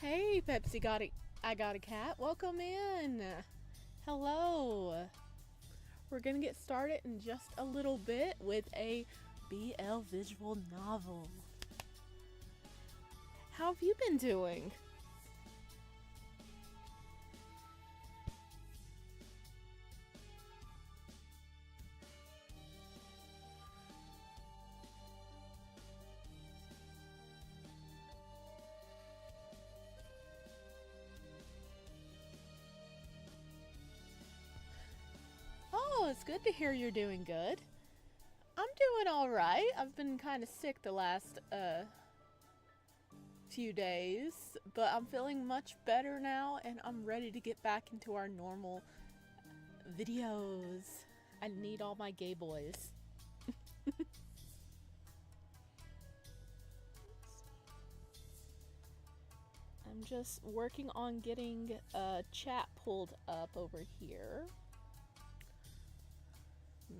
Hey, Pepsi got a I got a cat. Welcome in. Hello. We're gonna get started in just a little bit with a BL visual novel. How have you been doing? Oh, it's good to hear you're doing good. I'm doing all right. I've been kind of sick the last few days, but I'm feeling much better now and I'm ready to get back into our normal videos. I need all my gay boys. I'm just working on getting a chat pulled up over here.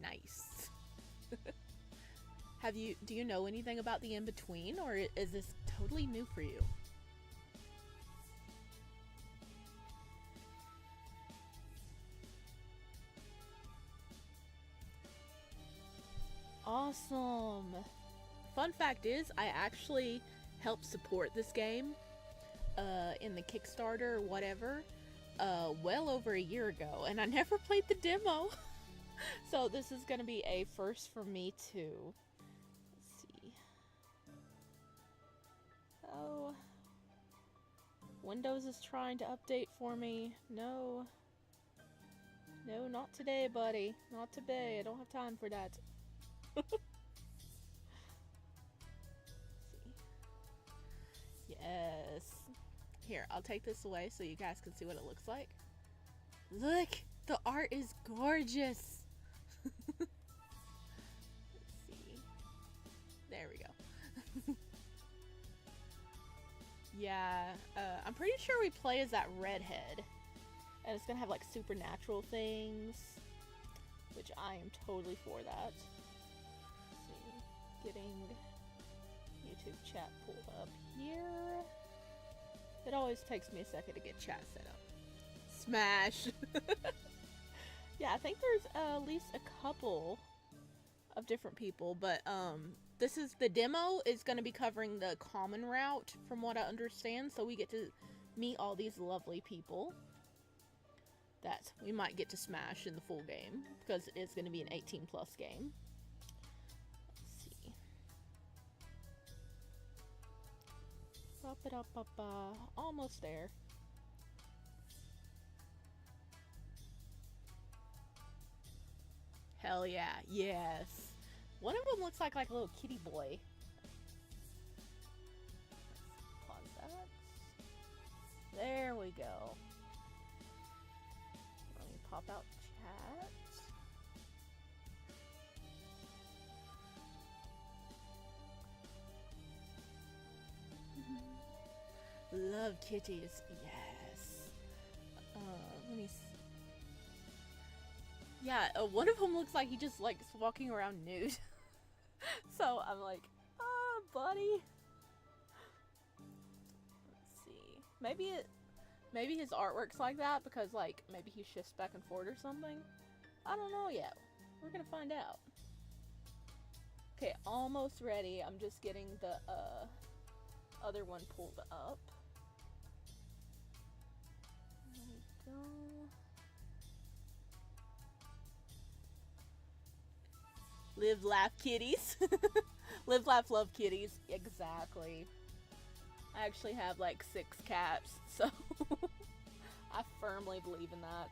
Nice. Do you know anything about the in between, or is this totally new for you? Awesome. Fun fact is, I actually helped support this game in the Kickstarter or whatever well over a year ago, and I never played the demo. So this is going to be a first for me too. Let's see. Oh, Windows is trying to update for me. No. No, not today, buddy. Not today. I don't have time for that. See. Yes. Here, I'll take this away so you guys can see what it looks like. Look! The art is gorgeous! Let's see. There we go. Yeah, I'm pretty sure we play as that redhead. And it's gonna have like supernatural things, which I am totally for that. Let's see, getting YouTube chat pulled up here. It always takes me a second to get chat set up. Smash! Yeah, I think there's at least a couple of different people, but this is the demo is going to be covering the common route from what I understand, so we get to meet all these lovely people that we might get to smash in the full game, because it is going to be an 18 plus game. Let's see. Ba-ba-da-ba-ba. Almost there. Hell yeah, yes. One of them looks like a little kitty boy. Let's pause that. There we go. Let me pop out chat. Love kitties, yes. Let me see. Yeah, one of them looks like he just likes walking around nude. So I'm like, oh, buddy. Let's see. Maybe his artwork's like that because like maybe he shifts back and forth or something. I don't know yet. We're gonna find out. Okay, almost ready. I'm just getting the other one pulled up. There we go. Live, laugh, kitties. Live, laugh, love kitties. Exactly. I actually have like 6 cats, so I firmly believe in that.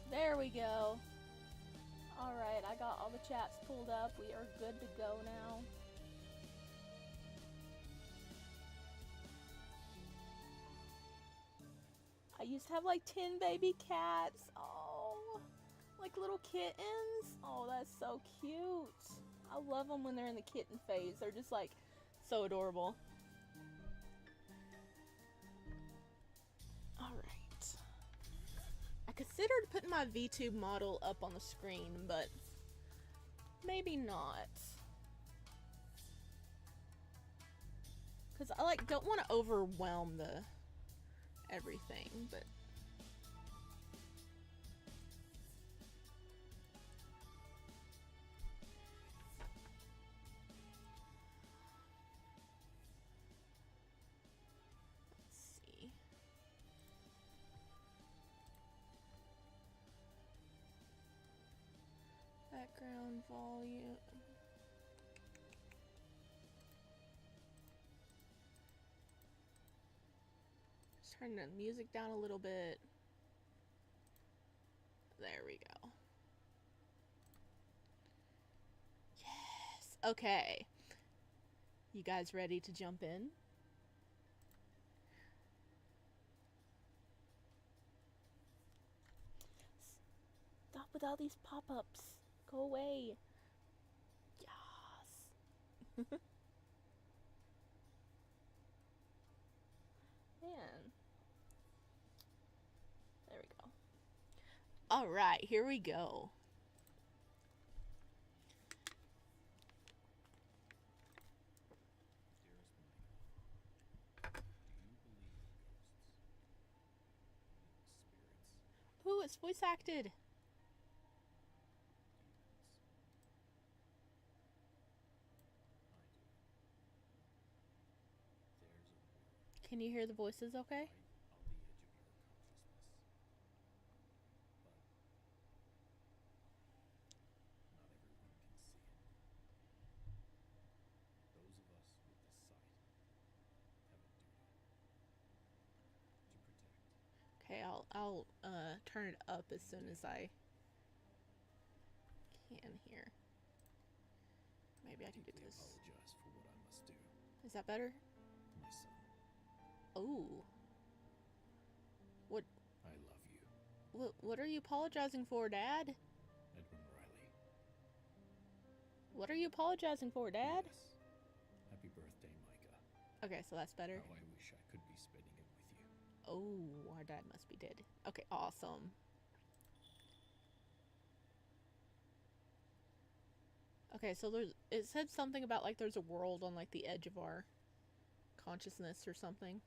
There we go. Alright, I got all the chats pulled up. We are good to go now. I used to have like 10 baby cats. Oh, like little kittens. Oh, that's so cute. I love them when they're in the kitten phase. They're just like so adorable. Alright. I considered putting my VTube model up on the screen, but maybe not. Because I like don't want to overwhelm the everything, but let's see. Background volume. Just turn the music down a little bit. There we go. Yes. Okay. You guys ready to jump in? Stop with all these pop-ups. Go away. Yes. Man. There we go. All right, here we go. Ooh, it's voice acted. Can you hear the voices okay? Okay, I'll turn it up as soon as I can here. Maybe I can do this. Apologize for what I must do. Is that better? My son. Oh. What? I love you. What are you apologizing for, Dad? Edwin Riley. What are you apologizing for, Dad? Yes. Happy birthday, Myka. Okay, so that's better. How I wish I could be spending it with you. Oh, our dad must be dead. Okay, awesome. Okay, so it said something about like there's a world on like the edge of our consciousness or something.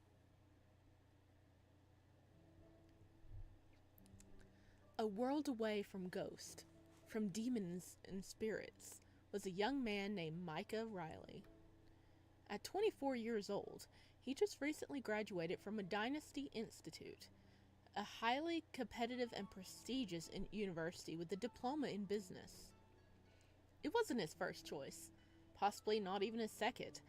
A world away from ghosts, from demons and spirits, was a young man named Myka Riley. At 24 years old, he just recently graduated from a Dynasty Institute, a highly competitive and prestigious university with a diploma in business. It wasn't his first choice, possibly not even his second,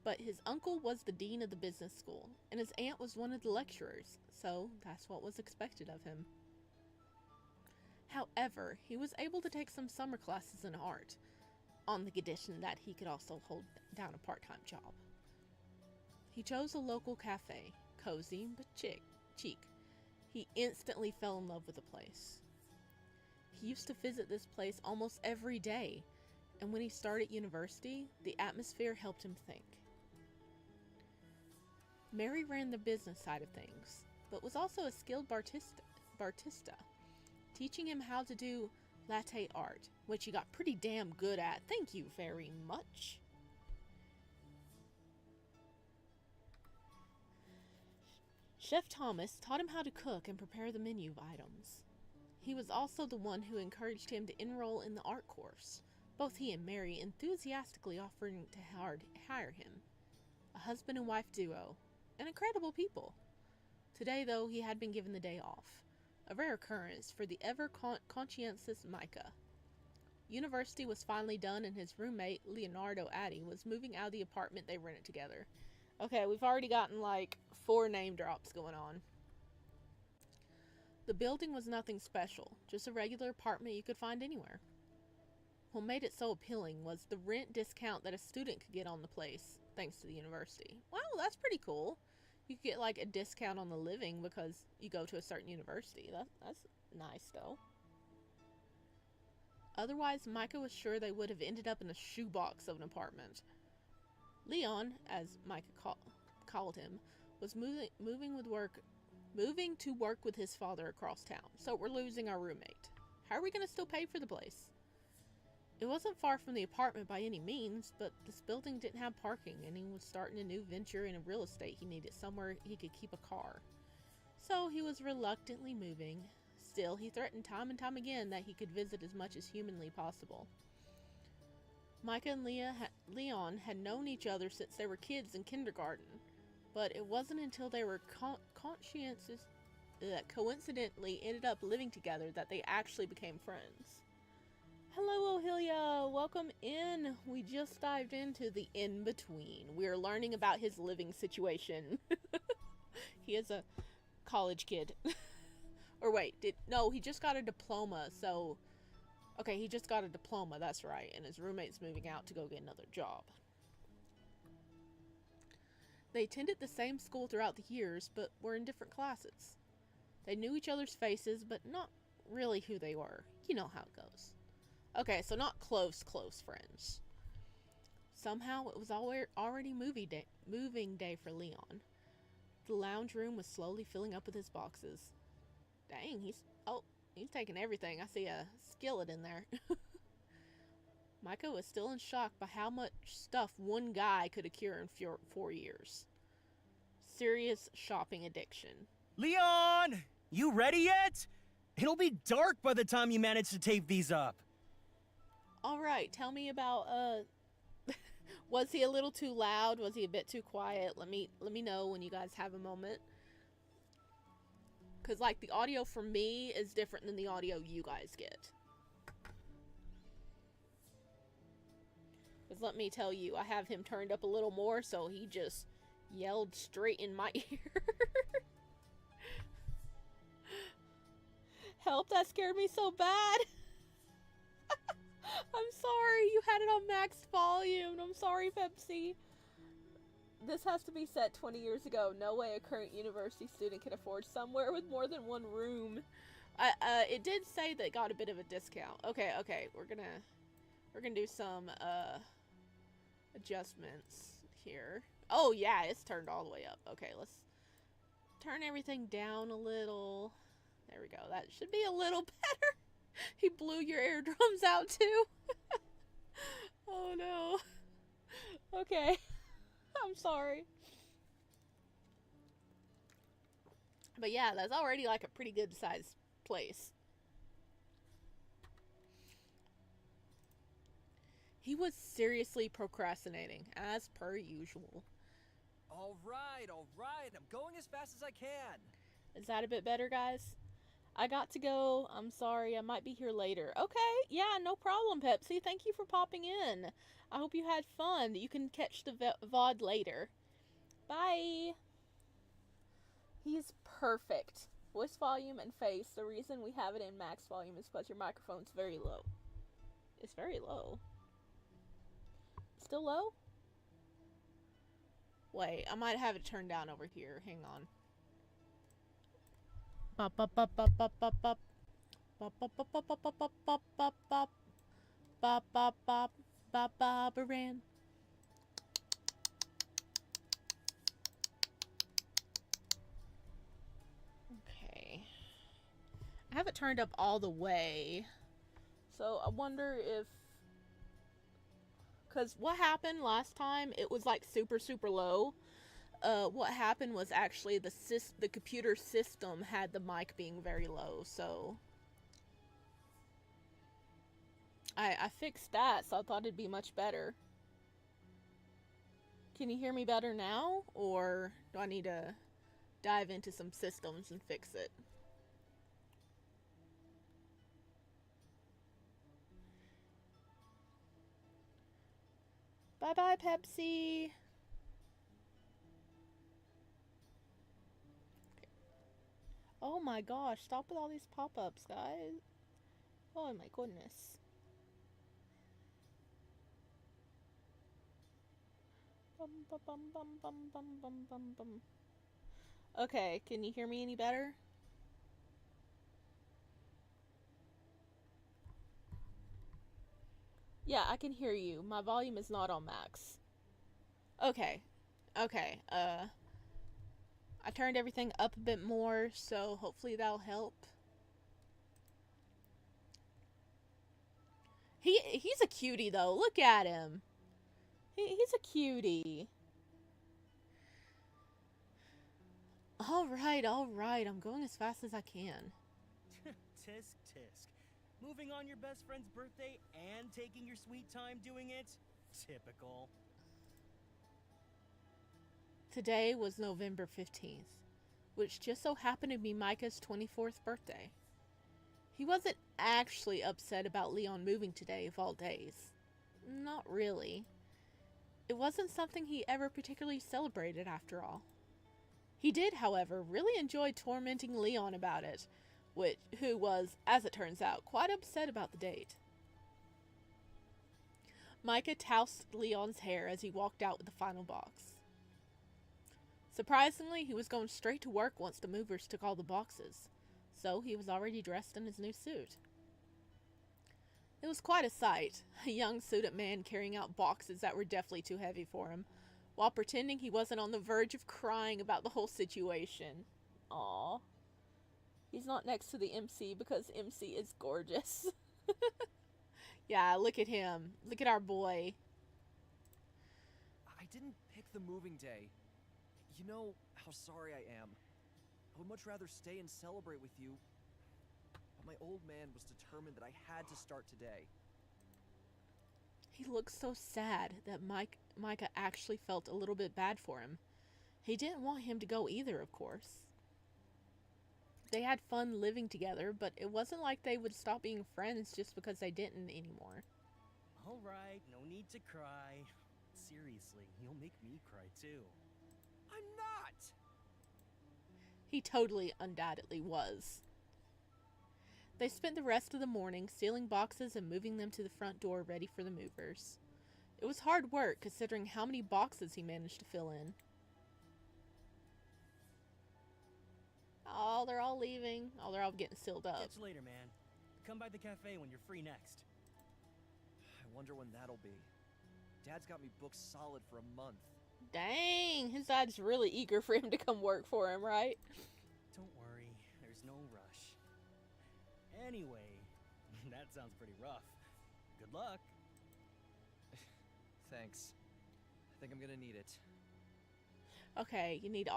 but his uncle was the dean of the business school, and his aunt was one of the lecturers, so that's what was expected of him. However, he was able to take some summer classes in art, on the condition that he could also hold down a part-time job. He chose a local cafe, cozy but chic. He instantly fell in love with the place. He used to visit this place almost every day, and when he started university, the atmosphere helped him think. Mary ran the business side of things, but was also a skilled barista, teaching him how to do latte art, which he got pretty damn good at. Thank you very much. Chef Thomas taught him how to cook and prepare the menu items. He was also the one who encouraged him to enroll in the art course, both he and Mary enthusiastically offering to hire him. A husband and wife duo, and incredible people. Today, though, he had been given the day off, a rare occurrence for the ever-conscientious Myka. University was finally done, and his roommate, Leonardo Addy, was moving out of the apartment they rented together. Okay, we've already gotten like 4 name drops going on. The building was nothing special, just a regular apartment you could find anywhere. What made it so appealing was the rent discount that a student could get on the place, thanks to the university. Wow, that's pretty cool. You could get like a discount on the living because you go to a certain university. That's nice though. Otherwise, Myka was sure they would have ended up in a shoebox of an apartment. Leon, as Myka called him, was moving to work with his father across town. So we're losing our roommate. How are we going to still pay for the place? It wasn't far from the apartment by any means, but this building didn't have parking, and he was starting a new venture in real estate. He needed somewhere he could keep a car. So he was reluctantly moving. Still, he threatened time and time again that he could visit as much as humanly possible. Myka and Leon had known each other since they were kids in kindergarten, but it wasn't until they were coincidentally ended up living together that they actually became friends. Hello, Ohilia! Welcome in! We just dived into the in-between. We're learning about his living situation. He is a college kid. Or wait, no, he just got a diploma, so... Okay, he just got a diploma, that's right, and his roommate's moving out to go get another job. They attended the same school throughout the years, but were in different classes. They knew each other's faces, but not really who they were. You know how it goes. Okay, so not close friends. Somehow, it was already moving day for Leon. The lounge room was slowly filling up with his boxes. Dang, he's taking everything. I see a skillet in there. Myka was still in shock by how much stuff one guy could accrue in 4 years. Serious shopping addiction. Leon! You ready yet? It'll be dark by the time you manage to tape these up. Alright, tell me about, was he a little too loud? Was he a bit too quiet? Let me know when you guys have a moment. Because, like, the audio for me is different than the audio you guys get. Because let me tell you, I have him turned up a little more, so he just yelled straight in my ear. Help, that scared me so bad. I'm sorry, you had it on max volume. I'm sorry, Pepsi. This has to be set 20 years ago. No way a current university student can afford somewhere with more than one room. It did say that it got a bit of a discount. Okay, we're gonna do some adjustments here. Oh yeah, it's turned all the way up. Okay, let's turn everything down a little. There we go. That should be a little better. He blew your eardrums out too. Oh no. Okay. I'm sorry. But yeah, that's already like a pretty good sized place. He was seriously procrastinating, as per usual. All right. I'm going as fast as I can. Is that a bit better, guys? I got to go. I'm sorry. I might be here later. Okay. Yeah, no problem, Pepsi. Thank you for popping in. I hope you had fun. You can catch the VOD later. Bye. He's perfect. Voice volume and face. The reason we have it in max volume is because your microphone's very low. It's very low. Still low? Wait, I might have it turned down over here. Hang on. Bop bop bop bop bop bop bop. Bop bop bop bop bop bop bop bop bop bop. Bop bop bop bop bop ran. Okay. I have it turned up all the way. So I wonder if, because what happened last time, it was like super low. What happened was actually the computer system had the mic being very low, so I fixed that, so I thought it'd be much better. Can you hear me better now, or do I need to dive into some systems and fix it? Bye-bye, Pepsi! Oh my gosh, stop with all these pop-ups, guys. Oh my goodness. Bum, bum, bum, bum, bum, bum, bum, bum, bum. Okay, can you hear me any better? Yeah, I can hear you. My volume is not on max. Okay. I turned everything up a bit more, so hopefully that'll help. He's a cutie though. Look at him. He's a cutie. All right. I'm going as fast as I can. Tisk tisk. Moving on your best friend's birthday and taking your sweet time doing it? Typical. Today was November 15th, which just so happened to be Myka's 24th birthday. He wasn't actually upset about Leon moving today of all days. Not really. It wasn't something he ever particularly celebrated after all. He did, however, really enjoy tormenting Leon about it, who was, as it turns out, quite upset about the date. Myka toused Leon's hair as he walked out with the final box. Surprisingly, he was going straight to work once the movers took all the boxes, so he was already dressed in his new suit. It was quite a sight, a young suited man carrying out boxes that were definitely too heavy for him, while pretending he wasn't on the verge of crying about the whole situation. Aww. He's not next to the MC because MC is gorgeous. Yeah, look at him. Look at our boy. I didn't pick the moving day. You know how sorry I am. I would much rather stay and celebrate with you. But my old man was determined that I had to start today. He looked so sad that Myka actually felt a little bit bad for him. He didn't want him to go either, of course. They had fun living together, but it wasn't like they would stop being friends just because they didn't anymore. Alright, no need to cry. Seriously, you'll make me cry too. I'm not! He totally, undoubtedly was. They spent the rest of the morning sealing boxes and moving them to the front door ready for the movers. It was hard work considering how many boxes he managed to fill in. Oh, they're all leaving. Oh, they're all getting sealed up. Catch you later, man. Come by the cafe when you're free next. I wonder when that'll be. Dad's got me booked solid for a month. Dang, his dad's really eager for him to come work for him, right? Don't worry, there's no rush. Anyway, that sounds pretty rough. Good luck. Thanks. I think I'm gonna need it. Okay, you need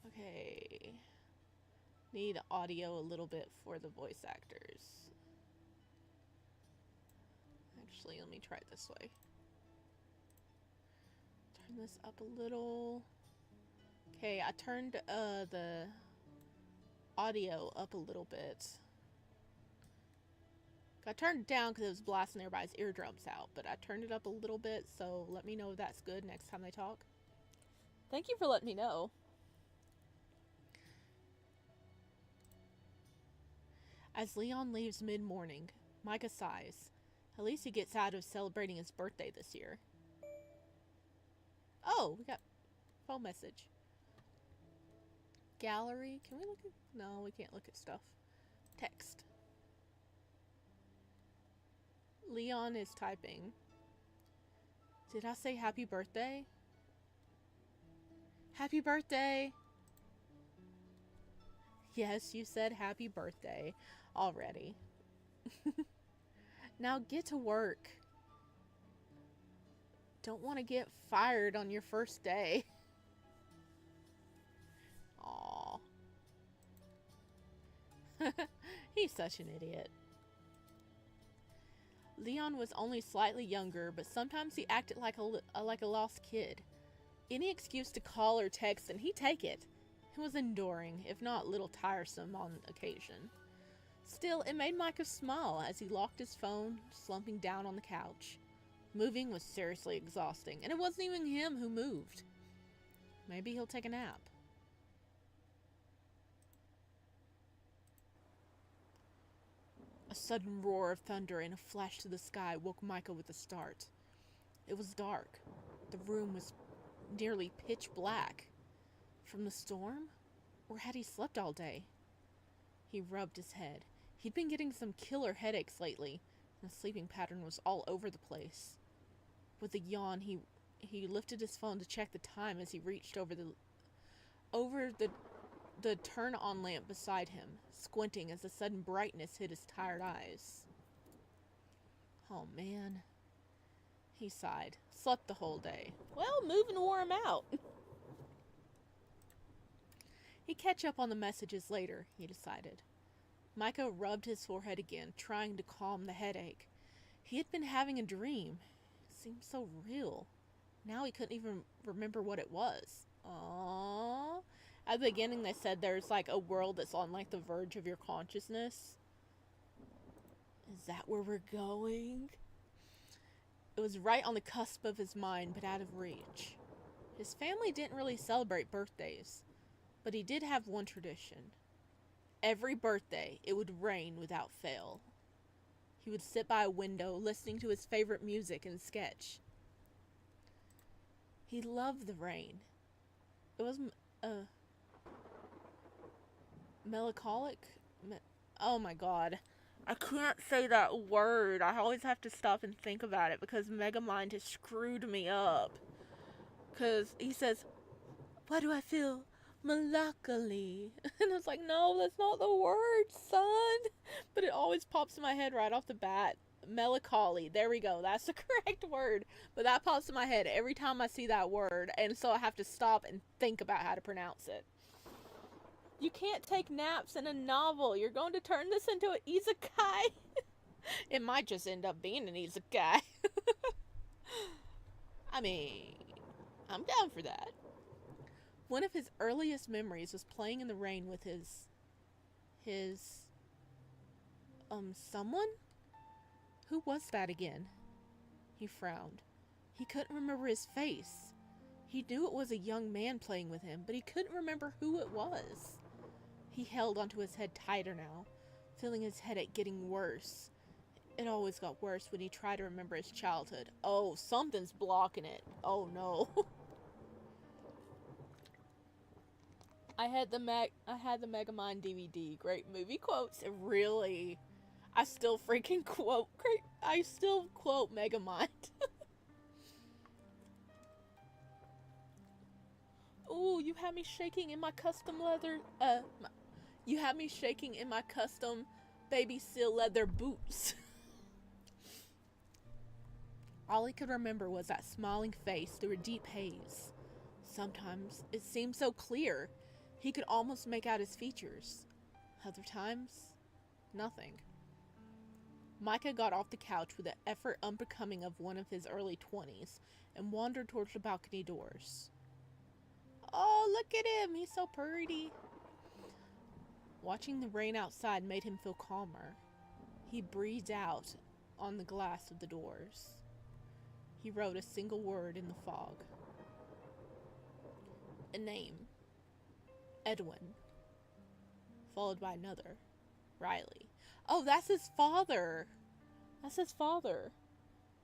Okay. Need audio a little bit for the voice actors. Actually, let me try it this way. Turn this up a little. Okay, I turned the audio up a little bit. I turned it down because it was blasting everybody's eardrums out, but I turned it up a little bit, so let me know if that's good next time they talk. Thank you for letting me know. As Leon leaves mid-morning, Myka sighs. At least he gets out of celebrating his birthday this year. Oh, we got a phone message. Gallery. Can we look at... No, we can't look at stuff. Text. Leon is typing. Did I say happy birthday? Happy birthday! Yes, you said happy birthday already. Now get to work. Don't want to get fired on your first day. Aww. He's such an idiot. Leon was only slightly younger, but sometimes he acted like a lost kid. Any excuse to call or text and he'd take it. It was enduring, if not a little tiresome on occasion. Still, it made Myka smile as he locked his phone, slumping down on the couch. Moving was seriously exhausting, and it wasn't even him who moved. Maybe he'll take a nap. A sudden roar of thunder and a flash to the sky woke Myka with a start. It was dark. The room was nearly pitch black. From the storm? Or had he slept all day? He rubbed his head. He'd been getting some killer headaches lately, and the sleeping pattern was all over the place. With a yawn, he lifted his phone to check the time as he reached over the turn-on lamp beside him, squinting as the sudden brightness hit his tired eyes. Oh, man. He sighed. Slept the whole day. Well, moving wore him out. He'd catch up on the messages later, he decided. Myka rubbed his forehead again, trying to calm the headache. He had been having a dream. It seemed so real. Now he couldn't even remember what it was. Aww. At the beginning they said there's like a world that's on like the verge of your consciousness. Is that where we're going? It was right on the cusp of his mind, but out of reach. His family didn't really celebrate birthdays, but he did have one tradition. Every birthday, it would rain without fail. He would sit by a window, listening to his favorite music and sketch. He loved the rain. It was melancholic? Oh my god. I can't say that word. I always have to stop and think about it because Megamind has screwed me up. Because he says, why do I feel melancholy? And it's like, no, that's not the word, son. But it always pops in my head right off the bat. Melancholy. There we go. That's the correct word. But that pops in my head every time I see that word. And so I have to stop and think about how to pronounce it. You can't take naps in a novel. You're going to turn this into an isekai. It might just end up being an isekai. I mean, I'm down for that. One of his earliest memories was playing in the rain with his someone? Who was that again? He frowned. He couldn't remember his face. He knew it was a young man playing with him, but he couldn't remember who it was. He held onto his head tighter now, feeling his headache getting worse. It always got worse when he tried to remember his childhood. Oh, something's blocking it. Oh no. I had the Megamind DVD. Great movie quotes. It really, I still quote Megamind. Ooh, you had me shaking in my custom leather. You had me shaking in my custom baby seal leather boots. All he could remember was that smiling face through a deep haze. Sometimes it seemed so clear, he could almost make out his features. Other times, nothing. Myka got off the couch with an effort unbecoming of one of his early 20s and wandered towards the balcony doors. Oh, look at him! He's so pretty. Watching the rain outside made him feel calmer. He breathed out on the glass of the doors. He wrote a single word in the fog. A name. Edwin. Followed by another. Riley. Oh, that's his father! That's his father.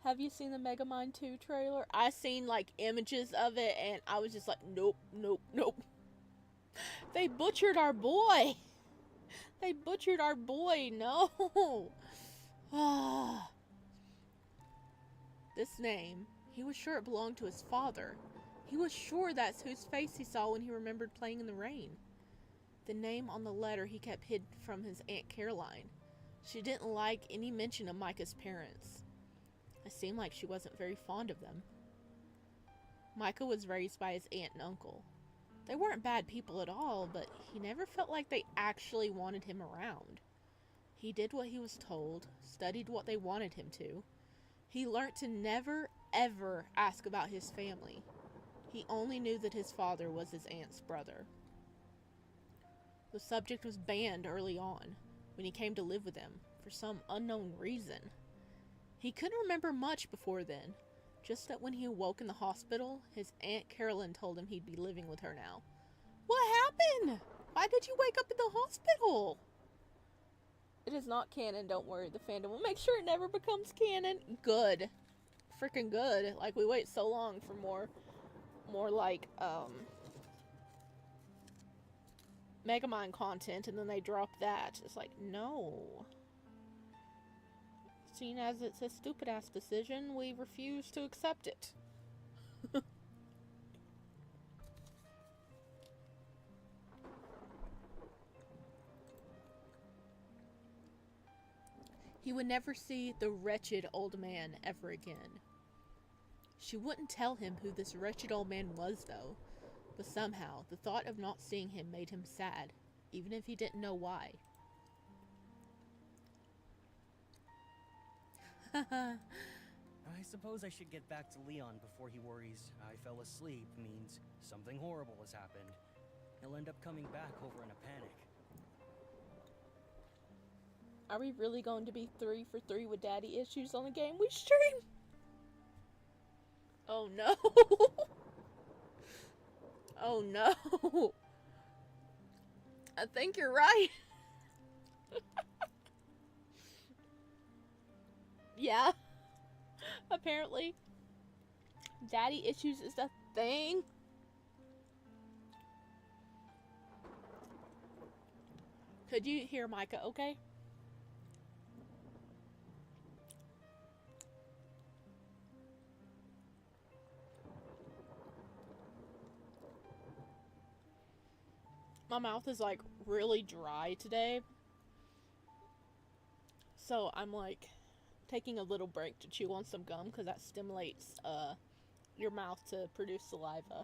Have you seen the Megamind 2 trailer? I seen like images of it and I was just like, nope, nope, nope. They butchered our boy. They butchered our boy. No. This name, he was sure it belonged to his father. He was sure that's whose face he saw when he remembered playing in the rain. The name on the letter he kept hidden from his Aunt Caroline. She didn't like any mention of Myka's parents. It seemed like she wasn't very fond of them. Myka was raised by his aunt and uncle. They weren't bad people at all, but he never felt like they actually wanted him around. He did what he was told, studied what they wanted him to. He learned to never, ever ask about his family. He only knew that his father was his aunt's brother. The subject was banned early on, when he came to live with them, for some unknown reason. He couldn't remember much before then, just that when he awoke in the hospital, his Aunt Carolyn told him he'd be living with her now. What happened? Why did you wake up in the hospital? It is not canon, don't worry. The fandom will make sure it never becomes canon. Good. Freaking good. Like, we wait so long for more like, Megamind content, and then they drop that. It's like, no. Seen as it's a stupid-ass decision, we refuse to accept it. He would never see the wretched old man ever again. She wouldn't tell him who this wretched old man was, though, but somehow the thought of not seeing him made him sad, even if he didn't know why. I suppose I should get back to Leon before he worries I fell asleep means something horrible has happened. He'll end up coming back over in a panic. Are we really going to be 3 for 3 with daddy issues on the game we stream? Oh no. Oh no. I think you're right. Yeah. Apparently, daddy issues is a thing. Could you hear Myka okay? My mouth is like really dry today. So I'm like taking a little break to chew on some gum because that stimulates your mouth to produce saliva.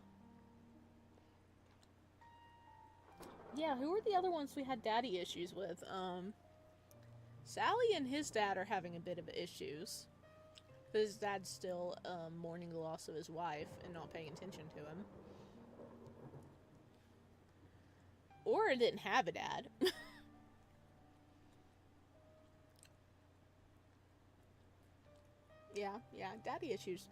Yeah, who were the other ones we had daddy issues with? Sally and his dad are having a bit of issues. His dad's still mourning the loss of his wife and not paying attention to him. Or didn't have a dad. Yeah, daddy issues.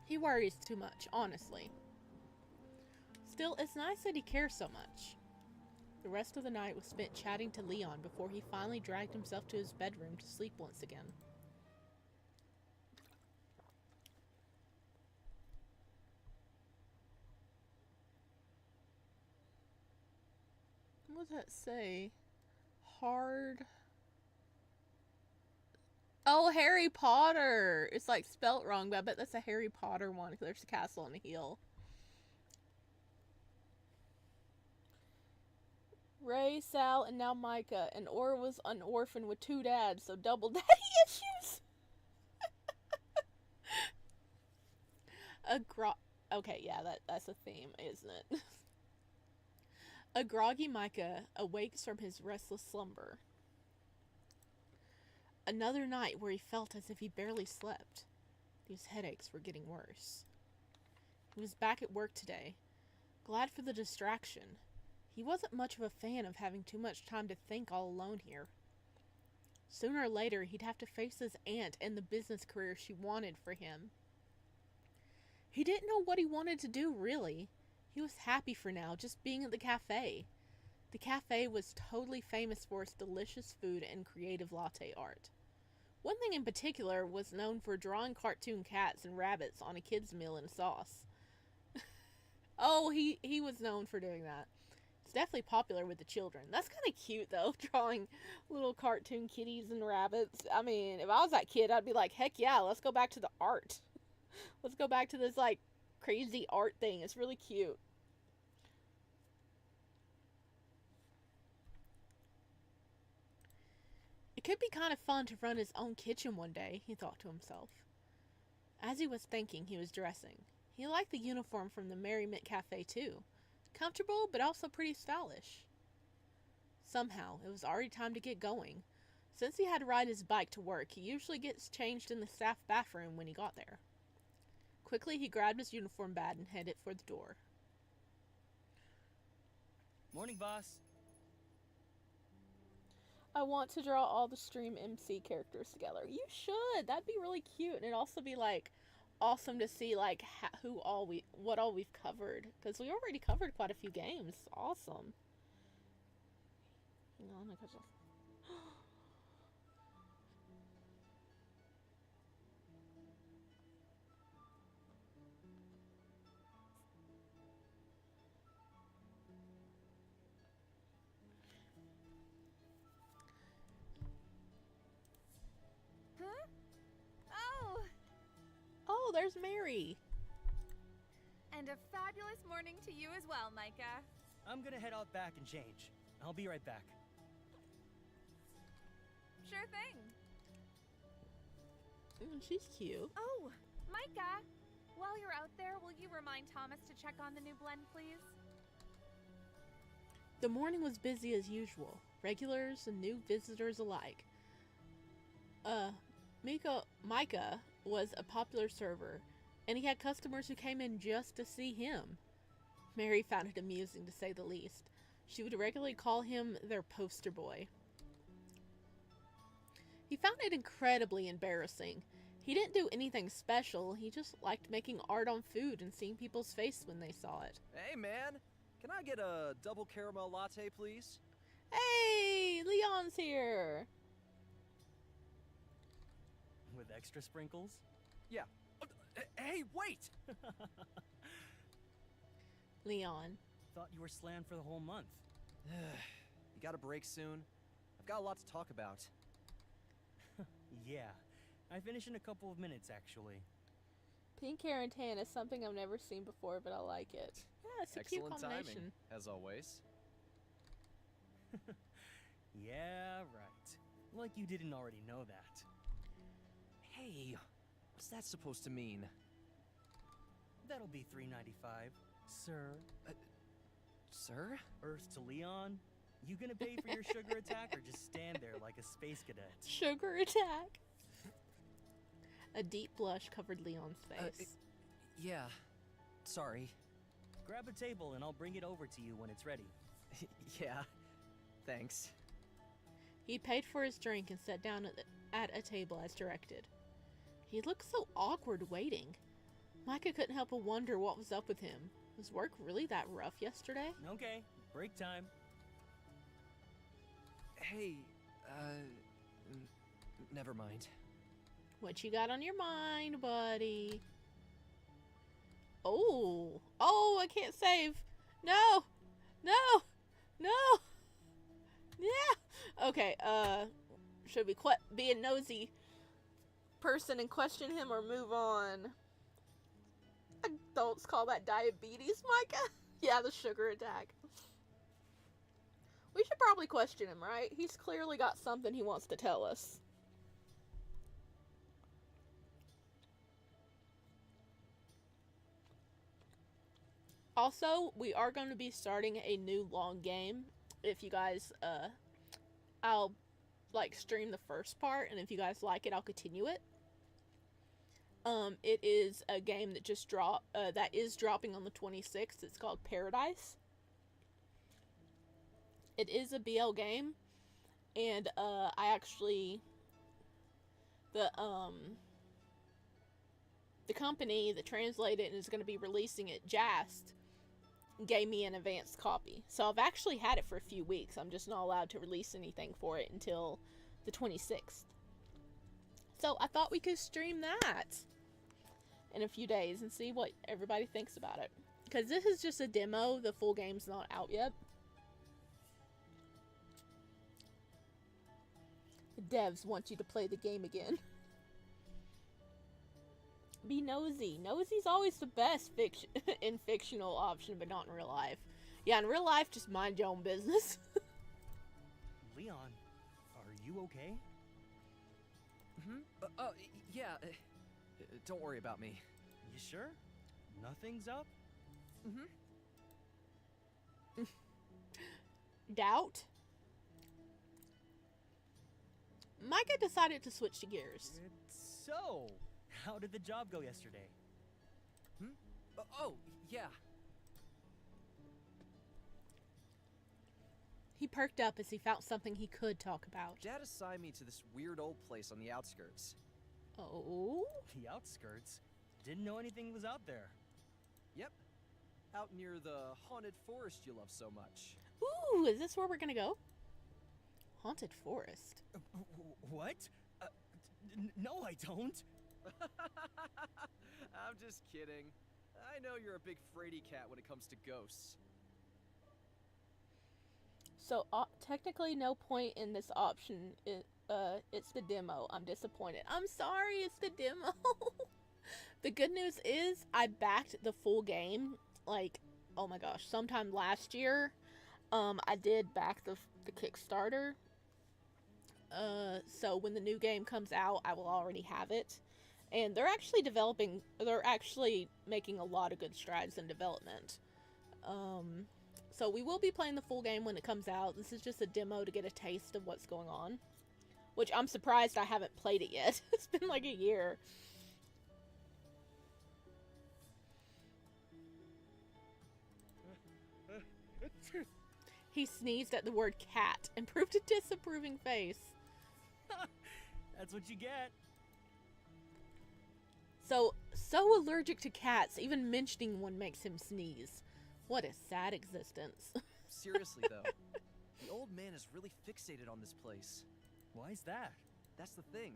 He worries too much, honestly. Still, it's nice that he cares so much. The rest of the night was spent chatting to Leon before he finally dragged himself to his bedroom to sleep once again. What does that say? Hard. Oh, Harry Potter! It's like spelt wrong, but I bet that's a Harry Potter one because there's a castle on a hill. Ray, Sal, and now Myka. And Aura was an orphan with 2 dads, so double daddy issues! Okay, yeah, that's a theme, isn't it? A groggy Myka awakes from his restless slumber. Another night where he felt as if he barely slept. These headaches were getting worse. He was back at work today, glad for the distraction. He wasn't much of a fan of having too much time to think all alone here. Sooner or later, he'd have to face his aunt and the business career she wanted for him. He didn't know what he wanted to do, really. He was happy for now, just being at the cafe. The cafe was totally famous for its delicious food and creative latte art. One thing in particular was known for drawing cartoon cats and rabbits on a kid's meal in sauce. Oh, he was known for doing that. It's definitely popular with the children. That's kind of cute, though, drawing little cartoon kitties and rabbits. I mean, if I was that kid, I'd be like, heck yeah, let's go back to the art. Let's go back to this, like, crazy art thing. It's really cute. It could be kind of fun to run his own kitchen one day, he thought to himself. As he was thinking, he was dressing. He liked the uniform from the Merriment Cafe, too. Comfortable, but also pretty stylish. Somehow, it was already time to get going. Since he had to ride his bike to work, he usually gets changed in the staff bathroom when he got there. Quickly, he grabbed his uniform badge and headed for the door. Morning, boss. I want to draw all the stream MC characters together. You should. That'd be really cute, and it'd also be like awesome to see like what all we've covered, because we already covered quite a few games. Awesome. Hang on, I got Oh, there's Mary. And a fabulous morning to you as well, Myka. I'm gonna head out back and change. I'll be right back. Sure thing. She's cute. Oh, Myka, while you're out there, will you remind Thomas to check on the new blend, please? The morning was busy as usual, regulars and new visitors alike. Myka was a popular server, and he had customers who came in just to see him. Mary found it amusing, to say the least. She would regularly call him their poster boy. He found it incredibly embarrassing. He didn't do anything special, he just liked making art on food and seeing people's face when they saw it. Hey, man. Can I get a double caramel latte, please? Hey, Leon's here! With extra sprinkles? Yeah. Hey, wait! Leon. Thought you were slammed for the whole month. You got a break soon? I've got a lot to talk about. Yeah. I finish in a couple of minutes, actually. Pink hair and tan is something I've never seen before, but I like it. Yeah, it's a cute Excellent combination. timing, as always. Yeah, right. Like you didn't already know that. Hey, what's that supposed to mean? That'll be $3.95, sir. Sir? Earth to Leon? You gonna pay for your sugar attack or just stand there like a space cadet? Sugar attack. A deep blush covered Leon's face. Yeah. Sorry. Grab a table and I'll bring it over to you when it's ready. Yeah. Thanks. He paid for his drink and sat down at a table as directed. He looked so awkward waiting. Myka couldn't help but wonder what was up with him. Was work really that rough yesterday? Okay, break time. Hey, never mind. What you got on your mind, buddy? Oh, I can't save. No, yeah. Okay, should we be a nosy person and question him or move on? Adults call that diabetes, Myka? Yeah, the sugar attack. We should probably question him, right? He's clearly got something he wants to tell us. Also, we are going to be starting a new long game. If you guys, I'll, stream the first part, and if you guys like it, I'll continue it. It is a game that just that is dropping on the 26th. It's called Paradise. It is a BL game, and, I actually, the company that translated it and is going to be releasing it, Jast, gave me an advanced copy. So I've actually had it for a few weeks. I'm just not allowed to release anything for it until the 26th. So I thought we could stream that in a few days and see what everybody thinks about it. Because this is just a demo. The full game's not out yet. The devs want you to play the game again. Be nosy. Nosy's always the best in fictional option, but not in real life. Yeah, in real life, just mind your own business. Leon, are you okay? Yeah. Don't worry about me. You sure? Nothing's up? Doubt? Myka decided to switch to gears. So, how did the job go yesterday? Yeah. He perked up as he found something he could talk about. Dad assigned me to this weird old place on the outskirts. Oh? The outskirts? Didn't know anything was out there. Yep. Out near the haunted forest you love so much. Ooh, is this where we're gonna go? Haunted forest. What? No, I don't. I'm just kidding. I know you're a big fraidy cat when it comes to ghosts. So, technically no point in this option. It's the demo. I'm disappointed. I'm sorry, it's the demo. The good news is I backed the full game, like, oh my gosh, sometime last year. I did back the Kickstarter. So when the new game comes out, I will already have it. And they're actually making a lot of good strides in development. So we will be playing the full game when it comes out. This is just a demo to get a taste of what's going on. Which I'm surprised I haven't played it yet. It's been like a year. He sneezed at the word cat and proved a disapproving face. That's what you get. So allergic to cats, even mentioning one makes him sneeze. What a sad existence. Seriously, though. The old man is really fixated on this place. Why is that? That's the thing.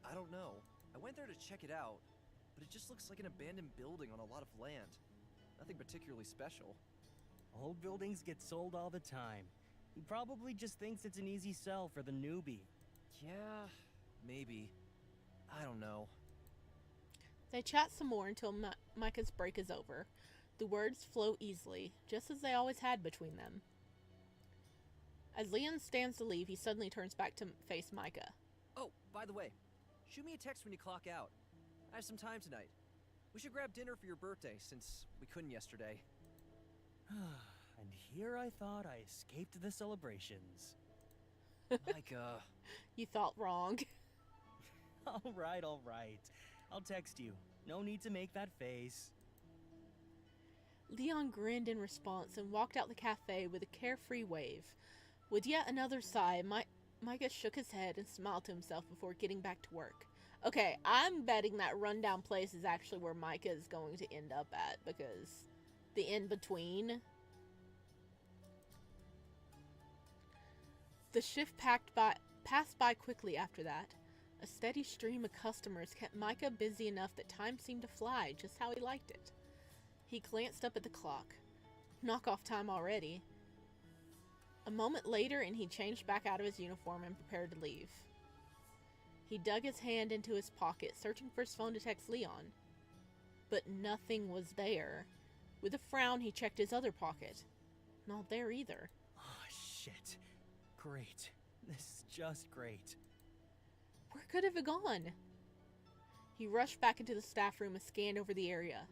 I don't know. I went there to check it out, but it just looks like an abandoned building on a lot of land. Nothing particularly special. Old buildings get sold all the time. He probably just thinks it's an easy sell for the newbie. Yeah, maybe. I don't know. They chat some more until Myka's break is over. The words flow easily, just as they always had between them. As Leon stands to leave, he suddenly turns back to face Myka. Oh, by the way, shoot me a text when you clock out. I have some time tonight. We should grab dinner for your birthday, since we couldn't yesterday. And here I thought I escaped the celebrations. Myka. You thought wrong. All right. I'll text you. No need to make that face. Leon grinned in response and walked out the cafe with a carefree wave. With yet another sigh, Myka shook his head and smiled to himself before getting back to work. Okay, I'm betting that rundown place is actually where Myka is going to end up at, because the in-between. The shift passed by quickly after that. A steady stream of customers kept Myka busy enough that time seemed to fly just how he liked it. He glanced up at the clock. Knock-off time already. A moment later, and he changed back out of his uniform and prepared to leave. He dug his hand into his pocket, searching for his phone to text Leon. But nothing was there. With a frown, he checked his other pocket. Not there either. Oh, shit. Great. This is just great. Where could it have gone? He rushed back into the staff room and scanned over the area.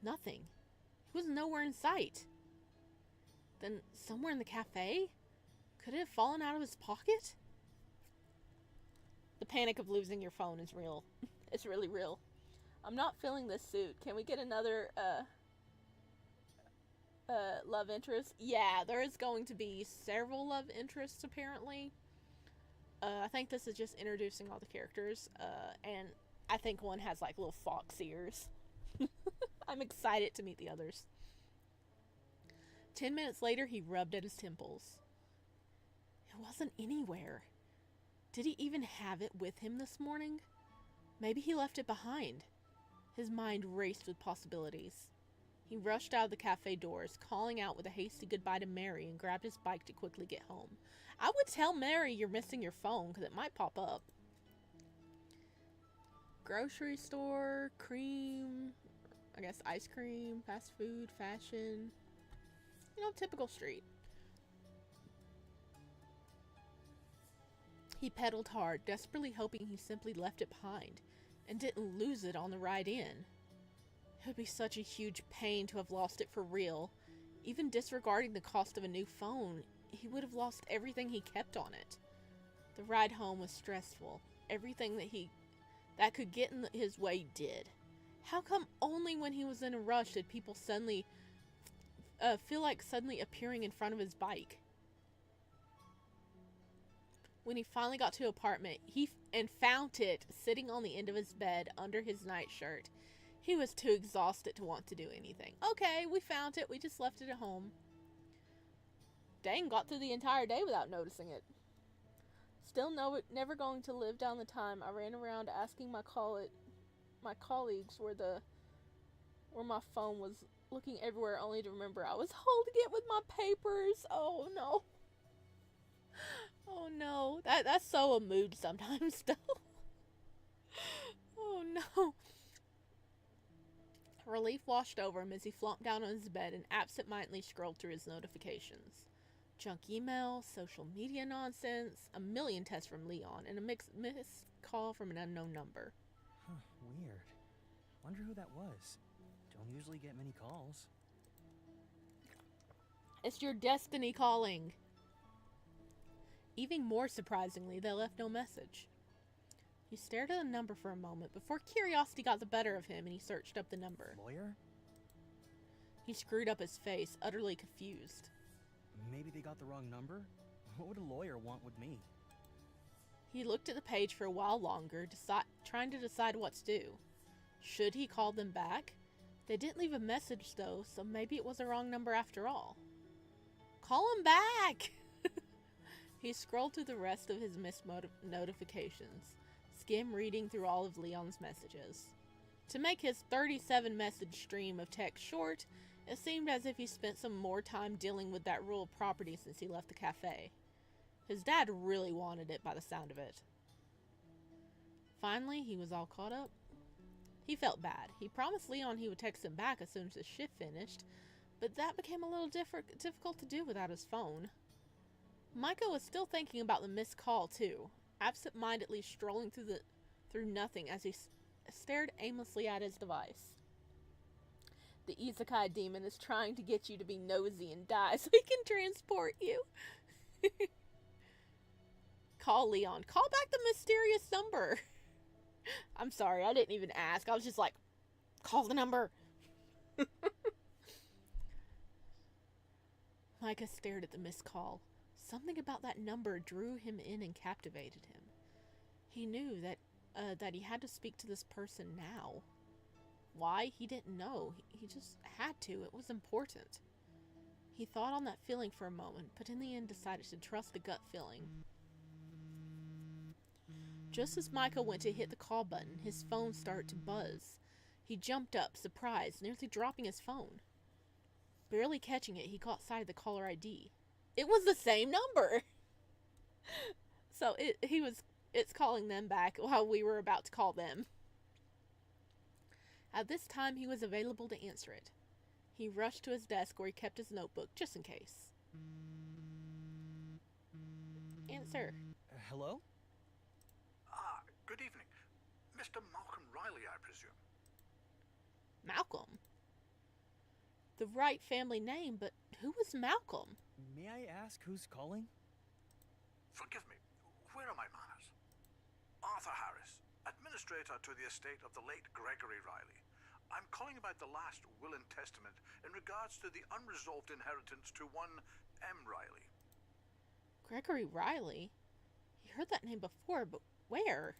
Nothing. He was nowhere in sight. Then somewhere in the cafe? Could it have fallen out of his pocket? The panic of losing your phone is real. It's really real. I'm not feeling this suit. Can we get another, love interest? Yeah, there is going to be several love interests, apparently. I think this is just introducing all the characters, and I think one has, like, little fox ears. I'm excited to meet the others. 10 minutes later, he rubbed at his temples. It wasn't anywhere. Did he even have it with him this morning? Maybe he left it behind. His mind raced with possibilities. He rushed out of the cafe doors, calling out with a hasty goodbye to Mary, and grabbed his bike to quickly get home. I would tell Mary you're missing your phone, because it might pop up. Grocery store, cream, I guess ice cream, fast food, fashion. You know, typical street. He pedaled hard, desperately hoping he simply left it behind, and didn't lose it on the ride in. It would be such a huge pain to have lost it for real. Even disregarding the cost of a new phone, he would have lost everything he kept on it. The ride home was stressful. Everything that could get in his way did. How come only when he was in a rush did people suddenly feel like suddenly appearing in front of his bike? When he finally got to the apartment, he found it sitting on the end of his bed under his nightshirt. He was too exhausted to want to do anything. Okay, we found it. We just left it at home. Dang, got through the entire day without noticing it. Still never going to live down the time I ran around asking my colleagues where my phone was, looking everywhere only to remember I was holding it with my papers. Oh no. Oh no. That's so a mood sometimes though. Oh no. Relief washed over him as he flopped down on his bed and absent-mindedly scrolled through his notifications. Junk email, social media nonsense, a million texts from Leon, and a missed call from an unknown number. Huh, weird. Wonder who that was. Don't usually get many calls. It's your destiny calling. Even more surprisingly, they left no message. He stared at the number for a moment before curiosity got the better of him and he searched up the number. Lawyer? He screwed up his face, utterly confused. Maybe they got the wrong number? What would a lawyer want with me? He looked at the page for a while longer, trying to decide what to do. Should he call them back? They didn't leave a message though, so maybe it was the wrong number after all. Call him back! He scrolled through the rest of his missed notifications, skim reading through all of Leon's messages. To make his 37-message stream of text short, it seemed as if he spent some more time dealing with that rural property since he left the cafe. His dad really wanted it by the sound of it. Finally, he was all caught up. He felt bad. He promised Leon he would text him back as soon as his shift finished, but that became a little difficult to do without his phone. Myka was still thinking about the missed call too, absent-mindedly strolling through nothing as he stared aimlessly at his device. The isekai demon is trying to get you to be nosy and die so he can transport you. Call Leon. Call back the mysterious number. I'm sorry, I didn't even ask. I was just like, call the number. Myka stared at the missed call. Something about that number drew him in and captivated him. He knew that he had to speak to this person now. Why? He didn't know. He just had to. It was important. He thought on that feeling for a moment, but in the end decided to trust the gut feeling. Just as Myka went to hit the call button, his phone started to buzz. He jumped up, surprised, nearly dropping his phone. Barely catching it, he caught sight of the caller ID. It was the same number! So it's calling them back while we were about to call them. At this time, he was available to answer it. He rushed to his desk where he kept his notebook, just in case. Answer. Hello? Good evening. Mr. Malcolm Riley, I presume. Malcolm? The right family name, but who was Malcolm? May I ask who's calling? Forgive me. Where are my manners? Arthur Harris, administrator to the estate of the late Gregory Riley. I'm calling about the last will and testament in regards to the unresolved inheritance to one M. Riley. Gregory Riley? He heard that name before, but where?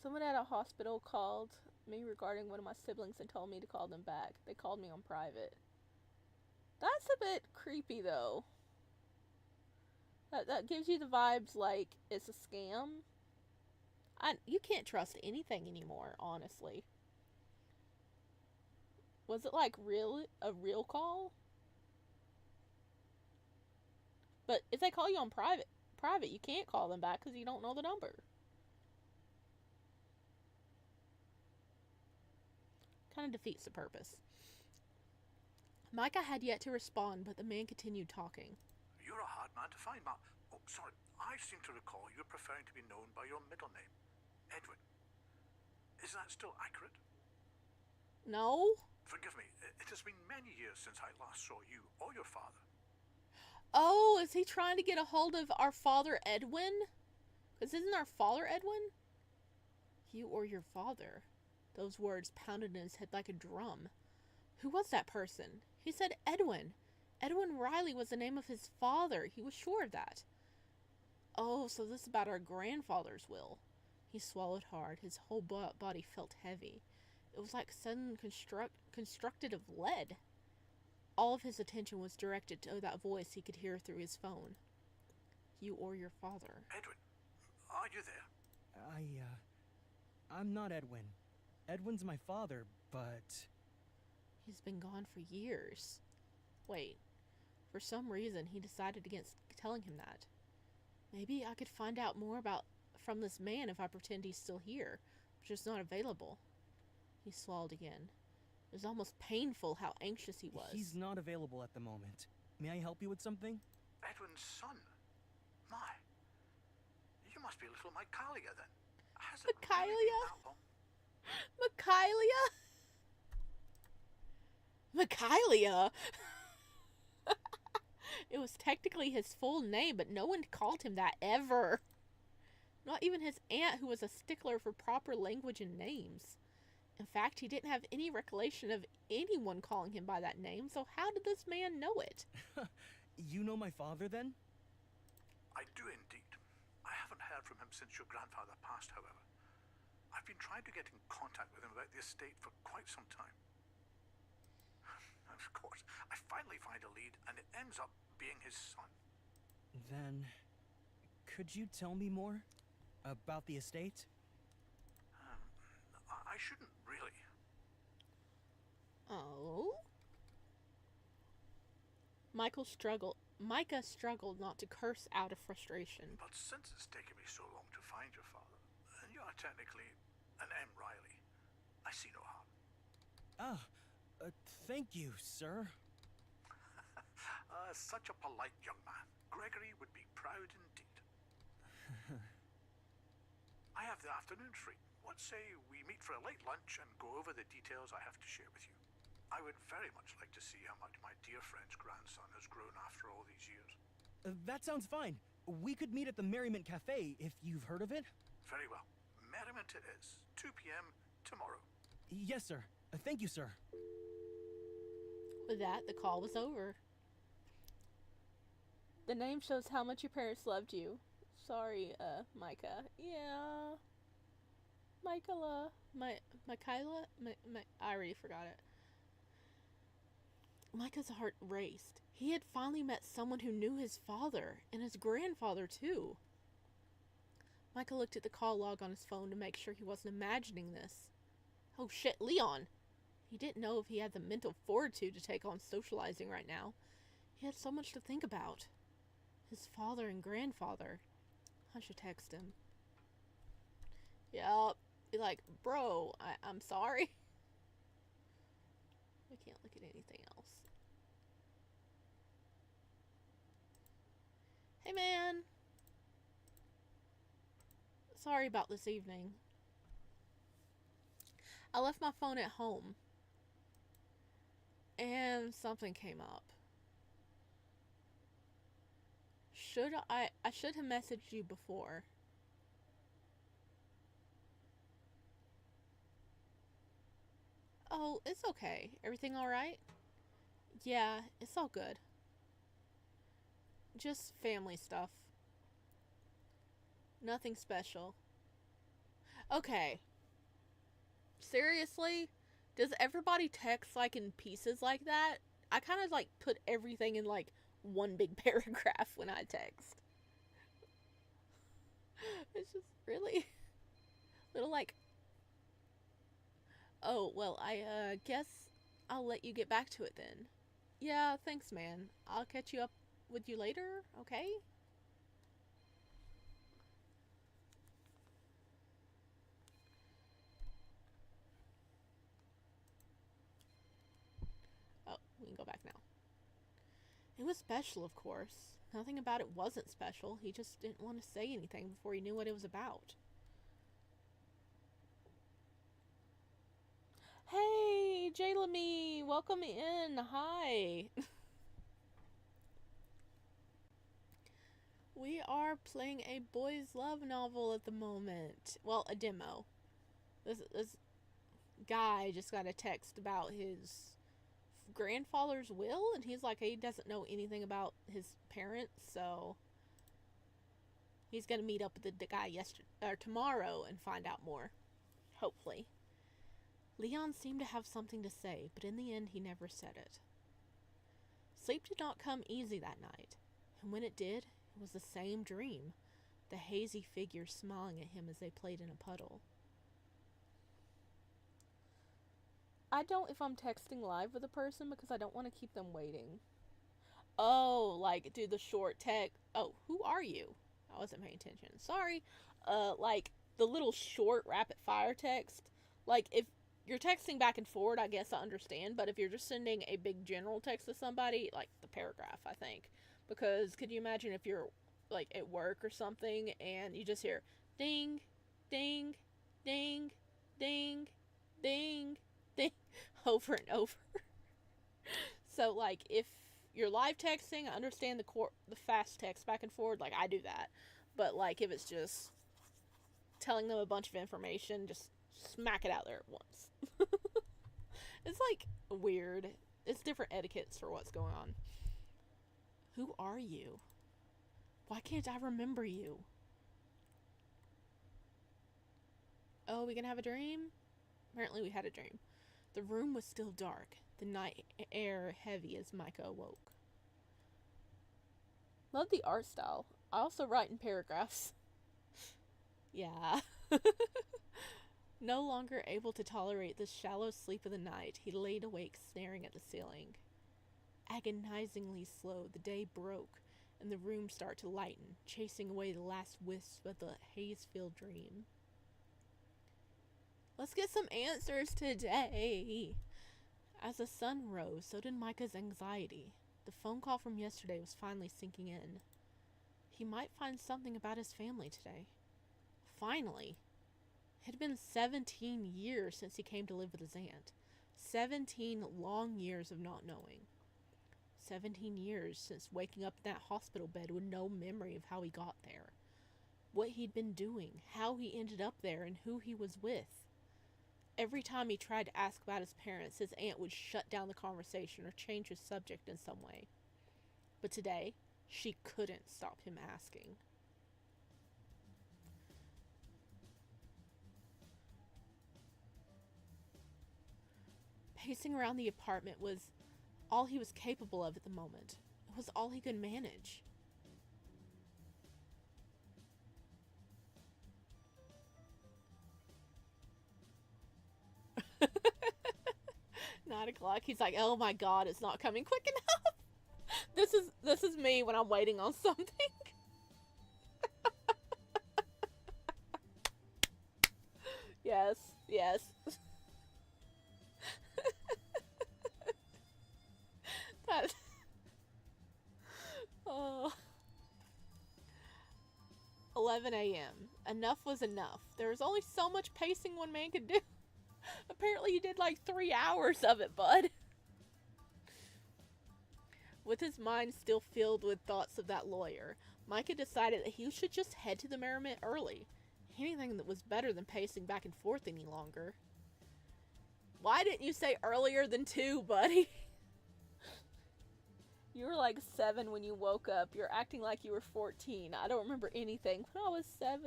Someone at a hospital called me regarding one of my siblings and told me to call them back. They called me on private. That's a bit creepy, though. That gives you the vibes like it's a scam. You can't trust anything anymore, honestly. Was it like a real call? But if they call you on private, you can't call them back because you don't know the number. Kind of defeats the purpose. Myka had yet to respond, but the man continued talking. You're a hard man to find, Mal. Oh, sorry. I seem to recall you're preferring to be known by your middle name, Edwin. Is that still accurate? No. Forgive me. It has been many years since I last saw you or your father. Oh, is he trying to get a hold of our father Edwin? Because isn't our father Edwin? You or your father? Those words pounded in his head like a drum. Who was that person? He said Edwin. Edwin Riley was the name of his father. He was sure of that. Oh, so this is about our grandfather's will. He swallowed hard. His whole body felt heavy. It was like sudden constructed of lead. All of his attention was directed to that voice he could hear through his phone. You or your father. Edwin, are you there? I'm not Edwin. Edwin's my father, but... He's been gone for years. Wait, for some reason he decided against telling him that. Maybe I could find out more from this man if I pretend he's still here, but just not available. He swallowed again. It was almost painful how anxious he was. He's not available at the moment. May I help you with something? Edwin's son? My. You must be little Mykalia then. Has it really been that long? Mykalia? It was technically his full name, but no one called him that ever. Not even his aunt, who was a stickler for proper language and names. In fact, he didn't have any recollection of anyone calling him by that name, so how did this man know it? You know my father, then? I do indeed. I haven't heard from him since your grandfather passed, however. I've been trying to get in contact with him about the estate for quite some time. Of course, I finally find a lead, and it ends up being his son. Then, could you tell me more about the estate? I shouldn't really. Oh? Myka struggled not to curse out of frustration. But since it's taken me so long to find your father, and you are technically an M. Riley, I see no harm. Thank you, sir. Such a polite young man. Gregory would be proud indeed. I have the afternoon free. What say we meet for a late lunch and go over the details I have to share with you? I would very much like to see how much my dear friend's grandson has grown after all these years. That sounds fine. We could meet at the Merriment Cafe, if you've heard of it. Very well. Merriment it is. 2 p.m. tomorrow. Yes, sir. Thank you, sir. With that, the call was over. The name shows how much your parents loved you. Sorry, Myka. Yeah. Mykaila? I already forgot it. Myka's heart raced. He had finally met someone who knew his father, and his grandfather, too. Myka looked at the call log on his phone to make sure he wasn't imagining this. Oh shit, Leon! He didn't know if he had the mental fortitude to take on socializing right now. He had so much to think about. His father and grandfather. I should text him. Yup. Be like, bro, I'm sorry. We can't look at anything else. Hey, man. Sorry about this evening. I left my phone at home. And something came up. I should have messaged you before. Oh, it's okay. Everything alright? Yeah, it's all good. Just family stuff. Nothing special. Okay. Seriously? Does everybody text like in pieces like that? I kind of like put everything in like one big paragraph when I text. It's just really little like, oh, well, I guess I'll let you get back to it then. Yeah, thanks, man. I'll catch you up with you later, okay? Oh, we can go back now. It was special, of course. Nothing about it wasn't special. He just didn't want to say anything before he knew what it was about. Hey, Jalamy, welcome in. Hi. We are playing a boys' love novel at the moment. Well, a demo. This guy just got a text about his grandfather's will, and he's like, he doesn't know anything about his parents, so he's gonna meet up with the guy tomorrow and find out more, hopefully. Leon seemed to have something to say, but in the end he never said it. Sleep did not come easy that night, and when it did, it was the same dream, the hazy figure smiling at him as they played in a puddle. I don't if I'm texting live with a person because I don't want to keep them waiting. Oh, like do the short text. Oh, who are you? I wasn't paying attention. Sorry. Like the little short rapid fire text. Like if you're texting back and forward, I guess I understand. But if you're just sending a big general text to somebody, like the paragraph, I think. Because could you imagine if you're like at work or something and you just hear ding, ding, ding, ding, ding, ding over and over. So like if you're live texting, I understand the fast text back and forward, like I do that. But like if it's just telling them a bunch of information, just smack it out there at once. It's like weird. It's different etiquettes for what's going on. Who are you? Why can't I remember you? Oh, we gonna have a dream? Apparently we had a dream. The room was still dark, the night air heavy as Myka awoke. Love the art style. I also write in paragraphs. Yeah. No longer able to tolerate the shallow sleep of the night, he laid awake staring at the ceiling. Agonizingly slow, the day broke, and the room started to lighten, chasing away the last wisps of the haze-filled dream. Let's get some answers today! As the sun rose, so did Myka's anxiety. The phone call from yesterday was finally sinking in. He might find something about his family today. Finally! It had been 17 years since he came to live with his aunt. 17 long years of not knowing. 17 years since waking up in that hospital bed with no memory of how he got there. What he'd been doing, how he ended up there, and who he was with. Every time he tried to ask about his parents, his aunt would shut down the conversation or change his subject in some way. But today, she couldn't stop him asking. Pacing around the apartment was all he was capable of at the moment. It was all he could manage. Nine o'clock. He's like, oh my god, it's not coming quick enough. This is me when I'm waiting on something. Yes, yes. That. Oh. 11 a.m. Enough was enough. There was only so much pacing one man could do. Apparently you did like 3 hours of it, bud. With his mind still filled with thoughts of that lawyer, Myka decided that he should just head to the Merriment early. Anything that was better than pacing back and forth any longer. Why didn't you say earlier than 2, buddy? You were like 7 when you woke up. You're acting like you were 14. I don't remember anything when I was 7.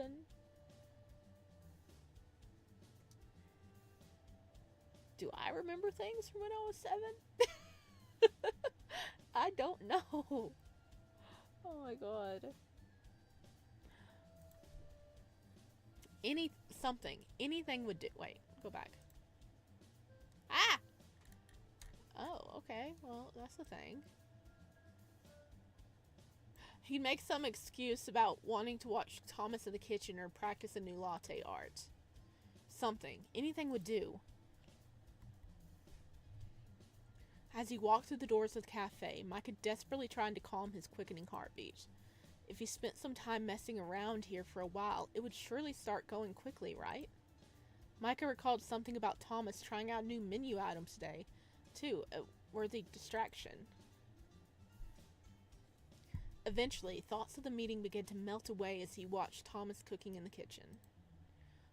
Do I remember things from when I was 7? I don't know. Oh my god. Anything would do. Wait, go back. Ah! Oh, okay. Well, that's the thing. He'd make some excuse about wanting to watch Thomas in the kitchen or practice a new latte art. Something. Anything would do. As he walked through the doors of the cafe, Myka desperately trying to calm his quickening heartbeat. If he spent some time messing around here for a while, it would surely start going quickly, right? Myka recalled something about Thomas trying out new menu items today, too, a worthy distraction. Eventually, thoughts of the meeting began to melt away as he watched Thomas cooking in the kitchen.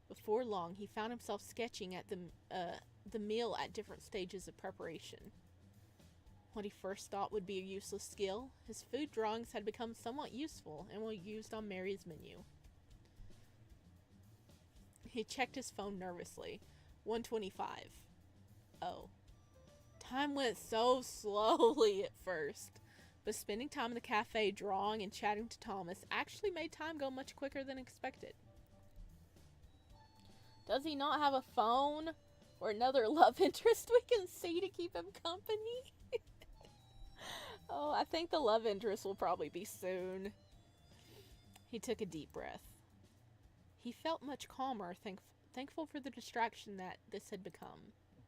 Before long, he found himself sketching at the meal at different stages of preparation. What he first thought would be a useless skill, his food drawings had become somewhat useful and were used on Mary's menu. He checked his phone nervously. 1:25. Oh. Time went so slowly at first, but spending time in the cafe drawing and chatting to Thomas actually made time go much quicker than expected. Does he not have a phone or another love interest we can see to keep him company? Oh, I think the love interest will probably be soon. He took a deep breath. He felt much calmer thankful for the distraction that this had become.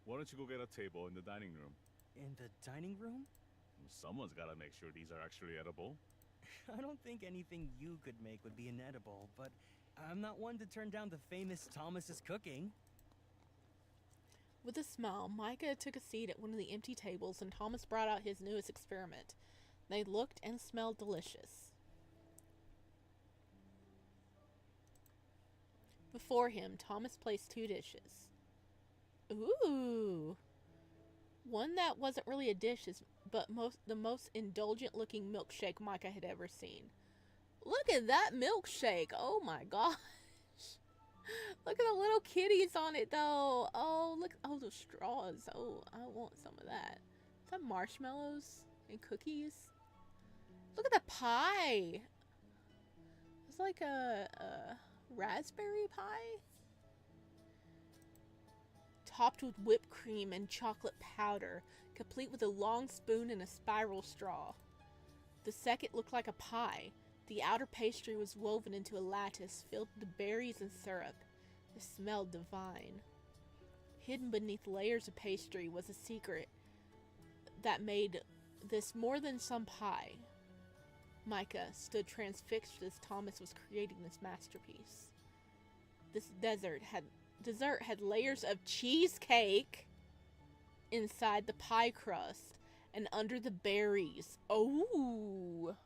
Why don't you go get a table in the dining room? In the dining room? Someone's gotta make sure these are actually edible. I don't think anything you could make would be inedible, but I'm not one to turn down the famous Thomas's cooking. With a smile, Myka took a seat at one of the empty tables and Thomas brought out his newest experiment. They looked and smelled delicious. Before him, Thomas placed 2 dishes. Ooh! One that wasn't really a dish, but the most indulgent-looking milkshake Myka had ever seen. Look at that milkshake! Oh my gosh! Look at the little kitties on it, though. Oh, look! Oh, the straws. Oh, I want some of that. Is that marshmallows and cookies? Look at the pie. It's like a raspberry pie, topped with whipped cream and chocolate powder, complete with a long spoon and a spiral straw. The second looked like a pie. The outer pastry was woven into a lattice filled with berries and syrup. It smelled divine. Hidden beneath layers of pastry was a secret that made this more than some pie. Myka stood transfixed as Thomas was creating this masterpiece. This dessert had layers of cheesecake inside the pie crust and under the berries. Oh!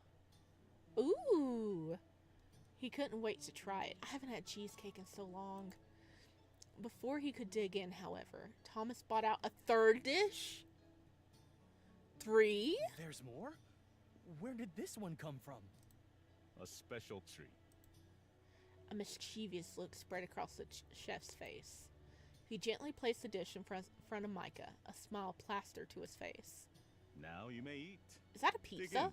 Ooh! He couldn't wait to try it. I haven't had cheesecake in so long. Before he could dig in, however, Thomas brought out a 3rd dish. 3? There's more? Where did this one come from? A special treat. A mischievous look spread across the chef's face. He gently placed the dish in front of Myka, a smile plastered to his face. Now you may eat. Is that a Dig pizza? in.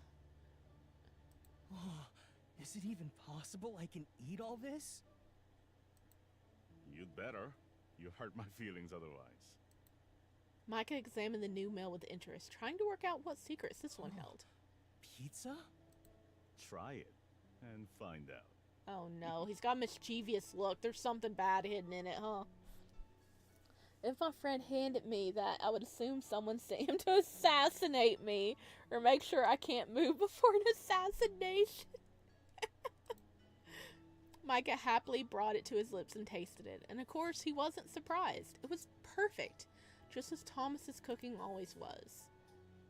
Oh, is it even possible I can eat all this? You'd better. You hurt my feelings otherwise. Myka examined the new meal with interest, trying to work out what secrets this one held. Pizza? Try it and find out. Oh no, he's got a mischievous look. There's something bad hidden in it, huh? If my friend handed me that, I would assume someone sent him to assassinate me or make sure I can't move before an assassination. Myka happily brought it to his lips and tasted it, and of course he wasn't surprised. It was perfect, just as Thomas's cooking always was.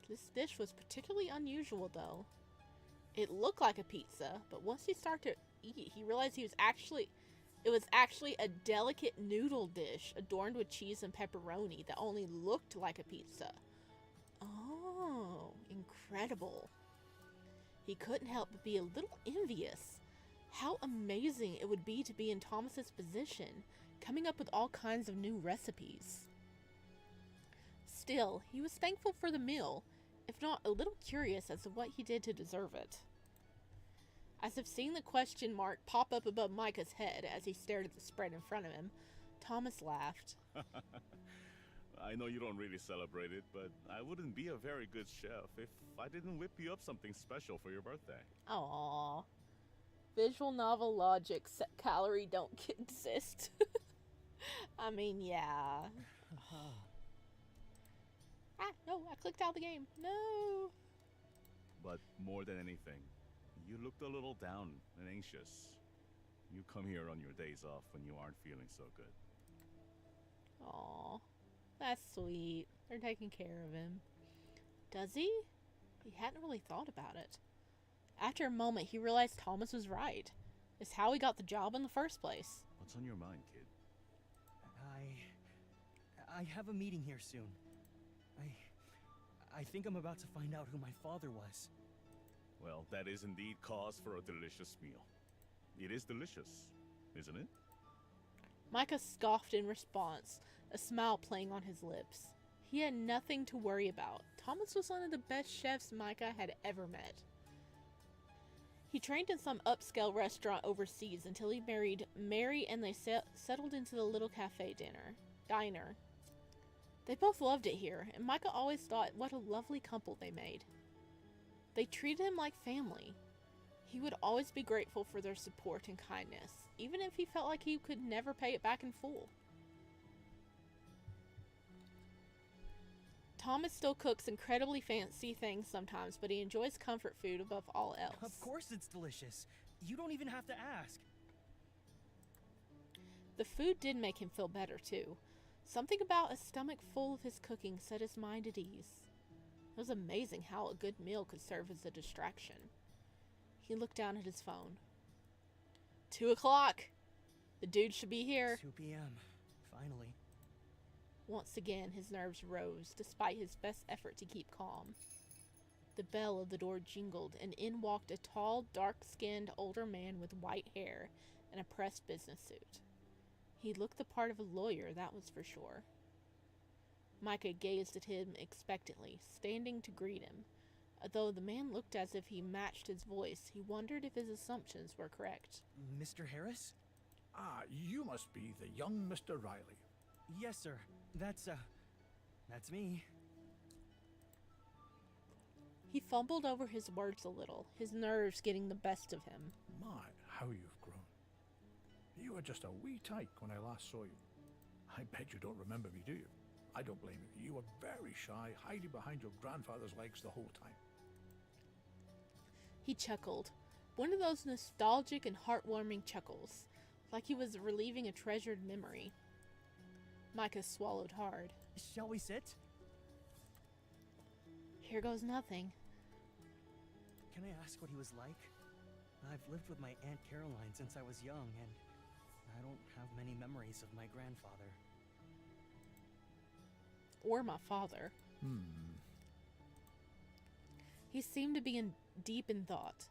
This dish was particularly unusual, though. It looked like a pizza, but once he started to eat, he realized it was actually a delicate noodle dish adorned with cheese and pepperoni that only looked like a pizza. Oh, incredible. He couldn't help but be a little envious. How amazing it would be to be in Thomas's position, coming up with all kinds of new recipes. Still, he was thankful for the meal, if not a little curious as to what he did to deserve it. As if seeing the question mark pop up above Myka's head as he stared at the spread in front of him, Thomas laughed. I know you don't really celebrate it, but I wouldn't be a very good chef if I didn't whip you up something special for your birthday. Aww. Visual novel logic, calorie don't exist. I mean, yeah. No, I clicked out the game. No. But more than anything, you looked a little down and anxious. You come here on your days off when you aren't feeling so good. Aw, that's sweet. They're taking care of him. Does he? He hadn't really thought about it. After a moment, he realized Thomas was right. It's how he got the job in the first place. What's on your mind, kid? I have a meeting here soon. I think I'm about to find out who my father was. Well, that is indeed cause for a delicious meal. It is delicious, isn't it? Myka scoffed in response, a smile playing on his lips. He had nothing to worry about. Thomas was one of the best chefs Myka had ever met. He trained in some upscale restaurant overseas until he married Mary and they settled into the little cafe diner. They both loved it here, and Myka always thought what a lovely couple they made. They treated him like family. He would always be grateful for their support and kindness, even if he felt like he could never pay it back in full. Thomas still cooks incredibly fancy things sometimes, but he enjoys comfort food above all else. Of course it's delicious. You don't even have to ask. The food did make him feel better, too. Something about a stomach full of his cooking set his mind at ease. It was amazing how a good meal could serve as a distraction. He looked down at his phone. 2 o'clock! The dude should be here. 2 p.m. Finally. Once again, his nerves rose, despite his best effort to keep calm. The bell of the door jingled, and in walked a tall, dark-skinned older man with white hair and a pressed business suit. He looked the part of a lawyer, that was for sure. Myka gazed at him expectantly, standing to greet him. Although the man looked as if he matched his voice, he wondered if his assumptions were correct. Mr. Harris? Ah, you must be the young Mr. Riley. Yes, sir. That's me. He fumbled over his words a little, his nerves getting the best of him. My, how you've grown. You were just a wee tyke when I last saw you. I bet you don't remember me, do you? I don't blame you. You were very shy, hiding behind your grandfather's legs the whole time. He chuckled, one of those nostalgic and heartwarming chuckles, like he was reliving a treasured memory. Myka swallowed hard. Shall we sit? Here goes nothing. Can I ask what he was like? I've lived with my Aunt Caroline since I was young, and I don't have many memories of my grandfather. Or my father. He seemed to be deep in thought.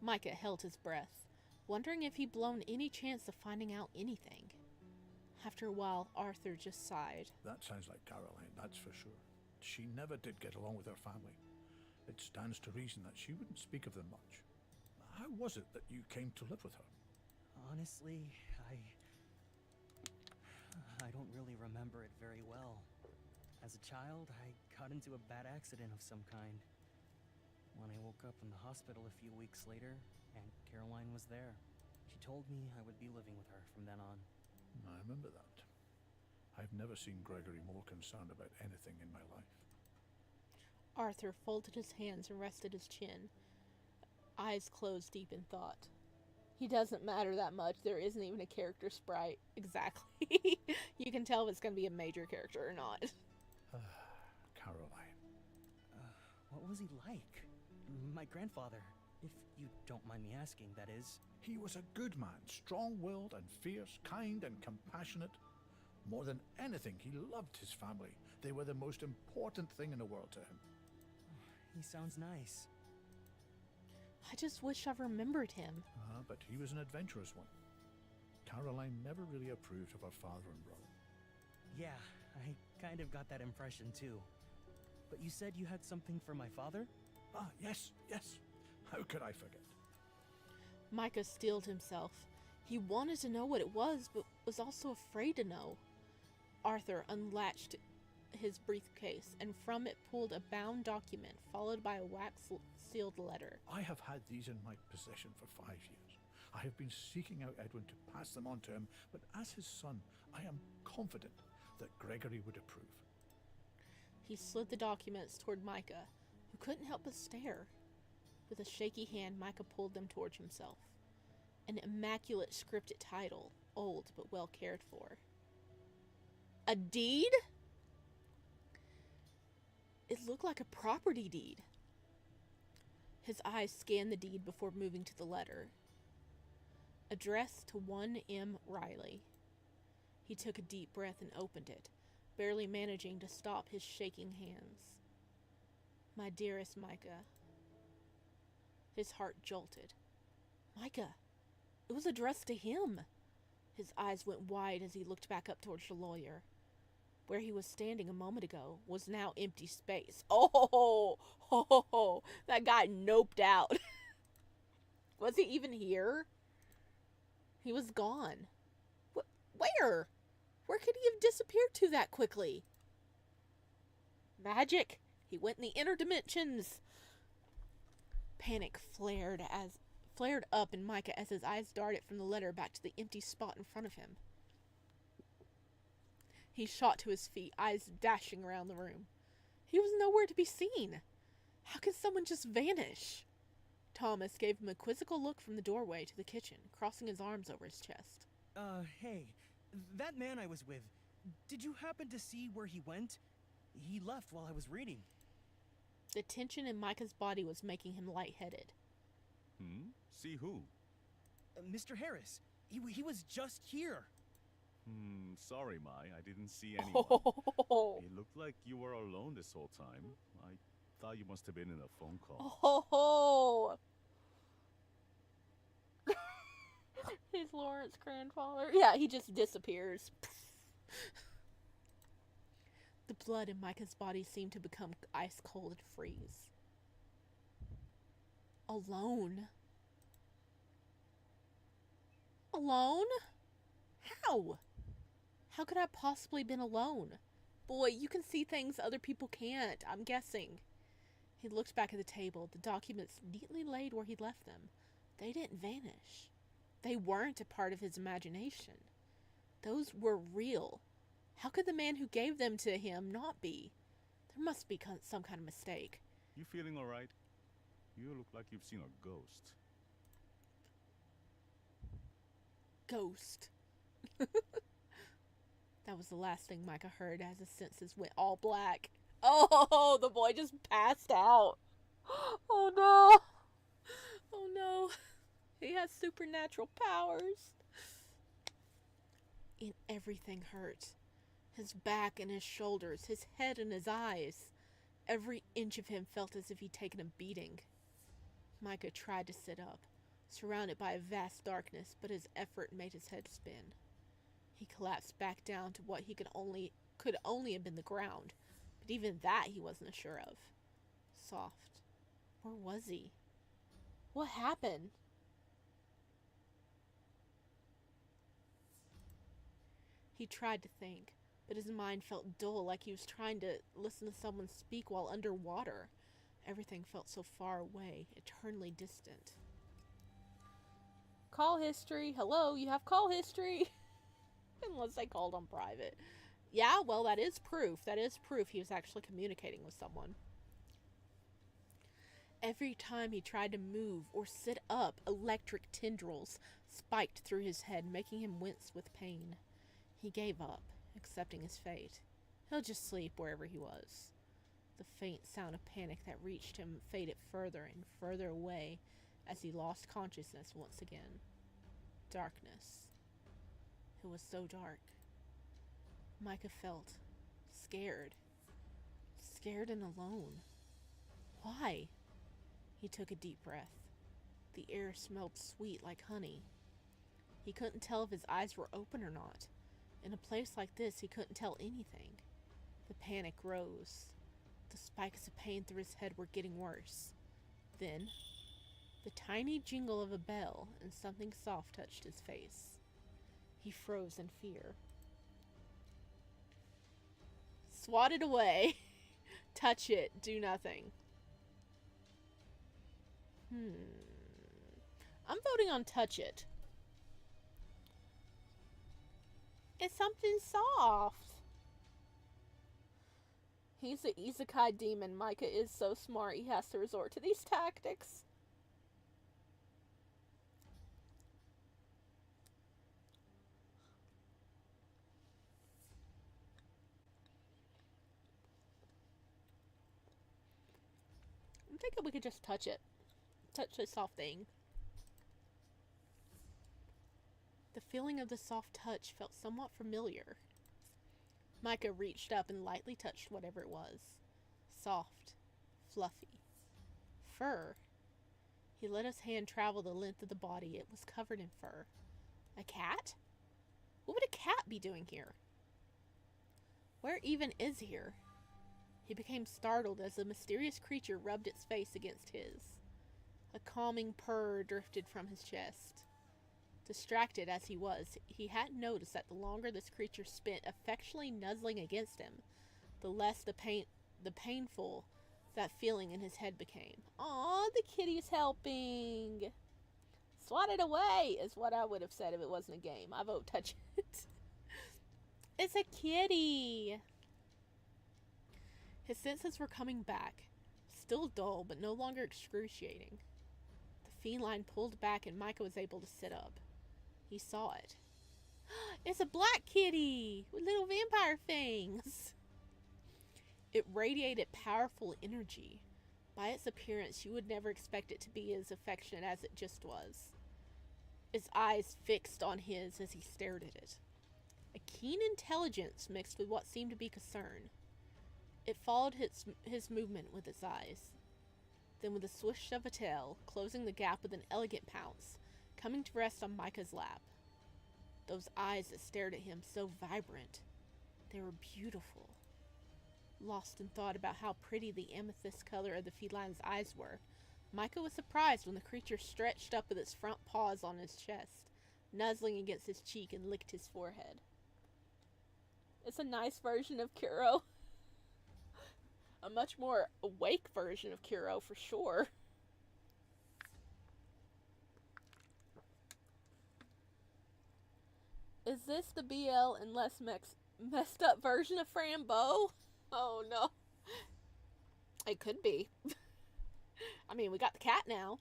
Myka held his breath, wondering if he'd blown any chance of finding out anything. After a while, Arthur just sighed. That sounds like Caroline, that's for sure. She never did get along with her family. It stands to reason that she wouldn't speak of them much. How was it that you came to live with her? Honestly, I don't really remember it very well. As a child, I got into a bad accident of some kind. When I woke up in the hospital a few weeks later, Aunt Caroline was there. She told me I would be living with her from then on. I remember that. I've never seen Gregory more concerned about anything in my life. Arthur folded his hands and rested his chin, eyes closed deep in thought. He doesn't matter that much. There isn't even a character sprite. Exactly. You can tell if it's going to be a major character or not. Caroline. What was he like? My grandfather, if you don't mind me asking, that is. He was a good man, strong-willed and fierce, kind and compassionate. More than anything, he loved his family. They were the most important thing in the world to him. He sounds nice. I just wish I remembered him. But he was an adventurous one. Caroline never really approved of her father and brother. Yeah, I kind of got that impression too. But you said you had something for my father? Ah, yes. How could I forget? Myka steeled himself. He wanted to know what it was, but was also afraid to know. Arthur unlatched his briefcase, and from it pulled a bound document, followed by a wax-sealed letter. I have had these in my possession for 5 years. I have been seeking out Edwin to pass them on to him, but as his son, I am confident that Gregory would approve. He slid the documents toward Myka, who couldn't help but stare. With a shaky hand, Myka pulled them towards himself. An immaculate scripted title, old but well cared for. A deed? It looked like a property deed. His eyes scanned the deed before moving to the letter. Addressed to 1 M. Riley. He took a deep breath and opened it, barely managing to stop his shaking hands. My dearest Myka. His heart jolted. Myka! It was addressed to him! His eyes went wide as he looked back up towards the lawyer. Where he was standing a moment ago was now empty space. Oh, that guy noped out. Was he even here? He was gone. Where? Where could he have disappeared to that quickly? Magic! He went in the inner dimensions. Panic flared as flared up in Myka as his eyes darted from the letter back to the empty spot in front of him. He shot to his feet, eyes dashing around the room. He was nowhere to be seen. How could someone just vanish? Thomas gave him a quizzical look from the doorway to the kitchen, crossing his arms over his chest. Hey, that man I was with, did you happen to see where he went? He left while I was reading. The tension in Myka's body was making him lightheaded. See who? Mr. Harris. He was just here. Sorry, Mai. I didn't see anyone. Oh. It looked like you were alone this whole time. I thought you must have been in a phone call. Oh. He's Lawrence's grandfather. Yeah, he just disappears. The blood in Myka's body seemed to become ice cold and freeze. Alone? Alone? How? How could I possibly been alone? Boy, you can see things other people can't, I'm guessing. He looked back at the table, the documents neatly laid where he left them. They didn't vanish. They weren't a part of his imagination. Those were real. How could the man who gave them to him not be? There must be some kind of mistake. You feeling all right? You look like you've seen a ghost. Ghost. That was the last thing Myka heard as his senses went all black. Oh, the boy just passed out. Oh no. Oh no. He has supernatural powers. And everything hurt. His back and his shoulders, his head and his eyes. Every inch of him felt as if he'd taken a beating. Myka tried to sit up, surrounded by a vast darkness, but his effort made his head spin. He collapsed back down to what he could only have been the ground, but even that he wasn't sure of. Soft. Where was he? What happened? He tried to think, but his mind felt dull, like he was trying to listen to someone speak while underwater. Everything felt so far away, eternally distant. Call history. Hello, you have call history. Unless they called on private. Yeah, well, that is proof. That is proof he was actually communicating with someone. Every time he tried to move or sit up, electric tendrils spiked through his head, making him wince with pain. He gave up, accepting his fate. He'll just sleep wherever he was. The faint sound of panic that reached him faded further and further away as he lost consciousness once again. Darkness. It was so dark. Myka felt scared. Scared and alone. Why? He took a deep breath. The air smelled sweet like honey. He couldn't tell if his eyes were open or not. In a place like this, he couldn't tell anything. The panic rose. The spikes of pain through his head were getting worse. Then, the tiny jingle of a bell and something soft touched his face. He froze in fear. Swat it away. Touch it. Do nothing. I'm voting on touch it. It's something soft. He's the isekai demon. Myka is so smart he has to resort to these tactics. I'm thinking we could just touch it. Touch this soft thing. The feeling of the soft touch felt somewhat familiar. Myka reached up and lightly touched whatever it was. Soft. Fluffy. Fur. He let his hand travel the length of the body. It was covered in fur. A cat? What would a cat be doing here? Where even is here? He became startled as the mysterious creature rubbed its face against his. A calming purr drifted from his chest. Distracted as he was, he hadn't noticed that the longer this creature spent affectionately nuzzling against him, the less painful that feeling in his head became. Aw, the kitty's helping! Swat it away, is what I would have said if it wasn't a game. I vote touch it. It's a kitty. His senses were coming back. Still dull, but no longer excruciating. The feline pulled back and Myka was able to sit up. He saw it. It's a black kitty with little vampire fangs. It radiated powerful energy. By its appearance, you would never expect it to be as affectionate as it just was. Its eyes fixed on his as he stared at it. A keen intelligence mixed with what seemed to be concern. It followed his movement with its eyes. Then with a swish of a tail, closing the gap with an elegant pounce, coming to rest on Myka's lap. Those eyes that stared at him so vibrant. They were beautiful. Lost in thought about how pretty the amethyst color of the feline's eyes were, Myka was surprised when the creature stretched up with its front paws on his chest, nuzzling against his cheek and licked his forehead. It's a nice version of Kuro. A much more awake version of Kuro, for sure. Is this the BL and less messed up version of Frambo? Oh no. It could be. I mean, we got the cat now.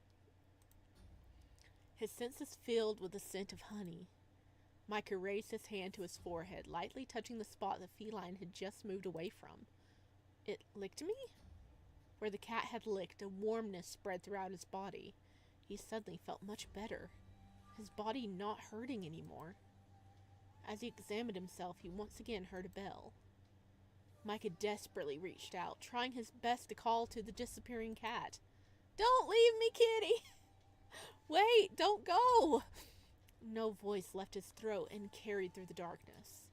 His senses filled with the scent of honey. Myka raised his hand to his forehead, lightly touching the spot the feline had just moved away from. It licked me? Where the cat had licked, a warmness spread throughout his body. He suddenly felt much better. His body not hurting anymore. As he examined himself, he once again heard a bell. Myka desperately reached out, trying his best to call to the disappearing cat. Don't leave me, kitty! Wait, don't go! No voice left his throat and carried through the darkness.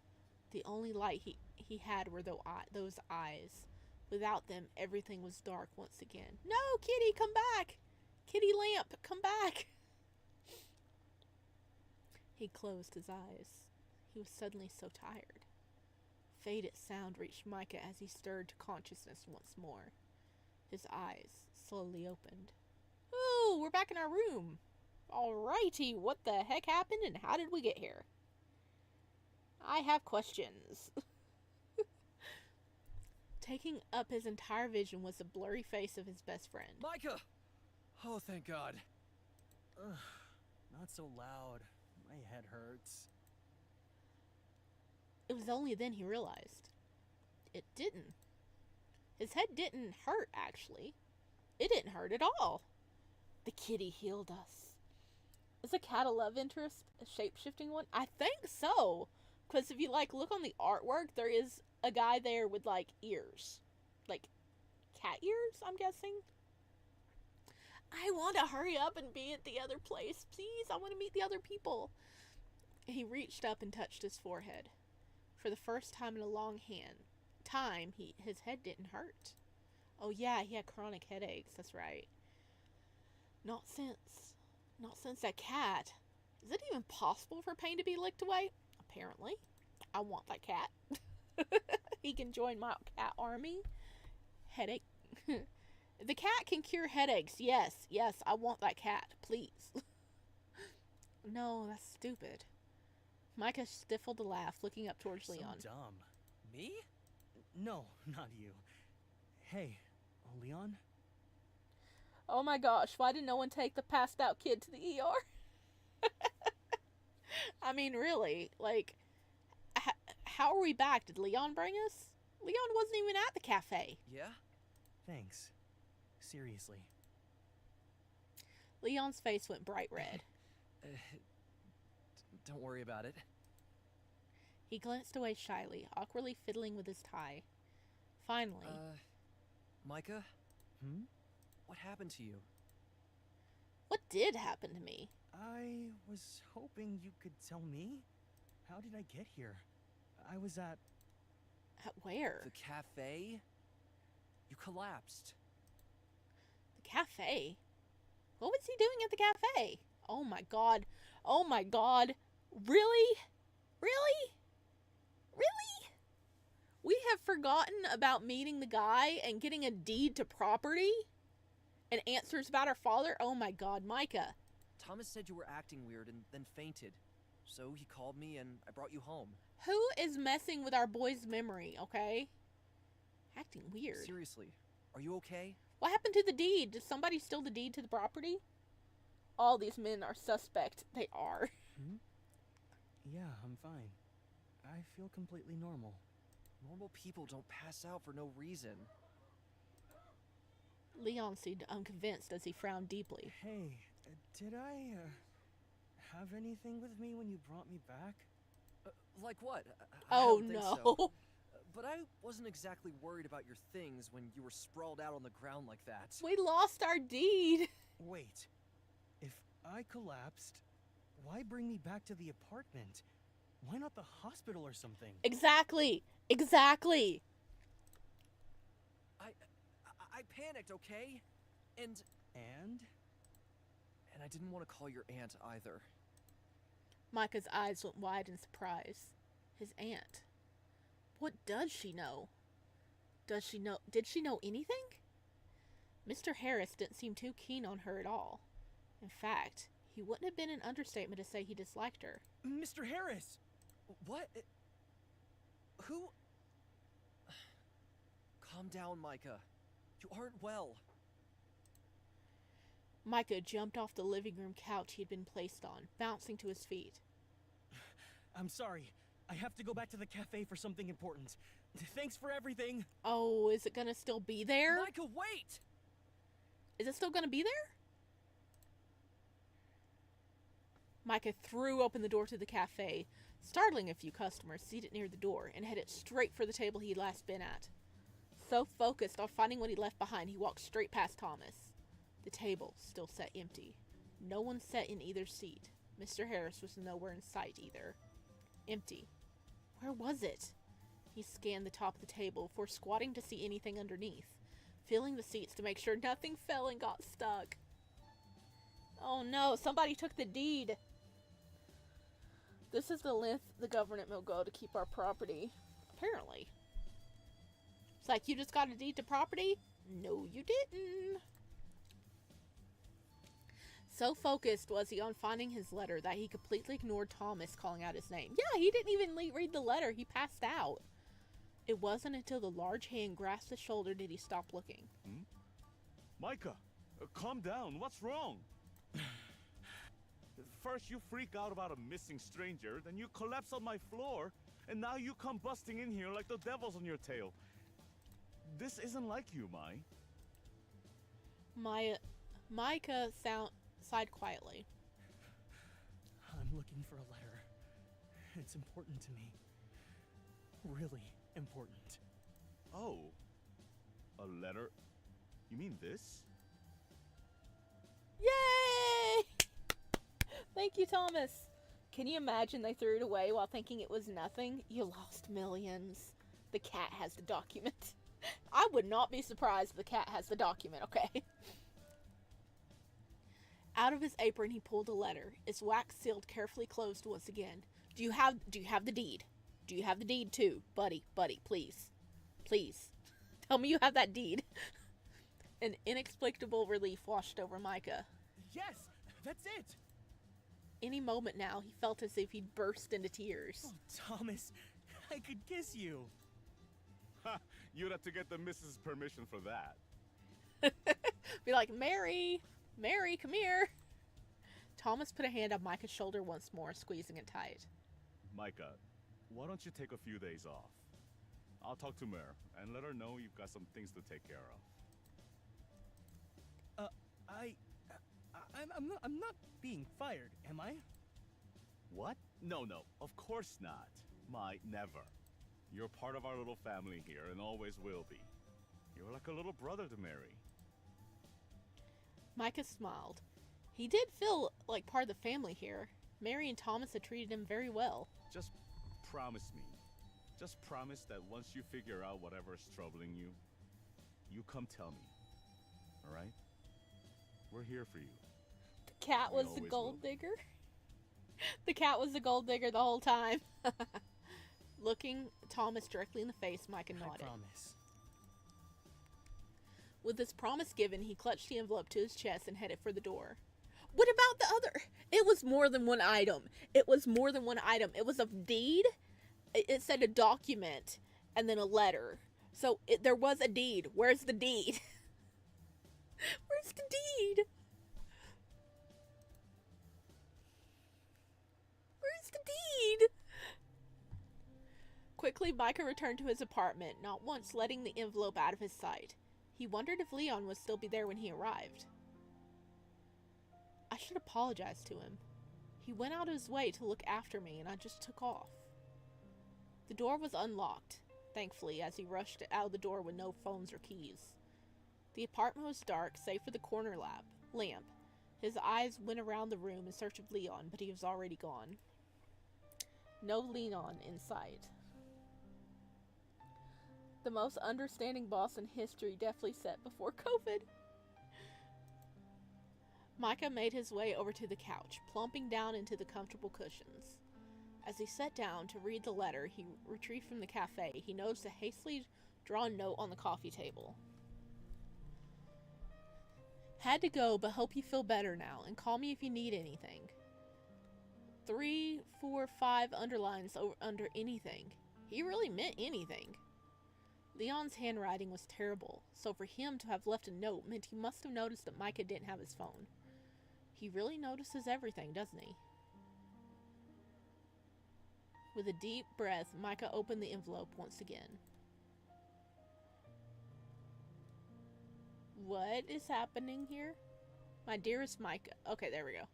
The only light he had were those eyes. Without them, everything was dark once again. No, kitty, come back! Kitty lamp, come back! He closed his eyes. He was suddenly so tired. Faded sound reached Myka as he stirred to consciousness once more. His eyes slowly opened. Ooh, we're back in our room. Alrighty, what the heck happened and how did we get here? I have questions. Taking up his entire vision was the blurry face of his best friend. Myka! Oh, thank God. Ugh, not so loud. My head hurts. It was only then he realized. It didn't. His head didn't hurt, actually. It didn't hurt at all. The kitty healed us. Is a cat a love interest? A shape-shifting one? I think so. Because if you, look on the artwork, there is a guy there with, ears. Like, cat ears, I'm guessing? I want to hurry up and be at the other place. Please, I want to meet the other people. He reached up and touched his forehead. For the first time in a long time, his head didn't hurt. Oh yeah, he had chronic headaches, that's right. Not since that cat. Is it even possible for pain to be licked away? Apparently. I want that cat. He can join my cat army. Headache. The cat can cure headaches. Yes, I want that cat. Please. No, that's stupid. Myka stifled a laugh, looking up towards Leon. So dumb. Me? No, not you. Hey, Leon? Oh my gosh, why did no one take the passed out kid to the ER? I mean, really, how are we back? Did Leon bring us? Leon wasn't even at the cafe. Yeah? Thanks. Seriously. Leon's face went bright red. Don't worry about it. He glanced away shyly, awkwardly fiddling with his tie. Finally. Myka? Hmm? What happened to you? What did happen to me? I was hoping you could tell me. How did I get here? I was at... At where? The cafe? You collapsed. The cafe? What was he doing at the cafe? Oh my god. Oh my god. Really? Really? Really? We have forgotten about meeting the guy and getting a deed to property? And answers about our father? Oh my god, Myka. Thomas said you were acting weird and then fainted. So he called me and I brought you home. Who is messing with our boy's memory, okay? Acting weird. Seriously, are you okay? What happened to the deed? Did somebody steal the deed to the property? All these men are suspect. They are. Hmm? Yeah, I'm fine. I feel completely normal. Normal people don't pass out for no reason. Leon seemed unconvinced as he frowned deeply. Hey, did I have anything with me when you brought me back? Like what? I Oh don't think no. so. But I wasn't exactly worried about your things when you were sprawled out on the ground like that. We lost our deed. Wait, if I collapsed, why bring me back to the apartment? Why not the hospital or something? Exactly. Exactly. I panicked, okay? And I didn't want to call your aunt either. Micah's eyes went wide in surprise. His aunt. What does she know? Did she know anything? Mr. Harris didn't seem too keen on her at all. In fact, he wouldn't have been an understatement to say he disliked her. Mr. Harris! What? Who? Calm down, Myka. You aren't well. Myka jumped off the living room couch he had been placed on, bouncing to his feet. I'm sorry. I have to go back to the cafe for something important. Thanks for everything. Oh, is it gonna still be there? Myka, wait! Is it still gonna be there? Myka threw open the door to the cafe, startling a few customers seated near the door, and headed straight for the table he'd last been at. So focused on finding what he left behind, he walked straight past Thomas. The table still sat empty. No one sat in either seat. Mr. Harris was nowhere in sight either. Empty. Where was it? He scanned the top of the table before squatting to see anything underneath, feeling the seats to make sure nothing fell and got stuck. Oh no, somebody took the deed. This is the length the government will go to keep our property. Apparently. It's like, you just got a deed to property? No, you didn't. So focused was he on finding his letter that he completely ignored Thomas calling out his name. Yeah, he didn't even read the letter. He passed out. It wasn't until the large hand grasped his shoulder did he stop looking. Myka, calm down. What's wrong? First you freak out about a missing stranger, then you collapse on my floor, and now you come busting in here like the devil's on your tail. This isn't like you, Myka sighed quietly. I'm looking for a letter. It's important to me. Really important. Oh. A letter? You mean this? Yay! Thank you, Thomas. Can you imagine they threw it away while thinking it was nothing? You lost millions. The cat has the document. I would not be surprised if the cat has the document, okay? Out of his apron, he pulled a letter. Its wax sealed, carefully closed once again. Do you have the deed? Do you have the deed too? Buddy, please. Please. Tell me you have that deed. An inexplicable relief washed over Myka. Yes, that's it. Any moment now, he felt as if he'd burst into tears. Oh, Thomas, I could kiss you. Ha! You'd have to get the missus' permission for that. Be like, Mary, come here. Thomas put a hand on Myka's shoulder once more, squeezing it tight. Myka, why don't you take a few days off? I'll talk to Mer and let her know you've got some things to take care of. I'm not being fired, am I? What? No, of course not. Never. You're part of our little family here and always will be. You're like a little brother to Mary. Myka smiled. He did feel like part of the family here. Mary and Thomas had treated him very well. Just promise me. Just promise that once you figure out whatever's troubling you, you come tell me. Alright? We're here for you. The cat was the always gold will be. digger? The cat was the gold digger the whole time. Looking Thomas directly in the face, Myka nodded. I promise. With this promise given, he clutched the envelope to his chest and headed for the door. What about the other? It was more than one item. It was more than one item. It was a deed. It said a document and then a letter. So there was a deed. Where's the deed? Where's the deed? Where's the deed? Quickly, Myka returned to his apartment, not once letting the envelope out of his sight. He wondered if Leon would still be there when he arrived. I should apologize to him. He went out of his way to look after me, and I just took off. The door was unlocked, thankfully, as he rushed out of the door with no phones or keys. The apartment was dark, save for the corner lamp. His eyes went around the room in search of Leon, but he was already gone. No Leon in sight. The most understanding boss in history definitely set before COVID. Myka made his way over to the couch, plumping down into the comfortable cushions. As he sat down to read the letter he retrieved from the cafe, he noticed a hastily drawn note on the coffee table. Had to go, but hope you feel better now, and call me if you need anything. 3, 4, 5 underlines under anything. He really meant anything. Leon's handwriting was terrible, so for him to have left a note meant he must have noticed that Myka didn't have his phone. He really notices everything, doesn't he? With a deep breath, Myka opened the envelope once again. What is happening here? My dearest Myka. Okay, there we go.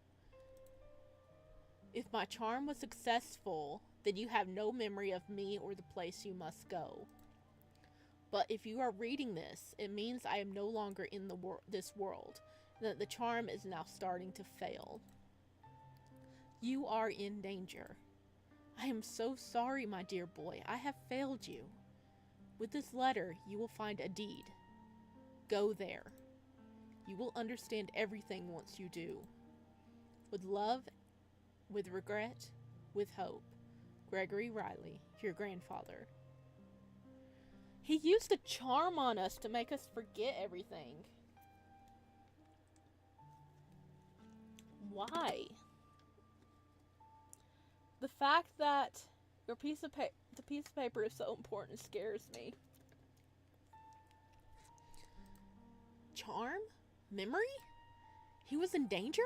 If my charm was successful, then you have no memory of me or the place you must go. But if you are reading this, it means I am no longer in this world, and that the charm is now starting to fail. You are in danger. I am so sorry, my dear boy. I have failed you. With this letter, you will find a deed. Go there. You will understand everything once you do. With love, with regret, with hope. Gregory Riley, your grandfather. He used a charm on us to make us forget everything. Why? The fact that the piece of paper is so important scares me. Charm? Memory? He was in danger?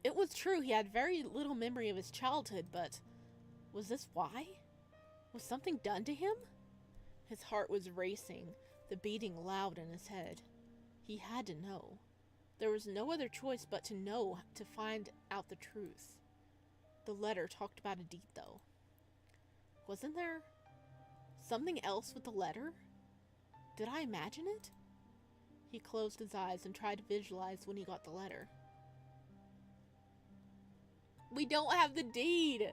It was true, he had very little memory of his childhood, but was this why? Was something done to him? His heart was racing, the beating loud in his head. He had to know. There was no other choice but to know, to find out the truth. The letter talked about a deed, though. Wasn't there something else with the letter? Did I imagine it? He closed his eyes and tried to visualize when he got the letter. We don't have the deed!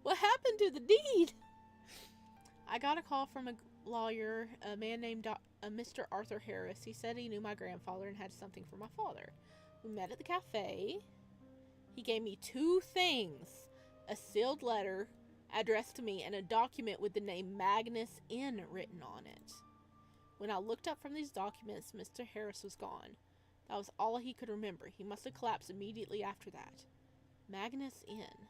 What happened to the deed? I got a call from a lawyer, a man named Mr. Arthur Harris. He said he knew my grandfather and had something for my father. We met at the cafe. He gave me 2 things. A sealed letter addressed to me and a document with the name Magnus N written on it. When I looked up from these documents, Mr. Harris was gone. That was all he could remember. He must have collapsed immediately after that. Magnus N.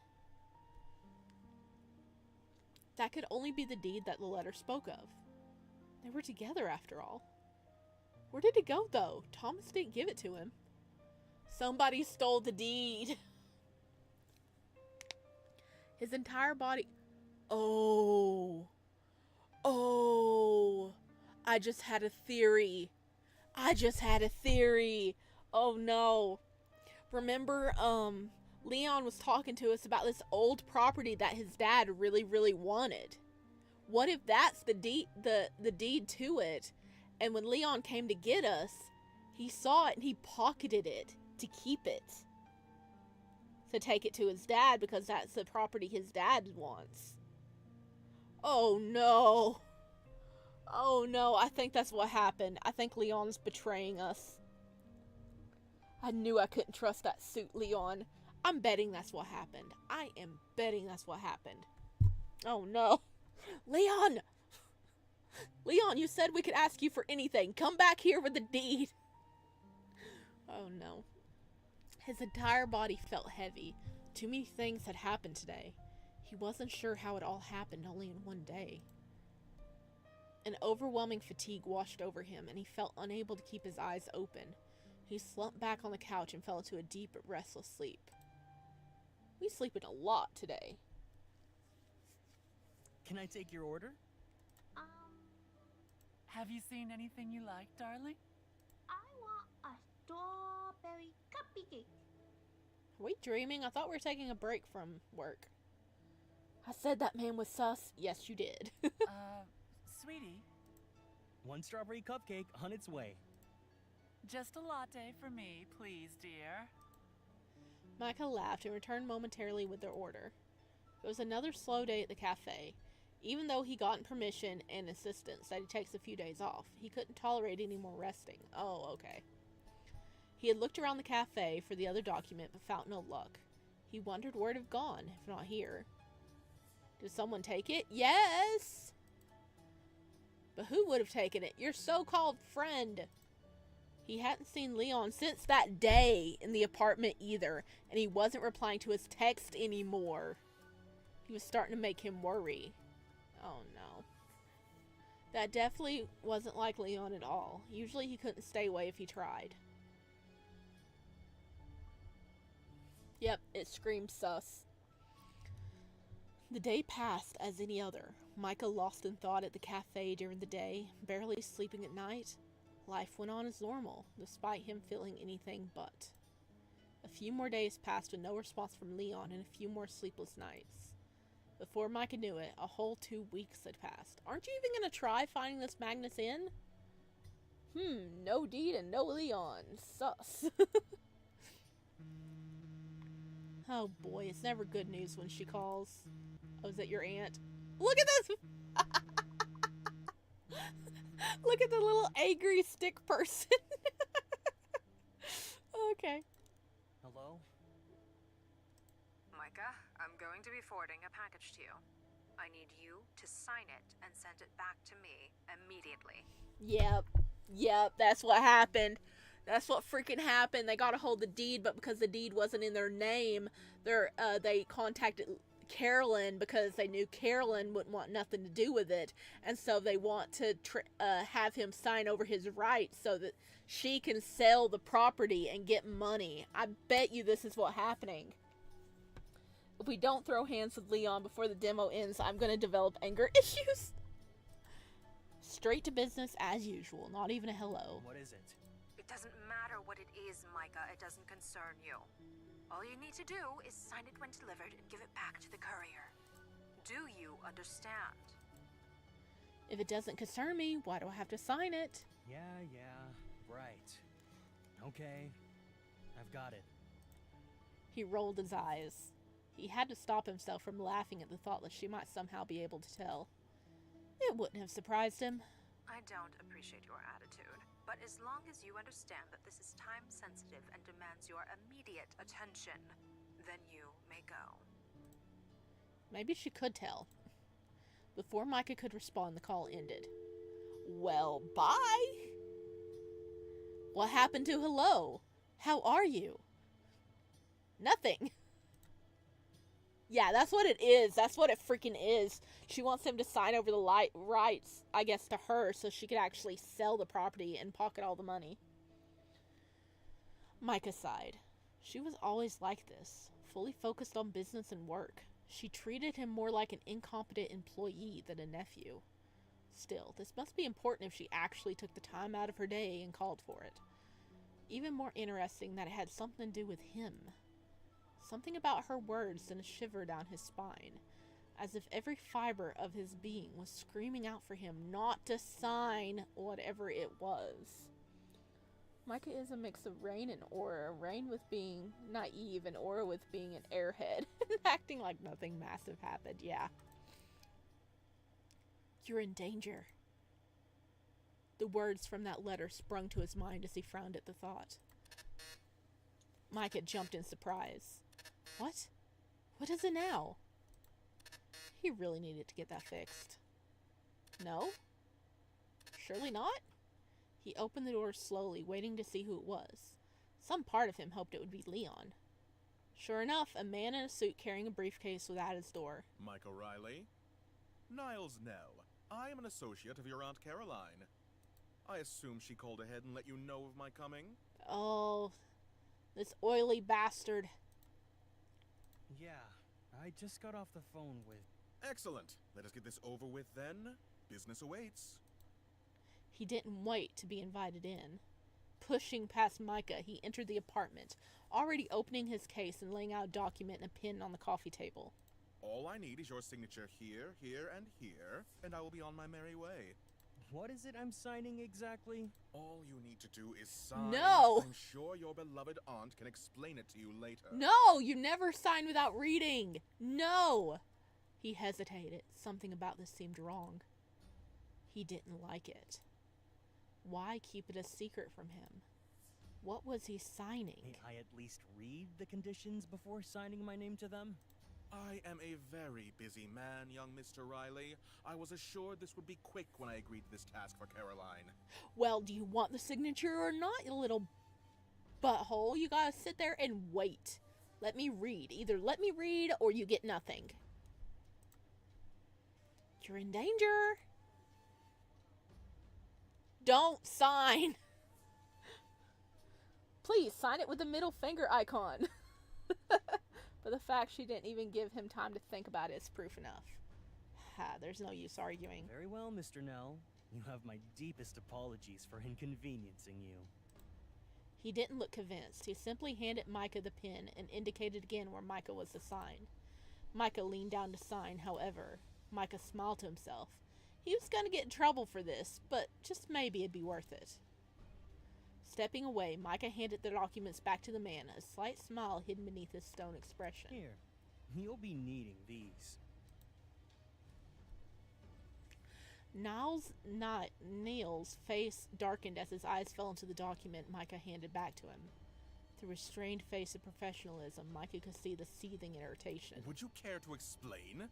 That could only be the deed that the letter spoke of. They were together after all. Where did it go, though? Thomas didn't give it to him. Somebody stole the deed. His entire body... Oh. I just had a theory. Oh, no. Remember, Leon was talking to us about this old property that his dad really, really wanted. What if that's the deed to it? And when Leon came to get us, he saw it and he pocketed it to keep it. To take it to his dad because that's the property his dad wants. Oh no. Oh no, I think that's what happened. I think Leon's betraying us. I knew I couldn't trust that suit, Leon. I'm betting that's what happened. I am betting that's what happened. Oh no. Leon! Leon, you said we could ask you for anything. Come back here with the deed. Oh no. His entire body felt heavy. Too many things had happened today. He wasn't sure how it all happened only in one day. An overwhelming fatigue washed over him, and he felt unable to keep his eyes open. He slumped back on the couch and fell into a deep, restless sleep. We sleeping a lot today. Can I take your order? Have you seen anything you like, darling? I want a strawberry cupcake. Are we dreaming? I thought we were taking a break from work. I said that man was sus. Yes, you did. Sweetie, One strawberry cupcake on its way. just a latte for me, please, dear. Myka laughed and returned momentarily with their order. It was another slow day at the cafe. Even though he gotten permission and insistence that he takes a few days off, he couldn't tolerate any more resting. Oh, okay. He had looked around the cafe for the other document, but found no luck. He wondered where it had gone, if not here. Did someone take it? Yes! But who would have taken it? Your so-called friend. He hadn't seen Leon since that day in the apartment either, and he wasn't replying to his text anymore. He was starting to make him worry. Oh no. That definitely wasn't like Leon at all. Usually he couldn't stay away if he tried. Yep, it screams sus. The day passed as any other. Myka lost in thought at the cafe during the day, barely sleeping at night. Life went on as normal, despite him feeling anything but. A few more days passed with no response from Leon and a few more sleepless nights. Before Myka knew it, a whole 2 weeks had passed. Aren't you even gonna try finding this Magnus Inn? No deed and no Leon. Sus. Oh boy, it's never good news when she calls. Oh, is that your aunt? Look at this! Look at the little angry stick person. Okay. Hello? Myka, I'm going to be forwarding a package to you. I need you to sign it and send it back to me immediately. Yep, that's what happened. That's what freaking happened. They got a hold of the deed, but because the deed wasn't in their name, they contacted Carolyn because they knew Carolyn wouldn't want nothing to do with it. And so they want to have him sign over his rights so that she can sell the property and get money. I bet you this is what's happening. If we don't throw hands with Leon before the demo ends, I'm going to develop anger issues. Straight to business as usual. Not even a hello. What is it? It doesn't matter what it is, Myka. It doesn't concern you. All you need to do is sign it when delivered and give it back to the courier. Do you understand? If it doesn't concern me, why do I have to sign it? Yeah, right. Okay, I've got it. He rolled his eyes. He had to stop himself from laughing at the thought that she might somehow be able to tell. It wouldn't have surprised him. I don't appreciate your attitude, but as long as you understand that this is time sensitive and demands your immediate attention, then you may go. Maybe she could tell. Before Myka could respond, the call ended. Well, bye! What happened to hello? How are you? Nothing. Yeah, that's what it is. That's what it freaking is. She wants him to sign over the rights, I guess, to her so she could actually sell the property and pocket all the money. Myka sighed. She was always like this, fully focused on business and work. She treated him more like an incompetent employee than a nephew. Still, this must be important if she actually took the time out of her day and called for it. Even more interesting that it had something to do with him. Something about her words sent a shiver down his spine, as if every fiber of his being was screaming out for him not to sign whatever it was. Myka is a mix of Rain and Aura. Rain with being naive and Aura with being an airhead. Acting like nothing massive happened, yeah. You're in danger. The words from that letter sprung to his mind as he frowned at the thought. Myka jumped in surprise. What? What is it now? He really needed to get that fixed. No? Surely not? He opened the door slowly, waiting to see who it was. Some part of him hoped it would be Leon. Sure enough, a man in a suit carrying a briefcase was at his door. Myka Riley? Niles Nell. I am an associate of your Aunt Caroline. I assume she called ahead and let you know of my coming? Oh, this oily bastard. Yeah, I just got off the phone with... Excellent. Let us get this over with then. Business awaits. He didn't wait to be invited in. Pushing past Myka, he entered the apartment, already opening his case and laying out a document and a pen on the coffee table. All I need is your signature here, here, and here, and I will be on my merry way. What is it I'm signing exactly? All you need to do is sign. No! I'm sure your beloved aunt can explain it to you later. No! You never sign without reading! No! He hesitated. Something about this seemed wrong. He didn't like it. Why keep it a secret from him? What was he signing? May I at least read the conditions before signing my name to them? I am a very busy man, young Mr. Riley. I was assured this would be quick when I agreed to this task for Caroline. Well, do you want the signature or not, you little butthole? You gotta sit there and wait. Let me read. Either let me read or you get nothing. You're in danger. Don't sign. Please, sign it with the middle finger icon. But the fact she didn't even give him time to think about it is proof enough. There's no use arguing. Very well, Mr. Nell. You have my deepest apologies for inconveniencing you. He didn't look convinced. He simply handed Myka the pen and indicated again where Myka was to sign. Myka leaned down to sign, however. Myka smiled to himself. He was going to get in trouble for this, but just maybe it'd be worth it. Stepping away, Myka handed the documents back to the man, a slight smile hidden beneath his stone expression. Here, you'll be needing these. Neil's face darkened as his eyes fell into the document Myka handed back to him. Through a strained face of professionalism, Myka could see the seething irritation. Would you care to explain?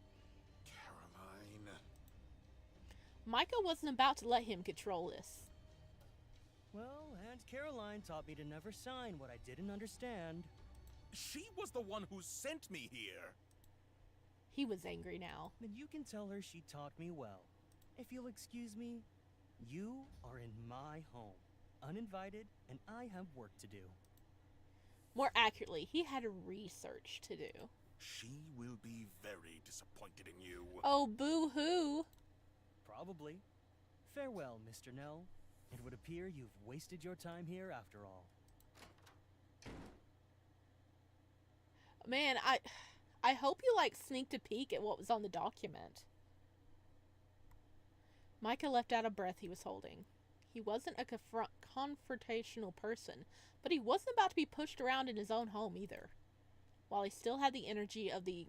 Caroline. Myka wasn't about to let him control this. Well, Aunt Caroline taught me to never sign what I didn't understand. She was the one who sent me here. He was angry now. Then you can tell her she taught me well. If you'll excuse me, you are in my home, uninvited, and I have work to do. More accurately, he had research to do. She will be very disappointed in you. Oh, boo-hoo. Probably. Farewell, Mr. Nell. It would appear you've wasted your time here after all. Man, I hope you, like, sneaked a peek at what was on the document. Myka let out a breath he was holding. He wasn't a confrontational person, but he wasn't about to be pushed around in his own home either. While he still had the energy of the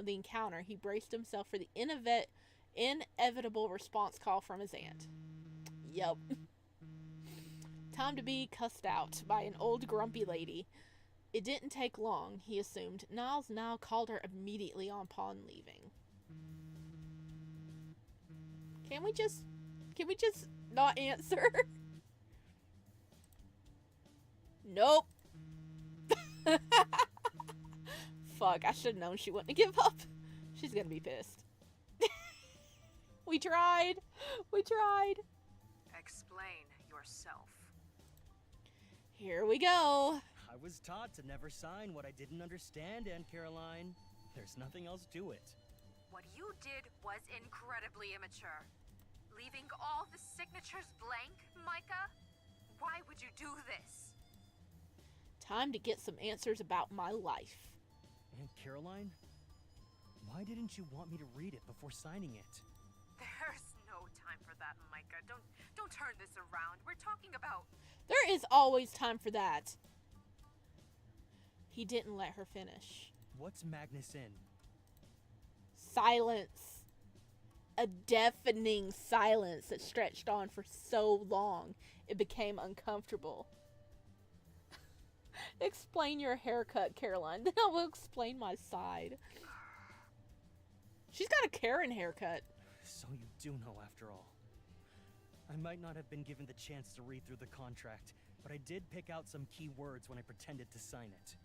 encounter, he braced himself for the inevitable response call from his aunt. Yup. Time to be cussed out by an old grumpy lady. It didn't take long, he assumed. Niles now called her immediately upon leaving. Can we just not answer? Nope. Fuck, I should have known she wouldn't give up. She's gonna be pissed. We tried. Explain yourself. Here we go. I was taught to never sign what I didn't understand, Aunt Caroline. There's nothing else to it. What you did was incredibly immature. Leaving all the signatures blank, Myka? Why would you do this? Time to get some answers about my life. Aunt Caroline? Why didn't you want me to read it before signing it? There's no time for that, Myka. Don't turn this around. We're talking about... There is always time for that. He didn't let her finish. What's Magnus in? Silence. A deafening silence that stretched on for so long it became uncomfortable. Explain your haircut, Caroline. Then I will explain my side. She's got a Karen haircut. So you do know after all. I might not have been given the chance to read through the contract, but I did pick out some key words when I pretended to sign it.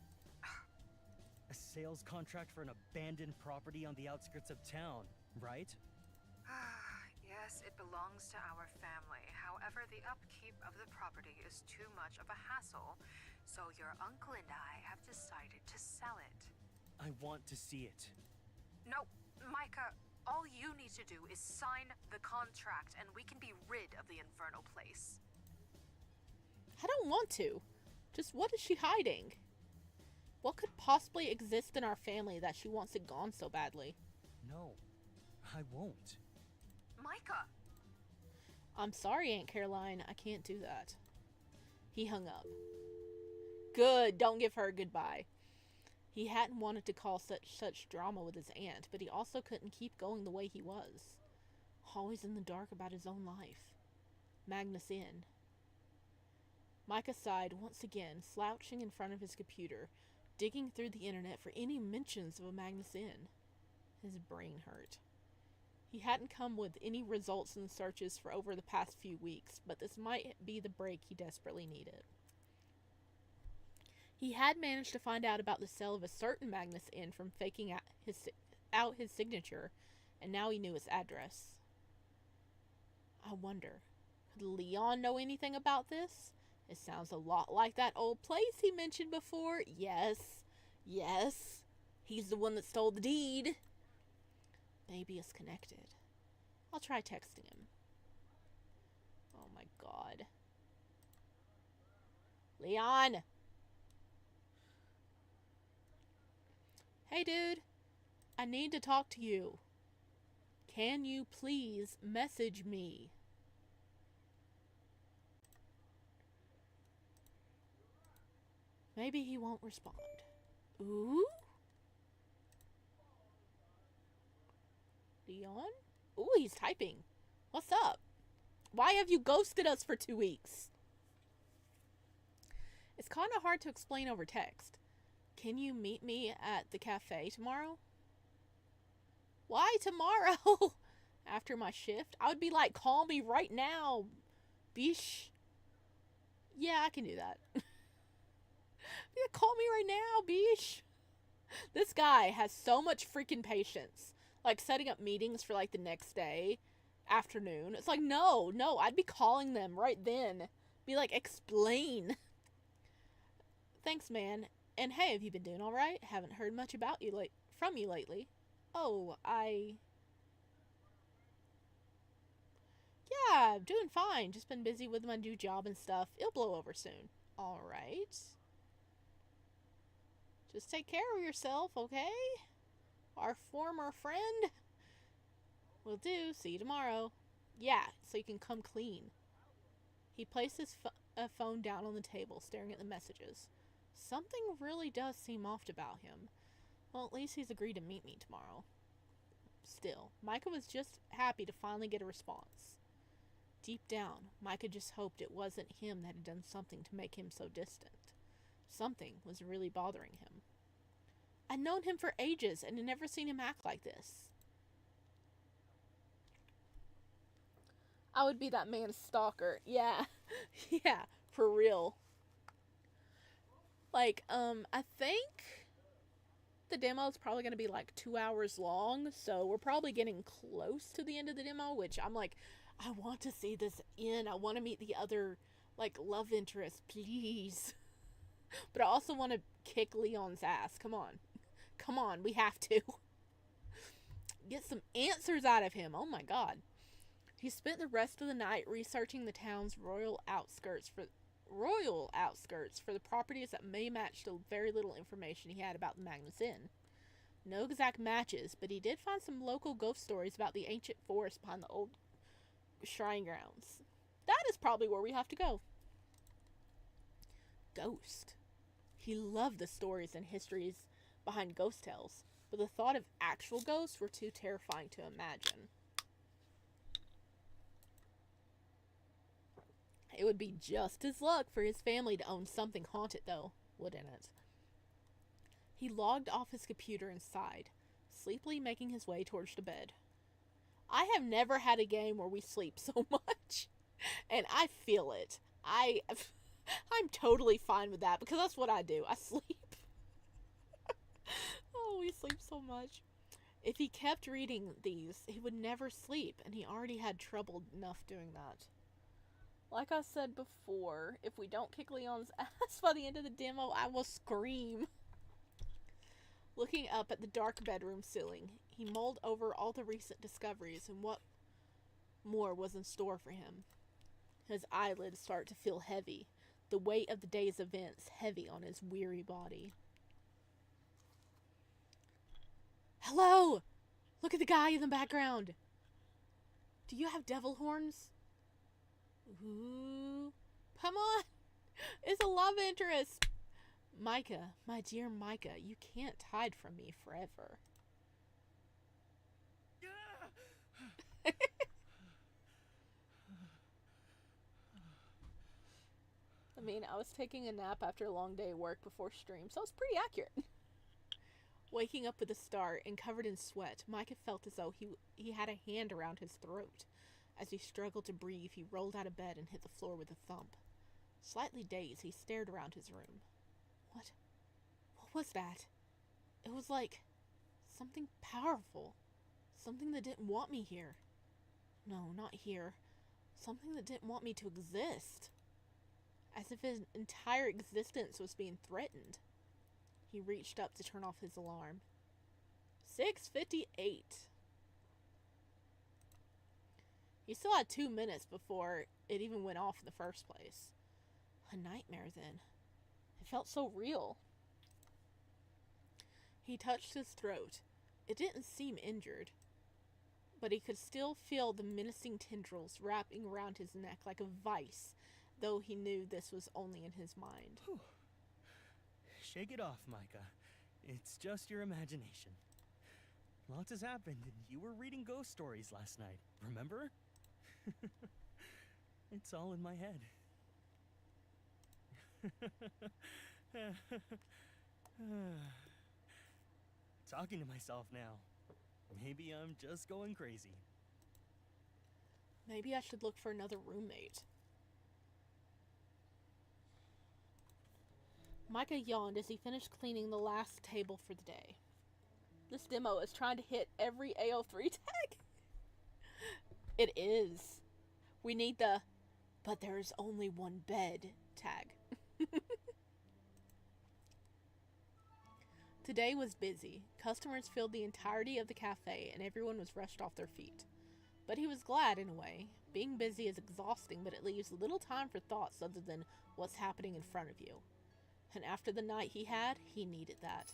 A sales contract for an abandoned property on the outskirts of town, right? Yes, it belongs to our family. However, the upkeep of the property is too much of a hassle, so your uncle and I have decided to sell it. I want to see it. No, Myka, all you need to do is sign the contract and we can be rid of the infernal place. I don't want to. Just what is she hiding? What could possibly exist in our family that she wants it gone so badly? No, I won't. Myka! I'm sorry, Aunt Caroline. I can't do that. He hung up. Good. Don't give her a goodbye. He hadn't wanted to cause such drama with his aunt, but he also couldn't keep going the way he was. Always in the dark about his own life. Magnus Inn. Myka sighed once again, slouching in front of his computer, digging through the internet for any mentions of a Magnus Inn. His brain hurt. He hadn't come with any results in the searches for over the past few weeks, but this might be the break he desperately needed. He had managed to find out about the sale of a certain Magnus Inn from faking out his signature, and now he knew its address. I wonder, could Leon know anything about this? It sounds a lot like that old place he mentioned before. Yes. He's the one that stole the deed. Maybe it's connected. I'll try texting him. Oh my god. Leon! Hey dude, I need to talk to you. Can you please message me? Maybe he won't respond. Ooh? Leon? Ooh, he's typing. What's up? Why have you ghosted us for 2 weeks? It's kind of hard to explain over text. Can you meet me at the cafe tomorrow? Why tomorrow? After my shift? I would be like, call me right now. Bish. Yeah, I can do that. Yeah, call me right now, bish. This guy has so much freaking patience. Like, setting up meetings for, like, the next day, afternoon. It's like, no, I'd be calling them right then. Be like, explain. Thanks, man. And hey, have you been doing alright? Haven't heard much about you from you lately. Oh, Yeah, doing fine. Just been busy with my new job and stuff. It'll blow over soon. Alright. Just take care of yourself, okay? Our former friend? Will do. See you tomorrow. Yeah, so you can come clean. He placed his phone down on the table, staring at the messages. Something really does seem off about him. Well, at least he's agreed to meet me tomorrow. Still, Myka was just happy to finally get a response. Deep down, Myka just hoped it wasn't him that had done something to make him so distant. Something was really bothering him. I'd known him for ages and had never seen him act like this. I would be that man's stalker. Yeah. Yeah, for real. Like, I think the demo is probably going to be like 2 hours long, so we're probably getting close to the end of the demo, which I'm like, I want to see this end. I want to meet the other, like, love interest, please. But I also want to kick Leon's ass. Come on, we have to. Get some answers out of him. Oh my god. He spent the rest of the night researching the town's royal outskirts for the properties that may match the very little information he had about the Magnus Inn. No exact matches, but he did find some local ghost stories about the ancient forest behind the old shrine grounds. That is probably where we have to go. Ghost. He loved the stories and histories behind ghost tales, but the thought of actual ghosts were too terrifying to imagine. It would be just his luck for his family to own something haunted, though, wouldn't it? He logged off his computer and sighed, sleepily making his way towards the bed. I have never had a game where we sleep so much, and I feel it. I'm totally fine with that because that's what I do. I sleep. Oh, we sleep so much. If he kept reading these, he would never sleep, and he already had trouble enough doing that. Like I said before, if we don't kick Leon's ass by the end of the demo, I will scream. Looking up at the dark bedroom ceiling, he mulled over all the recent discoveries and what more was in store for him. His eyelids start to feel heavy, the weight of the day's events heavy on his weary body. Hello! Look at the guy in the background! Do you have devil horns? Ooh. Come on! It's a love interest! Myka, my dear Myka, you can't hide from me forever. I mean, I was taking a nap after a long day of work before stream, so it was pretty accurate. Waking up with a start and covered in sweat, Myka felt as though he had a hand around his throat. As he struggled to breathe, he rolled out of bed and hit the floor with a thump. Slightly dazed, he stared around his room. What was that? It was like something powerful. Something that didn't want me here. No, not here. Something that didn't want me to exist. As if his entire existence was being threatened. He reached up to turn off his alarm. 6:58. He still had 2 minutes before it even went off in the first place. A nightmare then. It felt so real. He touched his throat. It didn't seem injured, but he could still feel the menacing tendrils wrapping around his neck like a vice, though he knew this was only in his mind. Whew. Shake it off, Myka. It's just your imagination. Lots has happened, and you were reading ghost stories last night, remember? It's all in my head. Talking to myself now. Maybe I'm just going crazy. Maybe I should look for another roommate. Myka yawned as he finished cleaning the last table for the day. This demo is trying to hit every AO3 tag. It is. We need the "but there's only one bed" tag. Today was busy. Customers filled the entirety of the cafe and everyone was rushed off their feet. But he was glad in a way. Being busy is exhausting, but it leaves little time for thoughts other than what's happening in front of you. And after the night he had, he needed that.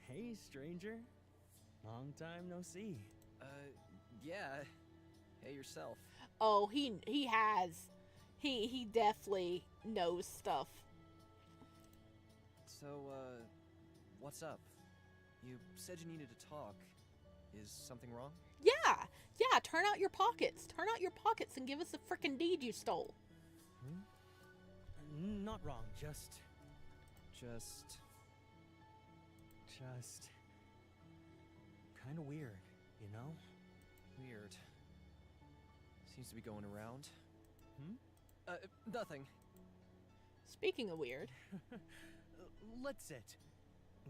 Hey, stranger. Long time no see. Yeah. Hey, yourself. Oh, he has. He definitely knows stuff. So, what's up? You said you needed to talk. Is something wrong? Yeah, turn out your pockets. Turn out your pockets and give us the frickin' deed you stole. Not wrong, just kind of weird, you know? Weird. Seems to be going around. Nothing. Speaking of weird. Let's sit.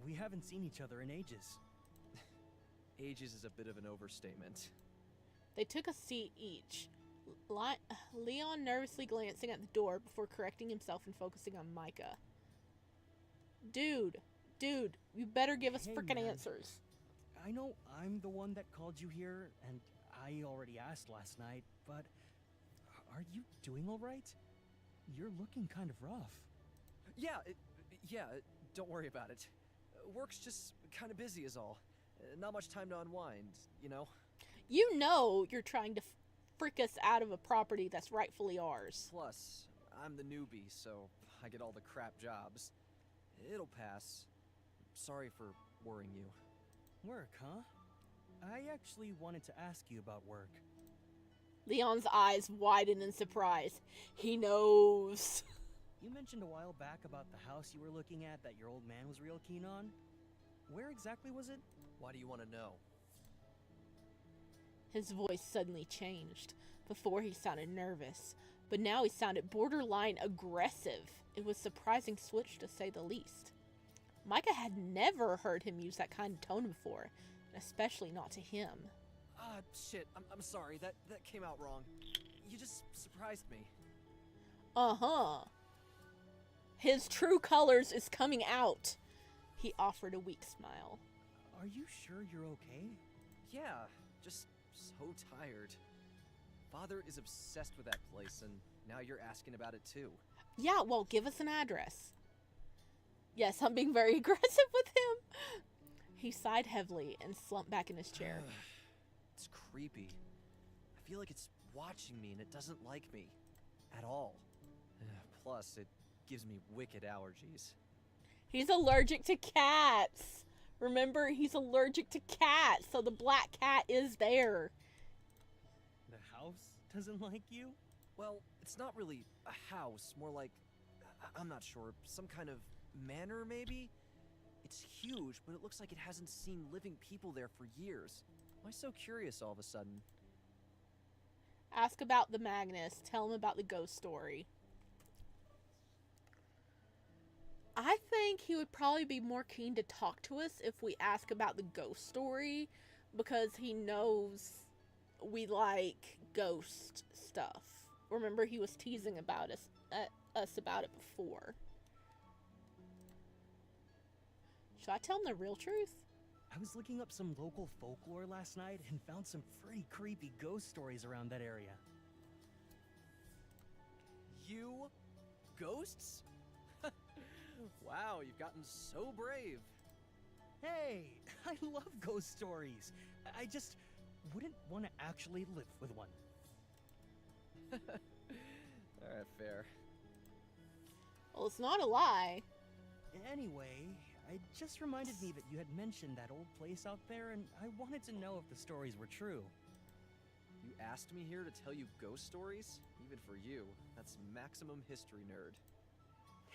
We haven't seen each other in ages. Ages is a bit of an overstatement. They took a seat each. Leon nervously glancing at the door before correcting himself and focusing on Myka. Dude, you better give us frickin' answers. I know I'm the one that called you here, and I already asked last night, but are you doing all right? You're looking kind of rough. Yeah, don't worry about it. Work's just kind of busy is all. Not much time to unwind, you know? You know you're trying to freak us out of a property that's rightfully ours. Plus, I'm the newbie, so I get all the crap jobs. It'll pass. Sorry for worrying you. Work, huh? I actually wanted to ask you about work. Leon's eyes widen in surprise. He knows. You mentioned a while back about the house you were looking at that your old man was real keen on. Where exactly was it? Why do you want to know? His voice suddenly changed. Before he sounded nervous, but now he sounded borderline aggressive. It was a surprising switch, to say the least. Myka had never heard him use that kind of tone before, especially not to him. Shit, I'm sorry, that came out wrong. You just surprised me. Uh-huh. His true colors is coming out. He offered a weak smile. Are you sure you're okay? Yeah, just so tired. Father is obsessed with that place, and now you're asking about it too. Yeah, well, give us an address. Yes, I'm being very aggressive with him. He sighed heavily and slumped back in his chair. It's creepy. I feel like it's watching me and it doesn't like me. At all. Plus, it gives me wicked allergies. He's allergic to cats. Remember, he's allergic to cats, so the black cat is there. The house doesn't like you? Well, it's not really a house, more like, I'm not sure, some kind of manor maybe? It's huge, but it looks like it hasn't seen living people there for years. Why so curious all of a sudden? Ask about the Magnus. Tell him about the ghost story. I think he would probably be more keen to talk to us if we ask about the ghost story, because he knows we like ghost stuff. Remember, he was teasing about us about it before. Should I tell him the real truth? I was looking up some local folklore last night and found some pretty creepy ghost stories around that area. You? Ghosts? Wow, you've gotten so brave. Hey, I love ghost stories. I just wouldn't want to actually live with one. Alright, fair. Well, it's not a lie. Anyway, it just reminded me that you had mentioned that old place out there, and I wanted to know if the stories were true. You asked me here to tell you ghost stories? Even for you, that's maximum history nerd.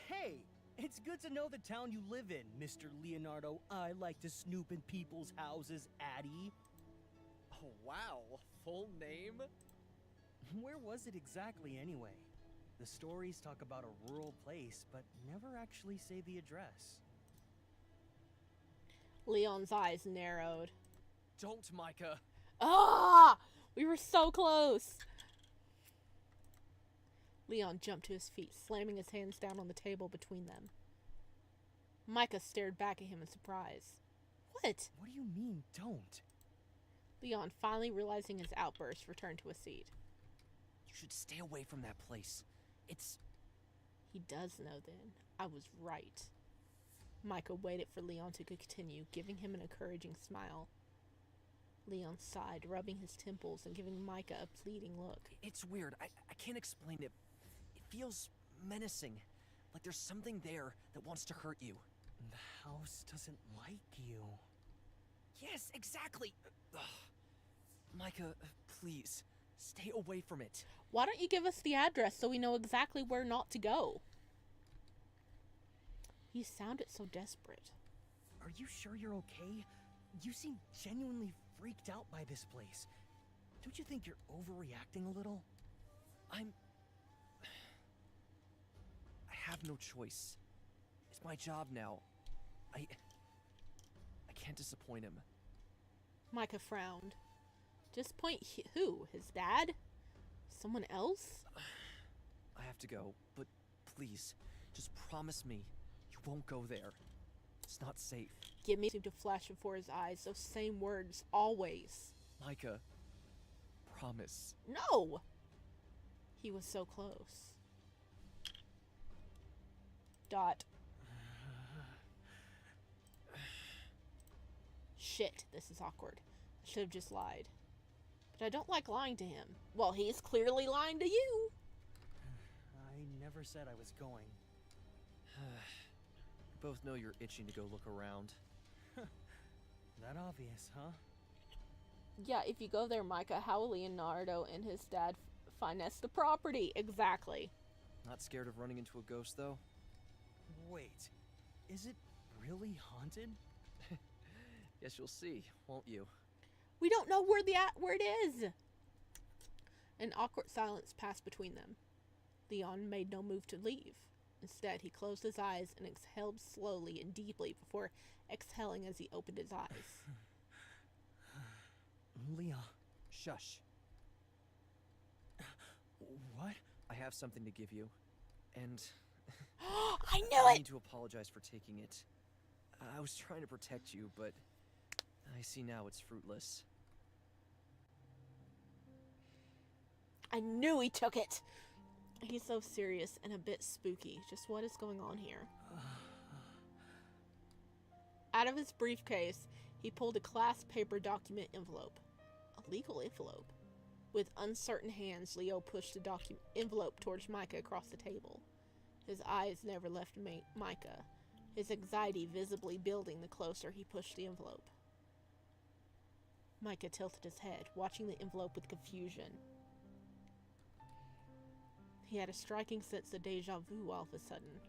Hey, it's good to know the town you live in, Mr. Leonardo. I like to snoop in people's houses, Addy. Oh, wow. Full name? Where was it exactly, anyway? The stories talk about a rural place, but never actually say the address. Leon's eyes narrowed. Don't, Myka. Ah! We were so close. Leon jumped to his feet, slamming his hands down on the table between them. Myka stared back at him in surprise. What? What do you mean, don't? Leon, finally realizing his outburst, returned to a seat. You should stay away from that place. It's... He does know then. I was right. Myka waited for Leon to continue, giving him an encouraging smile. Leon sighed, rubbing his temples and giving Myka a pleading look. It's weird. I can't explain it. It feels menacing. Like there's something there that wants to hurt you. The house doesn't like you. Yes, exactly. Ugh. Myka, please, stay away from it. Why don't you give us the address so we know exactly where not to go? He sounded so desperate. Are you sure you're okay? You seem genuinely freaked out by this place. Don't you think you're overreacting a little? I have no choice. It's my job now. I can't disappoint him. Myka frowned. Disappoint who? His dad? Someone else? I have to go, but please, just promise me you won't go there. It's not safe. Give me seemed to flash before his eyes, those same words, always. Myka, promise. No! He was so close. Dot. Shit, this is awkward. I should have just lied. But I don't like lying to him. Well, he's clearly lying to you. I never said I was going. We both know you're itching to go look around. That obvious, huh? Yeah, if you go there, Myka, how will Leonardo and his dad finesse the property? Exactly. Not scared of running into a ghost, though? Wait, is it really haunted? Guess you'll see, won't you? We don't know where it is. An awkward silence passed between them. Leon made no move to leave. Instead, he closed his eyes and exhaled slowly and deeply before exhaling as he opened his eyes. Leon. Shush. What? I have something to give you. And I knew I it! need to apologize for taking it. I was trying to protect you, but I see now it's fruitless. I knew he took it! He's so serious and a bit spooky. Just what is going on here? Out of his briefcase, he pulled a class paper document envelope. A legal envelope. With uncertain hands, Leo pushed the envelope towards Myka across the table. His eyes never left Myka, his anxiety visibly building the closer he pushed the envelope. Myka tilted his head, watching the envelope with confusion. He had a striking sense of deja vu all of a sudden.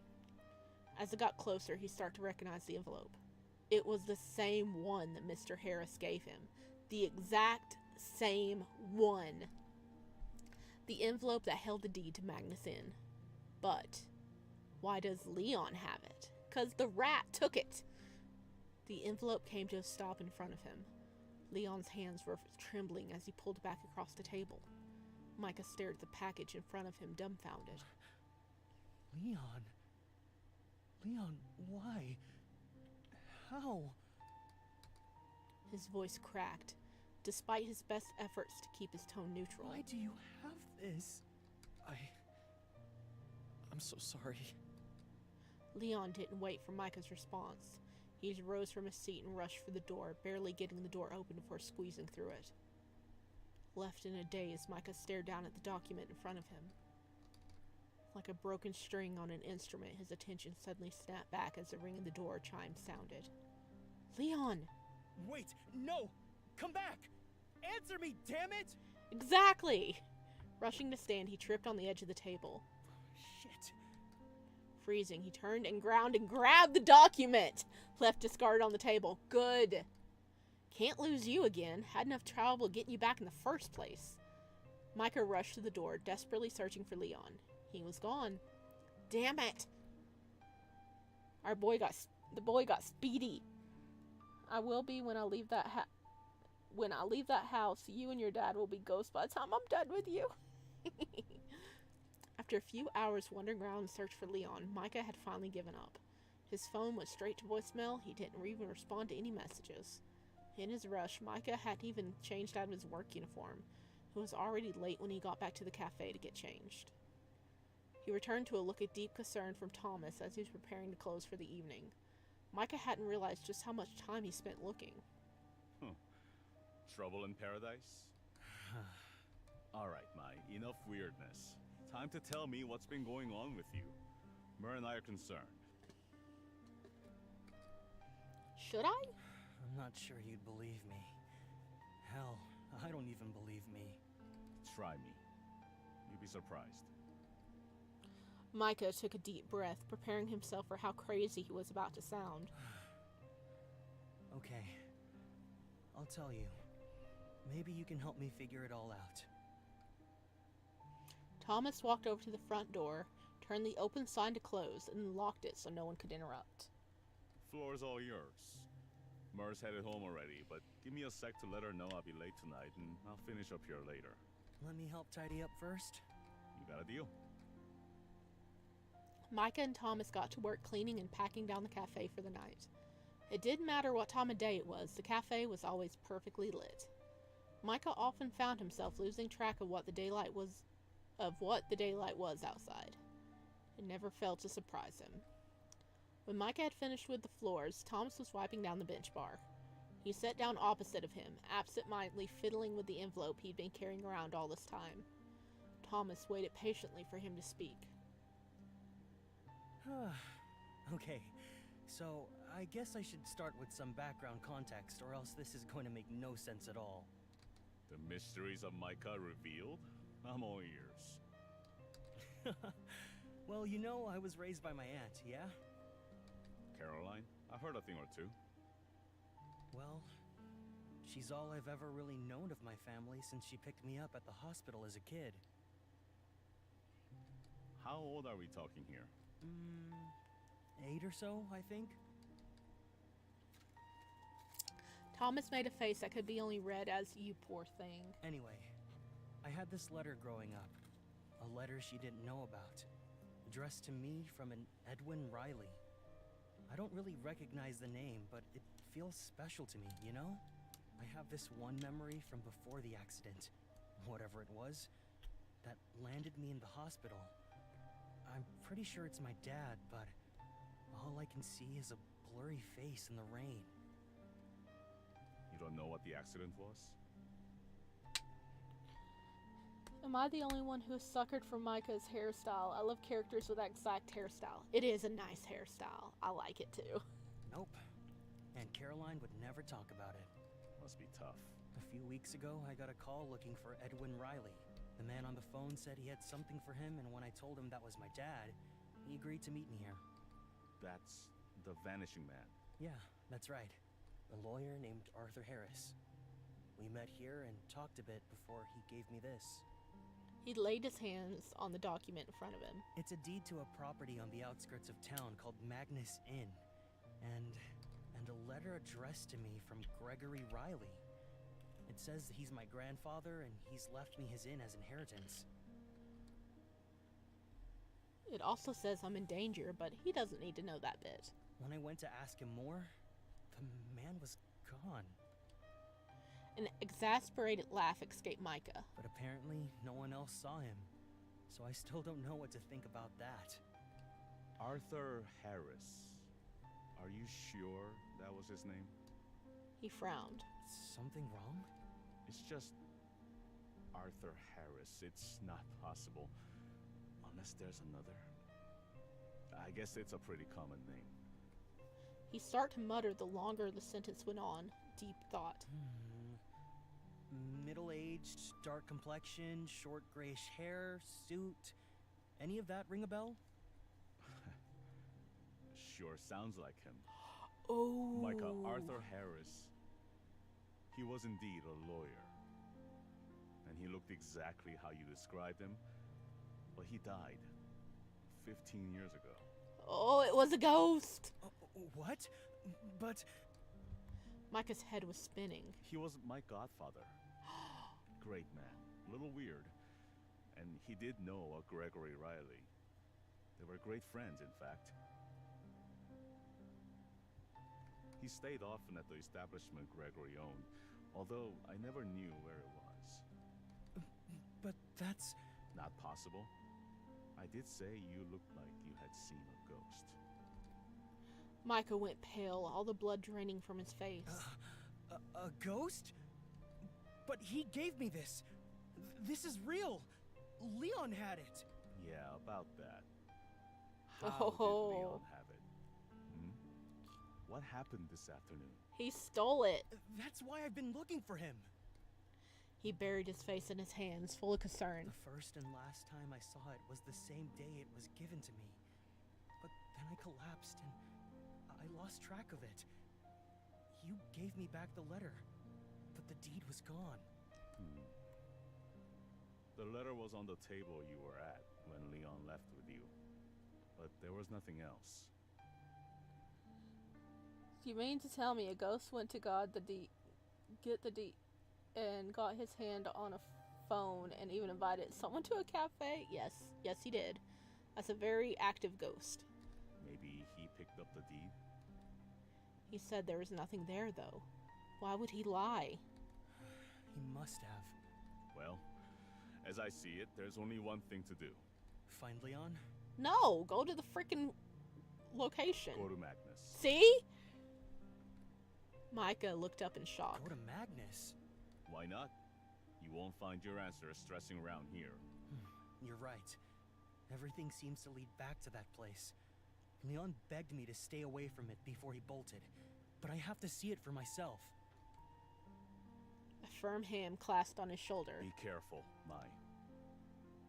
As it got closer, he started to recognize the envelope. It was the same one that Mr. Harris gave him. The exact same one. The envelope that held the deed to Magnus Inn. But why does Leon have it? 'Cause the rat took it. The envelope came to a stop in front of him. Leon's hands were trembling as he pulled back across the table. Myka stared at the package in front of him, dumbfounded. Leon? Leon, why? How? His voice cracked, despite his best efforts to keep his tone neutral. Why do you have this? I'm so sorry. Leon didn't wait for Myka's response. He rose from his seat and rushed for the door, barely getting the door open before squeezing through it. Left in a daze, Myka stared down at the document in front of him. Like a broken string on an instrument, his attention suddenly snapped back as the ring of the door chime sounded. Leon! Wait, no! Come back! Answer me, damn it! Exactly! Rushing to stand, he tripped on the edge of the table. Shit. Freezing, he turned and ground and grabbed the document! Left discarded on the table. Good! Can't lose you again. Had enough trouble getting you back in the first place. Myka rushed to the door, desperately searching for Leon. He was gone. Damn it! The boy got speedy. I will be when I leave that house. You and your dad will be ghosts by the time I'm done with you. After a few hours wandering around in search for Leon, Myka had finally given up. His phone went straight to voicemail. He didn't even respond to any messages. In his rush, Myka hadn't even changed out of his work uniform. It was already late when he got back to the cafe to get changed. He returned to a look of deep concern from Thomas as he was preparing to close for the evening. Myka hadn't realized just how much time he spent looking. Trouble in paradise? Alright, Mai, enough weirdness. Time to tell me what's been going on with you. Mer and I are concerned. Should I? I'm not sure you'd believe me. Hell, I don't even believe me. Try me. You'd be surprised. Myka took a deep breath, preparing himself for how crazy he was about to sound. Okay. I'll tell you. Maybe you can help me figure it all out. Thomas walked over to the front door, turned the open sign to close, and locked it so no one could interrupt. Floor's all yours. Mer's headed home already, but give me a sec to let her know I'll be late tonight, and I'll finish up here later. Let me help tidy up first. You got a deal. Myka and Thomas got to work cleaning and packing down the cafe for the night. It didn't matter what time of day it was, the cafe was always perfectly lit. Myka often found himself losing track of what the daylight was outside. It never failed to surprise him. When Myka had finished with the floors, Thomas was wiping down the bench bar. He sat down opposite of him, absent-mindedly fiddling with the envelope he'd been carrying around all this time. Thomas waited patiently for him to speak. Okay, so I guess I should start with some background context, or else this is going to make no sense at all. The mysteries of Myka revealed? I'm all ears. Well, you know, I was raised by my aunt, yeah? Caroline? I've heard a thing or two. Well, she's all I've ever really known of my family since she picked me up at the hospital as a kid. How old are we talking here? 8 or so, I think. Thomas made a face that could be only read as "you poor thing." Anyway, I had this letter growing up. A letter she didn't know about. Addressed to me from an Edwin Riley. I don't really recognize the name, but it feels special to me, you know? I have this one memory from before the accident, whatever it was, that landed me in the hospital. I'm pretty sure it's my dad, but all I can see is a blurry face in the rain. You don't know what the accident was? Am I the only one who suckered for Myka's hairstyle? I love characters with that exact hairstyle. It is a nice hairstyle. I like it too. Nope. And Caroline would never talk about it. Must be tough. A few weeks ago, I got a call looking for Edwin Riley. The man on the phone said he had something for him, and when I told him that was my dad, he agreed to meet me here. That's the Vanishing Man. Yeah, that's right. A lawyer named Arthur Harris. We met here and talked a bit before he gave me this. He laid his hands on the document in front of him. It's a deed to a property on the outskirts of town called Magnus Inn. And a letter addressed to me from Gregory Riley. It says that he's my grandfather and he's left me his inn as inheritance. It also says I'm in danger, but he doesn't need to know that bit. When I went to ask him more, the man was gone. An exasperated laugh escaped Myka. But apparently, no one else saw him. So I still don't know what to think about that. Arthur Harris. Are you sure that was his name? He frowned. Something wrong? It's just Arthur Harris. It's not possible. Unless there's another. I guess it's a pretty common name. He started to mutter the longer the sentence went on. Deep thought. Middle-aged, dark complexion, short grayish hair, suit. Any of that ring a bell? Sure sounds like him. Oh. Myka, Arthur Harris. He was indeed a lawyer. And he looked exactly how you described him. But he died 15 years ago. Oh, it was a ghost. What? But... Myka's head was spinning. He was my godfather. Great man. A little weird. And he did know a Gregory Riley. They were great friends, in fact. He stayed often at the establishment Gregory owned, although I never knew where it was. But that's... Not possible. I did say you looked like you had seen a ghost. Myka went pale, all the blood draining from his face. A ghost? But he gave me this. This is real. Leon had it. Yeah, about that. How did Leon have it? What happened this afternoon? He stole it. That's why I've been looking for him. He buried his face in his hands, full of concern. The first and last time I saw it was the same day it was given to me. But then I collapsed and I lost track of it. You gave me back the letter, but the deed was gone. The letter was on the table you were at when Leon left with you, but there was nothing else. You mean to tell me a ghost went to get the deed, and got his hand on a phone and even invited someone to a cafe? Yes, he did. That's a very active ghost. Maybe he picked up the deed? He said there was nothing there, though. Why would he lie? He must have. Well, as I see it, there's only one thing to do. Find Leon? No, go to the freaking location. Go to Magnus. See? Myka looked up in shock. Go to Magnus? Why not? You won't find your answers stressing around here. You're right. Everything seems to lead back to that place. Leon begged me to stay away from it before he bolted, but I have to see it for myself. A firm hand clasped on his shoulder. Be careful, Mai.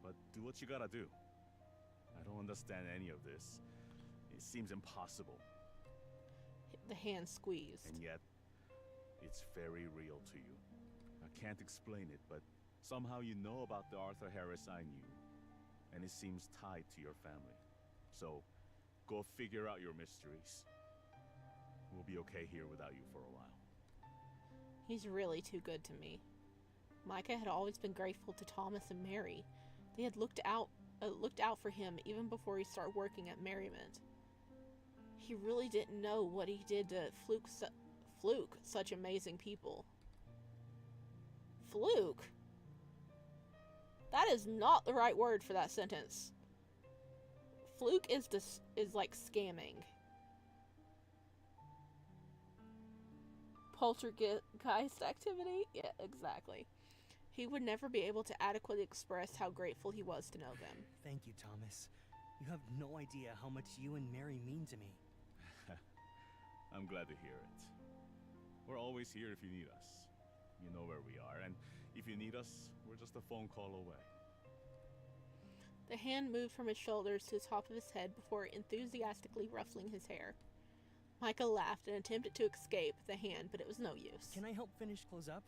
But do what you gotta do. I don't understand any of this. It seems impossible. The hand squeezed. And yet, it's very real to you. I can't explain it, but somehow you know about the Arthur Harris I knew. and it seems tied to your family. So, go figure out your mysteries. We'll be okay here without you for a while. He's really too good to me. Myka had always been grateful to Thomas and Mary. They had looked out for him even before he started working at Merriment. He really didn't know what he did to Fluke, such amazing people. Fluke? That is not the right word for that sentence. Fluke is like scamming. Poltergeist activity? Yeah, exactly. He would never be able to adequately express how grateful he was to know them. Thank you, Thomas. You have no idea how much you and Mary mean to me. I'm glad to hear it. We're always here if you need us. You know where we are, and if you need us, we're just a phone call away. The hand moved from his shoulders to the top of his head before enthusiastically ruffling his hair. Myka laughed and attempted to escape the hand, but it was no use. Can I help finish close up?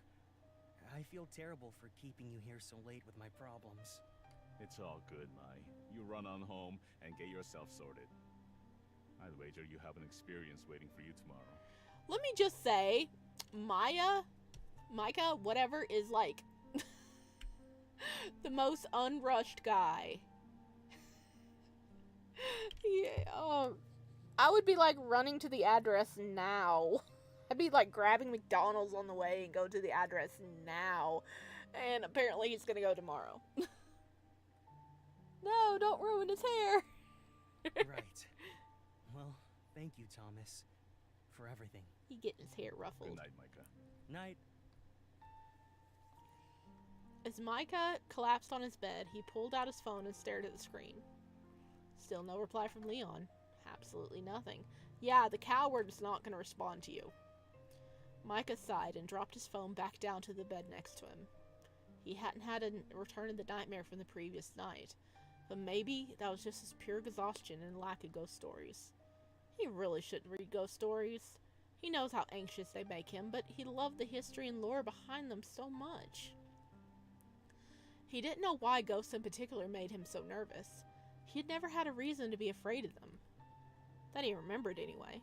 I feel terrible for keeping you here so late with my problems. It's all good, Mai. You run on home and get yourself sorted. I'd wager you have an experience waiting for you tomorrow. Let me just say, Myka, whatever, is like the most unrushed guy. Yeah, I would be like running to the address now. I'd be like grabbing McDonald's on the way and go to the address now. And apparently he's gonna go tomorrow. No, don't ruin his hair. Right. Well, thank you, Thomas, for everything. He getting his hair ruffled. Good night, Myka. Night. As Myka collapsed on his bed, he pulled out his phone and stared at the screen. Still no reply from Leon. Absolutely nothing. Yeah, the coward is not going to respond to you. Myka sighed and dropped his phone back down to the bed next to him. He hadn't had a return of the nightmare from the previous night, but maybe that was just his pure exhaustion and lack of ghost stories. He really shouldn't read ghost stories. He knows how anxious they make him, but he loved the history and lore behind them so much. He didn't know why ghosts in particular made him so nervous. He had never had a reason to be afraid of them. That he remembered anyway.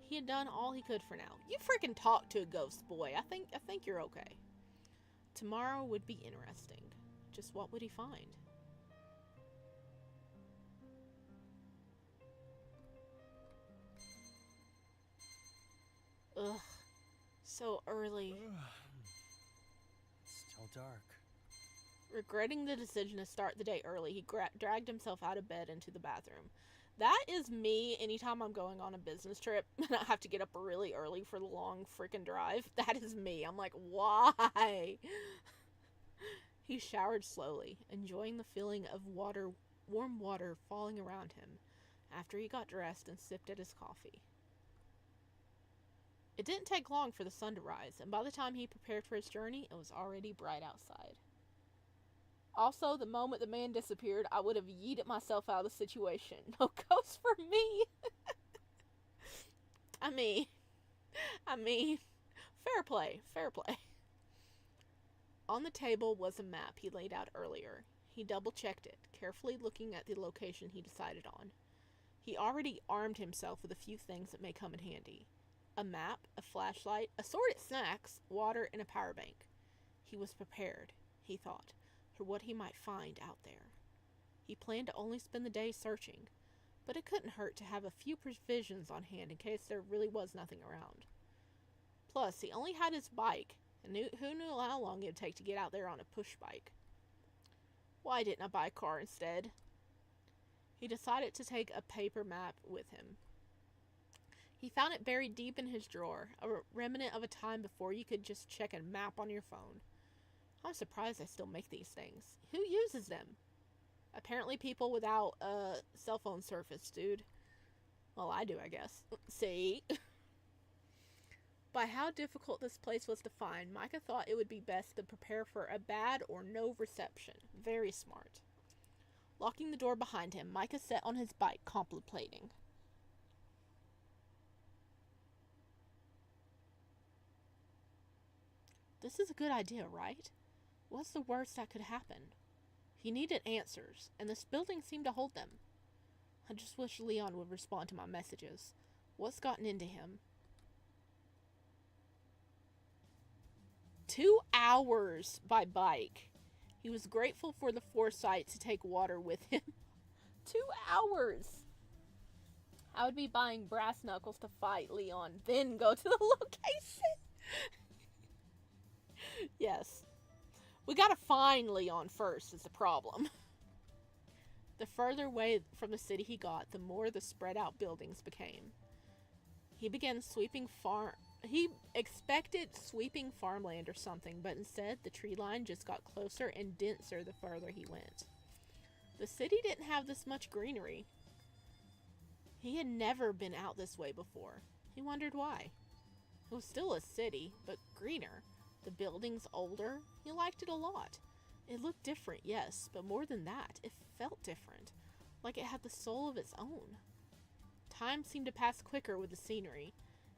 He had done all he could for now. You freaking talk to a ghost, boy. I think you're okay. Tomorrow would be interesting. Just what would he find? Ugh. So early. It's still dark. Regretting the decision to start the day early, he dragged himself out of bed into the bathroom. That is me anytime I'm going on a business trip and I have to get up really early for the long freaking drive. That is me. I'm like, why? He showered slowly, enjoying the feeling of warm water falling around him after he got dressed and sipped at his coffee. It didn't take long for the sun to rise, and by the time he prepared for his journey, it was already bright outside. Also, the moment the man disappeared, I would have yeeted myself out of the situation. No ghost for me! I mean, fair play. On the table was a map he laid out earlier. He double-checked it, carefully looking at the location he decided on. He already armed himself with a few things that may come in handy. A map, a flashlight, assorted snacks, water, and a power bank. He was prepared, he thought, for what he might find out there. He planned to only spend the day searching, but it couldn't hurt to have a few provisions on hand in case there really was nothing around. Plus, he only had his bike, and who knew how long it would take to get out there on a push bike. Why didn't I buy a car instead? He decided to take a paper map with him. He found it buried deep in his drawer, a remnant of a time before you could just check a map on your phone. I'm surprised they still make these things. Who uses them? Apparently people without a cell phone service, dude. Well, I do, I guess. See? By how difficult this place was to find, Myka thought it would be best to prepare for a bad or no reception. Very smart. Locking the door behind him, Myka sat on his bike, contemplating. This is a good idea, right? What's the worst that could happen? He needed answers, and this building seemed to hold them. I just wish Leon would respond to my messages. What's gotten into him? 2 hours by bike. He was grateful for the foresight to take water with him. 2 hours! I would be buying brass knuckles to fight Leon, then go to the location. Yes. We gotta find Leon first is the problem. The further away from the city he got, the more the spread out buildings became. He expected sweeping farmland or something, but instead the tree line just got closer and denser the further he went. The city didn't have this much greenery. He had never been out this way before. He wondered why. It was still a city, but greener. The buildings older. He liked it a lot. It looked different, yes, but more than that, it felt different. Like it had the soul of its own. Time seemed to pass quicker with the scenery.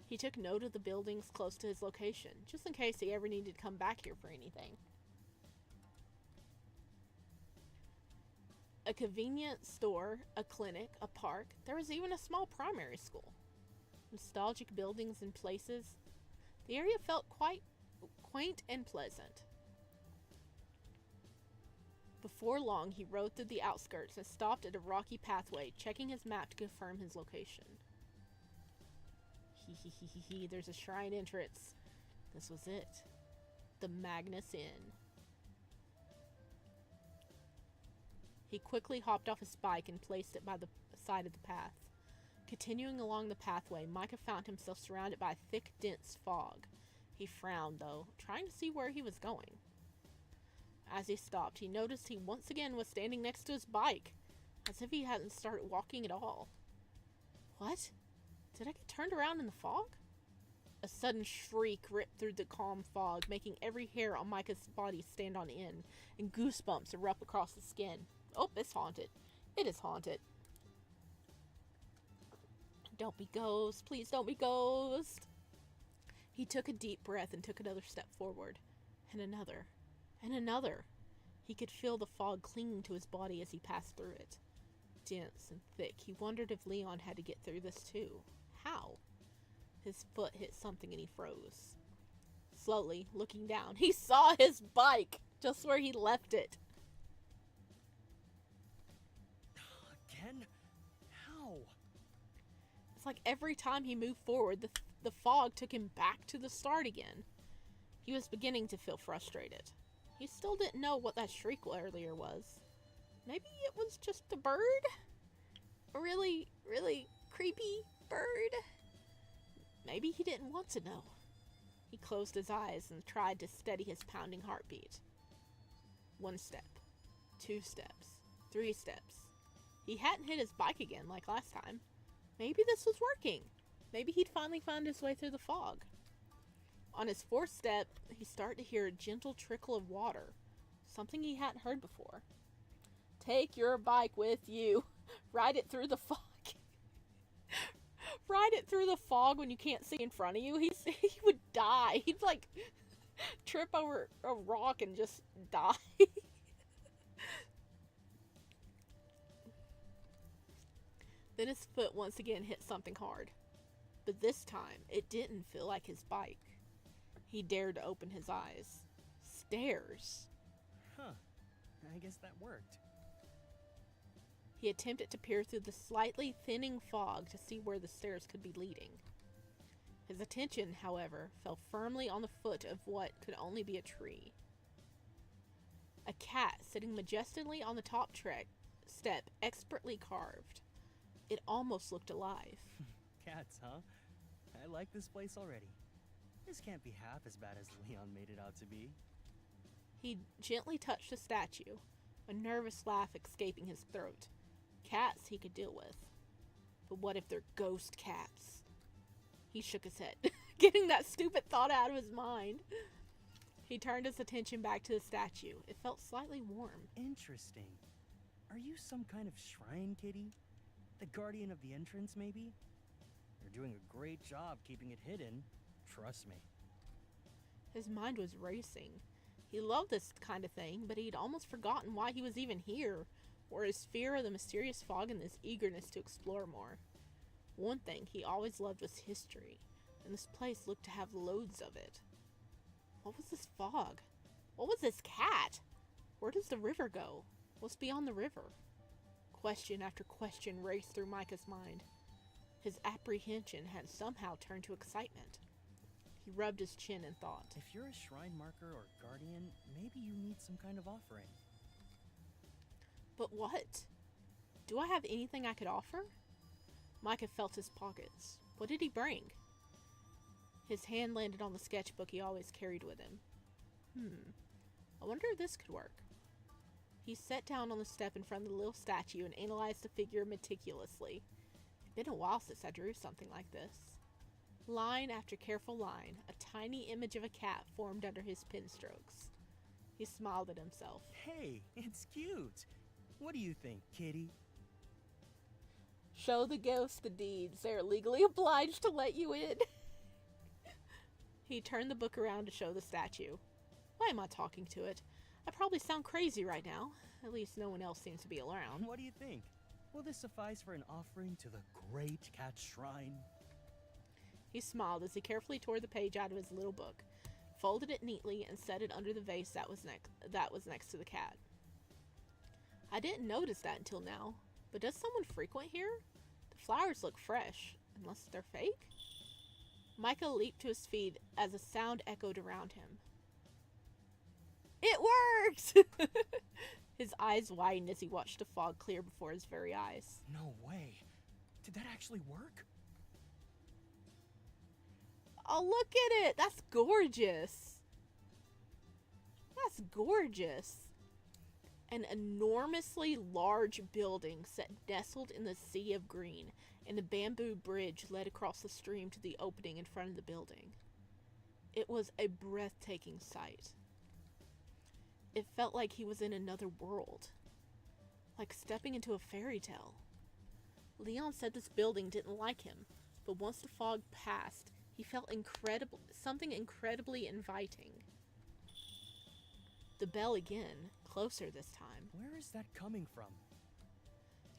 He took note of the buildings close to his location, just in case he ever needed to come back here for anything. A convenience store, a clinic, a park. There was even a small primary school. Nostalgic buildings and places. The area felt quite quaint and pleasant. Before long, he rode through the outskirts and stopped at a rocky pathway, checking his map to confirm his location. There's a shrine entrance. This was it. The Magnus Inn. He quickly hopped off his bike and placed it by the side of the path. Continuing along the pathway, Myka found himself surrounded by a thick, dense fog. He frowned, though, trying to see where he was going. As he stopped, he noticed he once again was standing next to his bike, as if he hadn't started walking at all. What? Did I get turned around in the fog? A sudden shriek ripped through the calm fog, making every hair on Myka's body stand on end, and goosebumps erupt across the skin. Oh, it's haunted. It is haunted. Don't be ghost. Please don't be ghost. He took a deep breath and took another step forward. And another. And another. He could feel the fog clinging to his body as he passed through it. Dense and thick, he wondered if Leon had to get through this too. How? His foot hit something and he froze. Slowly, looking down, he saw his bike just where he left it. Again? How? It's like every time he moved forward, the fog took him back to the start again. He was beginning to feel frustrated. He still didn't know what that shriek earlier was. Maybe it was just a bird? A really, really creepy bird? Maybe he didn't want to know. He closed his eyes and tried to steady his pounding heartbeat. 1 step. 2 steps. 3 steps. He hadn't hit his bike again like last time. Maybe this was working. Maybe he'd finally found his way through the fog. On his 4th step, he started to hear a gentle trickle of water. Something he hadn't heard before. Take your bike with you. Ride it through the fog. Ride it through the fog when you can't see in front of you. He would die. He'd like trip over a rock and just die. Then his foot once again hit something hard. But this time, it didn't feel like his bike. He dared to open his eyes. Stairs. Huh. I guess that worked. He attempted to peer through the slightly thinning fog to see where the stairs could be leading. His attention, however, fell firmly on the foot of what could only be a tree. A cat sitting majestically on the top step, expertly carved. It almost looked alive. Cats, huh? I like this place already. This can't be half as bad as Leon made it out to be. He gently touched the statue, a nervous laugh escaping his throat. Cats he could deal with. But what if they're ghost cats? He shook his head, getting that stupid thought out of his mind. He turned his attention back to the statue. It felt slightly warm. Interesting. Are you some kind of shrine kitty? The guardian of the entrance, maybe? You're doing a great job keeping it hidden. Trust me. His mind was racing. He loved this kind of thing, but he'd almost forgotten why he was even here, or his fear of the mysterious fog and his eagerness to explore more. One thing he always loved was history, and this place looked to have loads of it. What was this fog? What was this cat? Where does the river go? What's beyond the river? Question after question raced through Myka's mind. His apprehension had somehow turned to excitement. He rubbed his chin and thought. If you're a shrine marker or guardian, maybe you need some kind of offering. But what? Do I have anything I could offer? Myka felt his pockets. What did he bring? His hand landed on the sketchbook he always carried with him. I wonder if this could work. He sat down on the step in front of the little statue and analyzed the figure meticulously. It'd been a while since I drew something like this. Line after careful line, a tiny image of a cat formed under his pen strokes. He smiled at himself. Hey, it's cute. What do you think, kitty? Show the ghosts the deeds. They are legally obliged to let you in. He turned the book around to show the statue. Why am I talking to it? I probably sound crazy right now. At least no one else seems to be around. What do you think? Will this suffice for an offering to the great cat shrine? He smiled as he carefully tore the page out of his little book, folded it neatly, and set it under the vase that was next to the cat. I didn't notice that until now, but does someone frequent here? The flowers look fresh, unless they're fake? Myka leaped to his feet as a sound echoed around him. It worked! His eyes widened as he watched the fog clear before his very eyes. No way. Did that actually work? Oh, look at it! That's gorgeous! That's gorgeous! An enormously large building sat nestled in the sea of green, and a bamboo bridge led across the stream to the opening in front of the building. It was a breathtaking sight. It felt like he was in another world, like stepping into a fairy tale. Leon said this building didn't like him, but once the fog passed, he felt something incredibly inviting. The bell again, closer this time. Where is that coming from?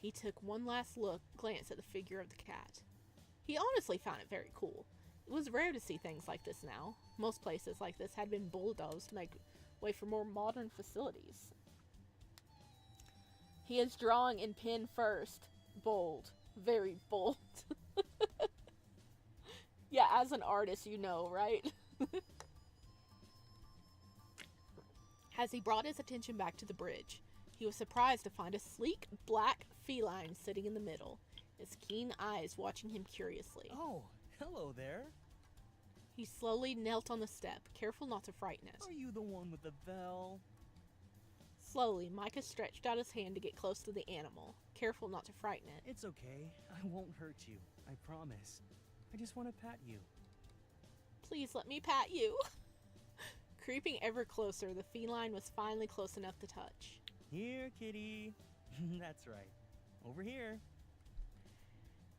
He took one last glance at the figure of the cat. He honestly found it very cool. It was rare to see things like this now. Most places like this had been bulldozed to make way for more modern facilities. He is drawing in pen first. Bold. Very bold. Yeah, as an artist, you know, right? As he brought his attention back to the bridge, he was surprised to find a sleek, black feline sitting in the middle, his keen eyes watching him curiously. Oh, hello there. He slowly knelt on the step, careful not to frighten it. Are you the one with the bell? Slowly, Myka stretched out his hand to get close to the animal, careful not to frighten it. It's okay. I won't hurt you. I promise. I just want to pat you. Please let me pat you. Creeping ever closer, the feline was finally close enough to touch. Here, kitty. That's right. Over here.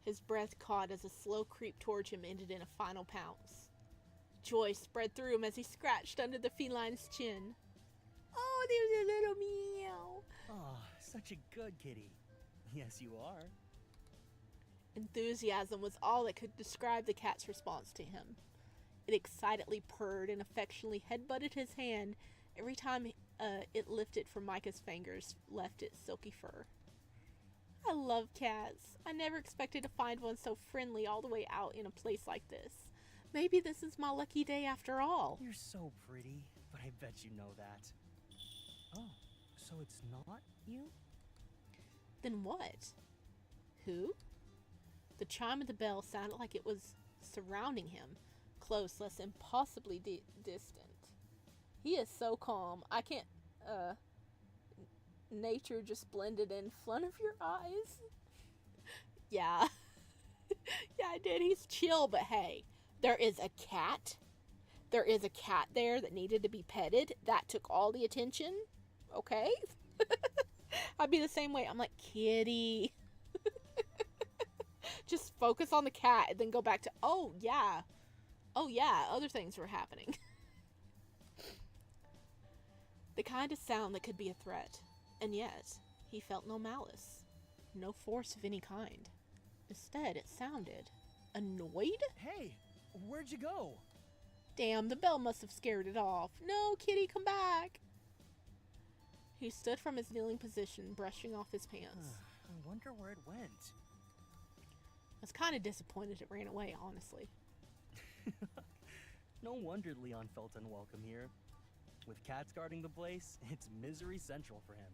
His breath caught as a slow creep towards him ended in a final pounce. Joy spread through him as he scratched under the feline's chin. Oh, there's a little meow. Oh, such a good kitty. Yes, you are. Enthusiasm was all that could describe the cat's response to him. It excitedly purred and affectionately headbutted his hand every time it lifted from Myka's fingers, left its silky fur. I love cats. I never expected to find one so friendly all the way out in a place like this. Maybe this is my lucky day after all. You're so pretty, but I bet you know that. Oh, so it's not you? Then what? Who? The chime of the bell sounded like it was surrounding him, close, less impossibly distant. He is so calm. I can't, nature just blended in front of your eyes. Yeah. Yeah, I did. He's chill, but hey, there is a cat. There is a cat there that needed to be petted. That took all the attention. Okay? I'd be the same way. I'm like, kitty. Just focus on the cat and then go back to, oh yeah, other things were happening. The kind of sound that could be a threat, and yet he felt no malice, no force of any kind. Instead, it sounded annoyed? Hey, where'd you go? Damn, the bell must have scared it off. No, kitty, come back. He stood from his kneeling position, brushing off his pants. I wonder where it went. I was kind of disappointed it ran away, honestly. No wonder Leon felt unwelcome here. With cats guarding the place, it's misery central for him.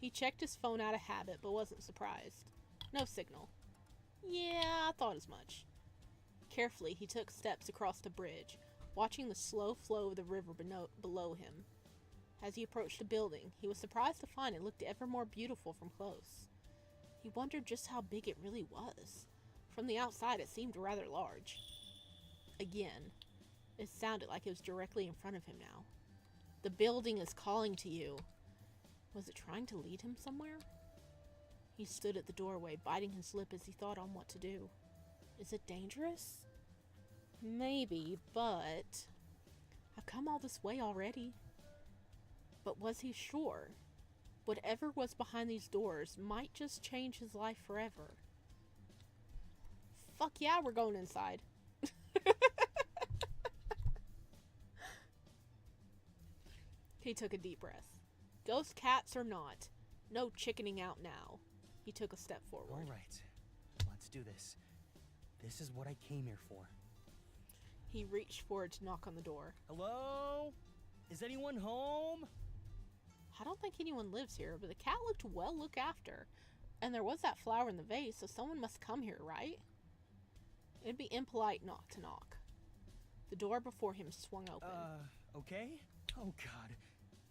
He checked his phone out of habit, but wasn't surprised. No signal. Yeah, I thought as much. Carefully, he took steps across the bridge, watching the slow flow of the river below him. As he approached the building, he was surprised to find it looked ever more beautiful from close. He wondered just how big it really was. From the outside, it seemed rather large. Again, it sounded like it was directly in front of him now. The building is calling to you. Was it trying to lead him somewhere? He stood at the doorway, biting his lip as he thought on what to do. Is it dangerous? Maybe, but I've come all this way already. But was he sure? Whatever was behind these doors might just change his life forever. Fuck yeah, we're going inside. He took a deep breath. Ghost cats or not, no chickening out now. He took a step forward. All right, let's do this. This is what I came here for. He reached forward to knock on the door. Hello? Is anyone home? I don't think anyone lives here, but the cat looked well looked after. And there was that flower in the vase, so someone must come here, right? It'd be impolite not to knock. The door before him swung open. Okay? Oh god.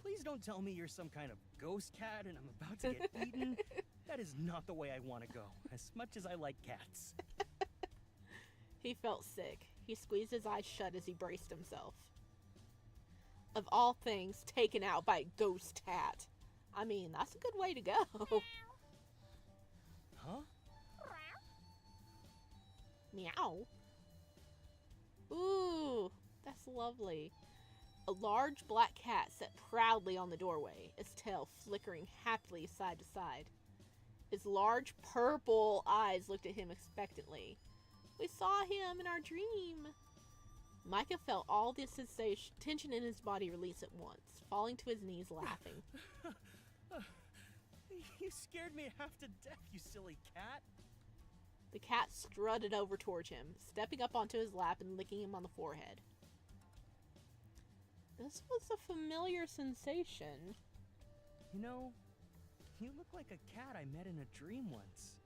Please don't tell me you're some kind of ghost cat and I'm about to get eaten. That is not the way I want to go, as much as I like cats. He felt sick. He squeezed his eyes shut as he braced himself. Of all things, taken out by a ghost cat. I mean, that's a good way to go. Huh? Meow. Ooh, that's lovely. A large black cat sat proudly on the doorway, its tail flickering happily side to side. Its large purple eyes looked at him expectantly. We saw him in our dream. Myka felt all the tension in his body release at once, falling to his knees laughing. You scared me half to death, you silly cat. The cat strutted over towards him, stepping up onto his lap and licking him on the forehead. This was a familiar sensation. You know, you look like a cat I met in a dream once.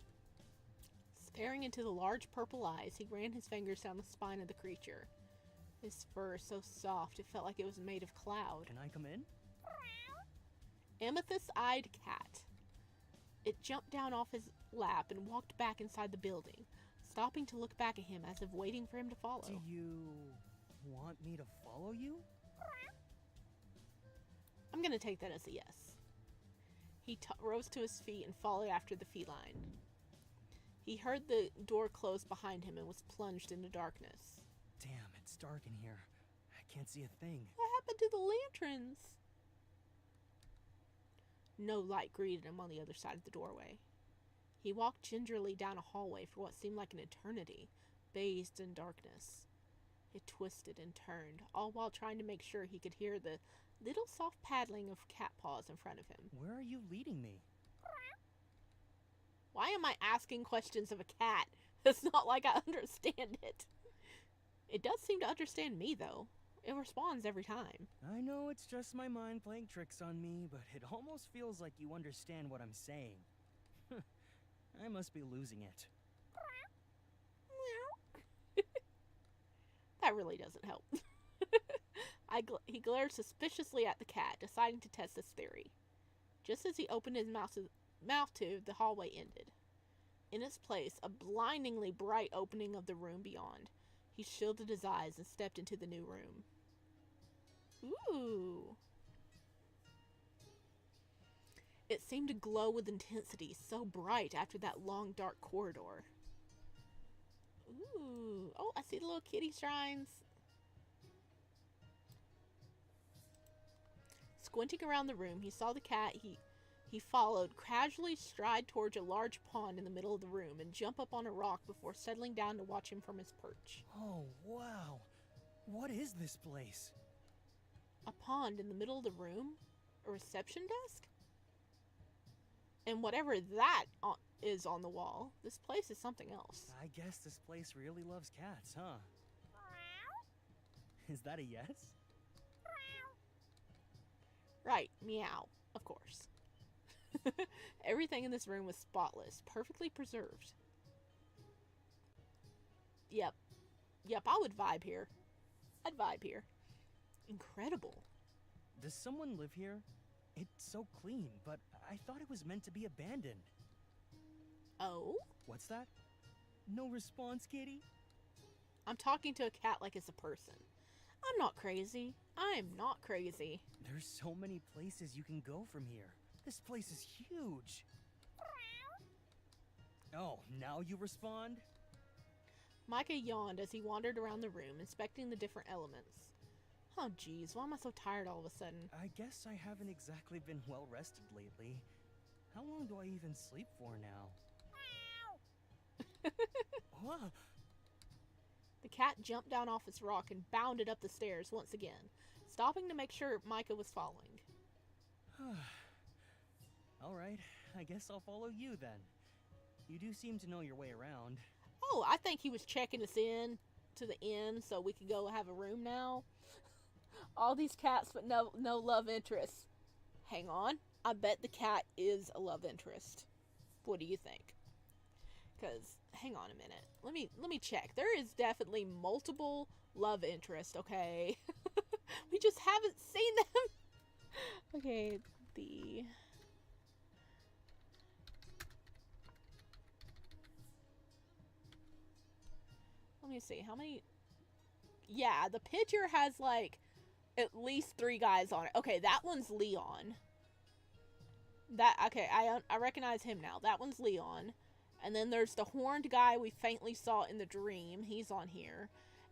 Staring into the large purple eyes, he ran his fingers down the spine of the creature. His fur so soft it felt like it was made of cloud. Can I come in? Amethyst-eyed cat. It jumped down off his lap and walked back inside the building, stopping to look back at him as if waiting for him to follow. Do you want me to follow you? I'm gonna take that as a yes. He rose to his feet and followed after the feline. He heard the door close behind him and was plunged into darkness. Damn, it's dark in here. I can't see a thing. What happened to the lanterns? No light greeted him on the other side of the doorway. He walked gingerly down a hallway for what seemed like an eternity, bathed in darkness. It twisted and turned, all while trying to make sure he could hear the little soft paddling of cat paws in front of him. Where are you leading me? Why am I asking questions of a cat? It's not like I understand it. It does seem to understand me, though. It responds every time. I know it's just my mind playing tricks on me, but it almost feels like you understand what I'm saying. I must be losing it. That really doesn't help. He glared suspiciously at the cat, deciding to test this theory. Just as he opened his mouth to, the hallway ended. In its place, a blindingly bright opening of the room beyond. He shielded his eyes and stepped into the new room. Ooh. It seemed to glow with intensity, so bright after that long, dark corridor. Ooh. Oh, I see the little kitty shrines. Squinting around the room, he saw the cat he followed casually stride towards a large pond in the middle of the room and jump up on a rock before settling down to watch him from his perch. Oh, wow. What is this place? A pond in the middle of the room? A reception desk? And whatever that is on the wall, this place is something else. I guess this place really loves cats, huh? Is that a yes? Right, meow, of course. Everything in this room was spotless, perfectly preserved. Yep, I would vibe here. I'd vibe here. Incredible. Does someone live here? It's so clean, but I thought it was meant to be abandoned. Oh? What's that? No response, kitty? I'm talking to a cat like it's a person. I'm not crazy. I'm not crazy. There's so many places you can go from here. This place is huge. Oh, now you respond? Myka yawned as he wandered around the room, inspecting the different elements. Oh geez, why am I so tired all of a sudden? I guess I haven't exactly been well rested lately. How long do I even sleep for now? Whoa. The cat jumped down off its rock and bounded up the stairs once again, stopping to make sure Myka was following. Alright, I guess I'll follow you then. You do seem to know your way around. Oh, I think he was checking us in to the inn so we could go have a room now. All these cats but no love interest. Hang on, I bet the cat is a love interest. What do you think? Because, hang on a minute. Let me check. There is definitely multiple love interest, okay? We just haven't seen them. Okay, let me see, how many... Yeah, the picture has, like, at least 3 guys on it. Okay, that one's Leon. Okay, I recognize him now. That one's Leon. And then there's the horned guy we faintly saw in the dream. He's on here.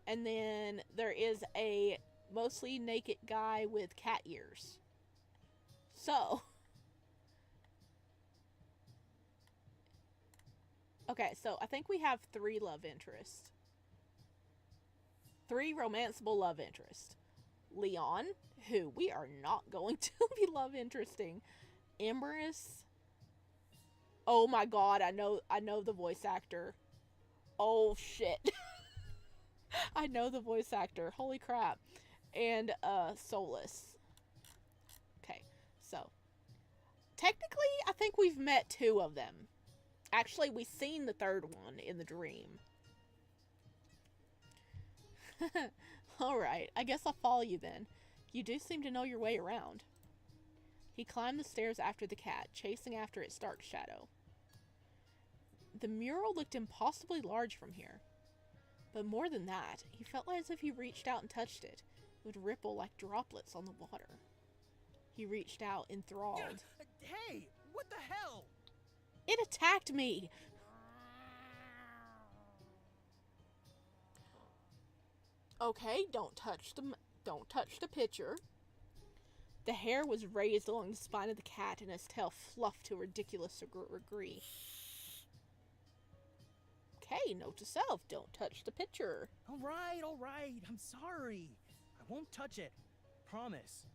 And then there is a mostly naked guy with cat ears. So. Okay, so I think we have 3 love interests. 3 romanceable love interests. Leon, who we are not going to be love interesting. Embers. Oh my god, I know the voice actor. Oh shit. I know the voice actor. Holy crap. And Solus. Okay, so technically I think we've met 2 of them. Actually, we've seen the 3rd one in the dream. Alright, I guess I'll follow you then. You do seem to know your way around. He climbed the stairs after the cat, chasing after its dark shadow. The mural looked impossibly large from here. But more than that, he felt as if he reached out and touched it. It would ripple like droplets on the water. He reached out, enthralled. Hey, what the hell? It attacked me! Okay, don't touch the picture. The hair was raised along the spine of the cat and his tail fluffed to a ridiculous degree. Okay, note to self, don't touch the picture. Alright, I'm sorry. I won't touch it. Promise.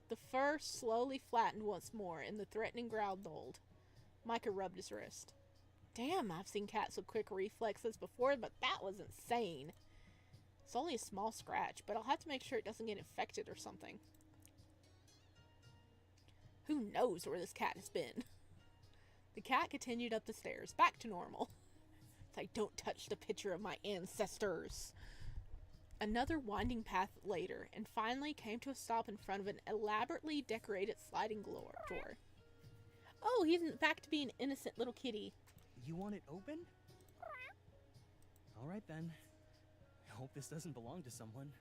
The fur slowly flattened once more and the threatening growl dulled. Myka rubbed his wrist. Damn, I've seen cats with quick reflexes before, but that was insane. It's only a small scratch, but I'll have to make sure it doesn't get infected or something. Who knows where this cat has been? The cat continued up the stairs, back to normal. It's like, don't touch the picture of my ancestors. Another winding path later, and finally came to a stop in front of an elaborately decorated sliding door. Oh, he's back to being an innocent little kitty. You want it open? Alright then. I hope this doesn't belong to someone.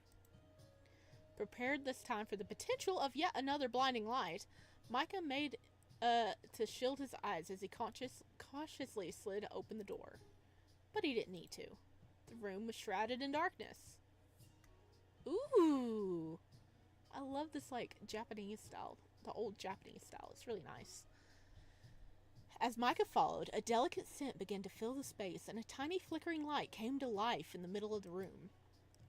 Prepared this time for the potential of yet another blinding light, Myka made to shield his eyes as he cautiously slid open the door. But he didn't need to. The room was shrouded in darkness. Ooh! I love this, like, Japanese style. The old Japanese style. It's really nice. As Myka followed, a delicate scent began to fill the space, and a tiny flickering light came to life in the middle of the room.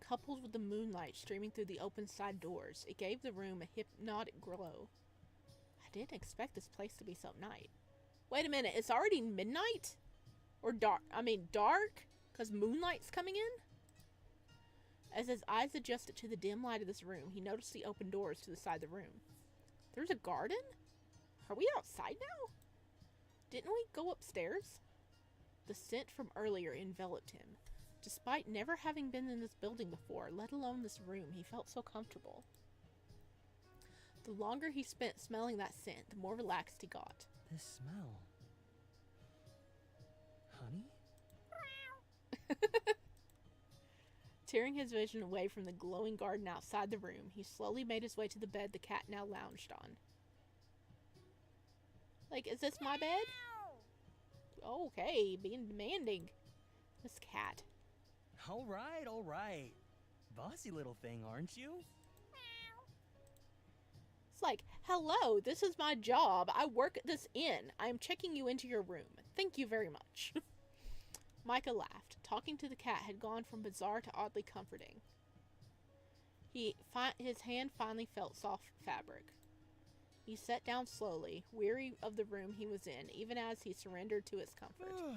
Coupled with the moonlight streaming through the open side doors, it gave the room a hypnotic glow. I didn't expect this place to be so night. Wait a minute, it's already midnight? Or dark? I mean, dark? Because moonlight's coming in? As his eyes adjusted to the dim light of this room, he noticed the open doors to the side of the room. There's a garden? Are we outside now? Didn't we go upstairs? The scent from earlier enveloped him. Despite never having been in this building before, let alone this room, he felt so comfortable. The longer he spent smelling that scent, the more relaxed he got. This smell. Honey? Tearing his vision away from the glowing garden outside the room, he slowly made his way to the bed the cat now lounged on. Like, is this my bed? Okay, being demanding. This cat. All right. Bossy little thing, aren't you? It's like, hello, this is my job. I work at this inn. I am checking you into your room. Thank you very much. Myka laughed. Talking to the cat had gone from bizarre to oddly comforting. His hand finally felt soft fabric. He sat down slowly, weary of the room he was in, even as he surrendered to its comfort. Oh,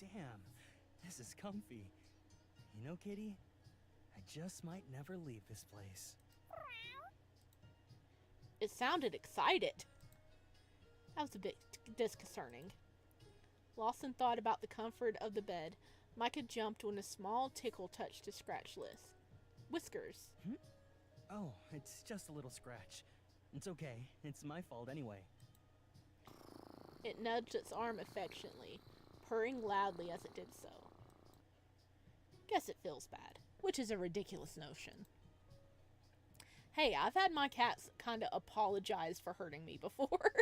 damn. This is comfy. You know, kitty, I just might never leave this place. It sounded excited. That was a bit disconcerting. Lost in thought about the comfort of the bed, Myka jumped when a small tickle touched his scratch list. Whiskers. Oh, it's just a little scratch. It's okay. It's my fault anyway. It nudged its arm affectionately, purring loudly as it did so. Guess it feels bad, which is a ridiculous notion. Hey, I've had my cats kind of apologize for hurting me before.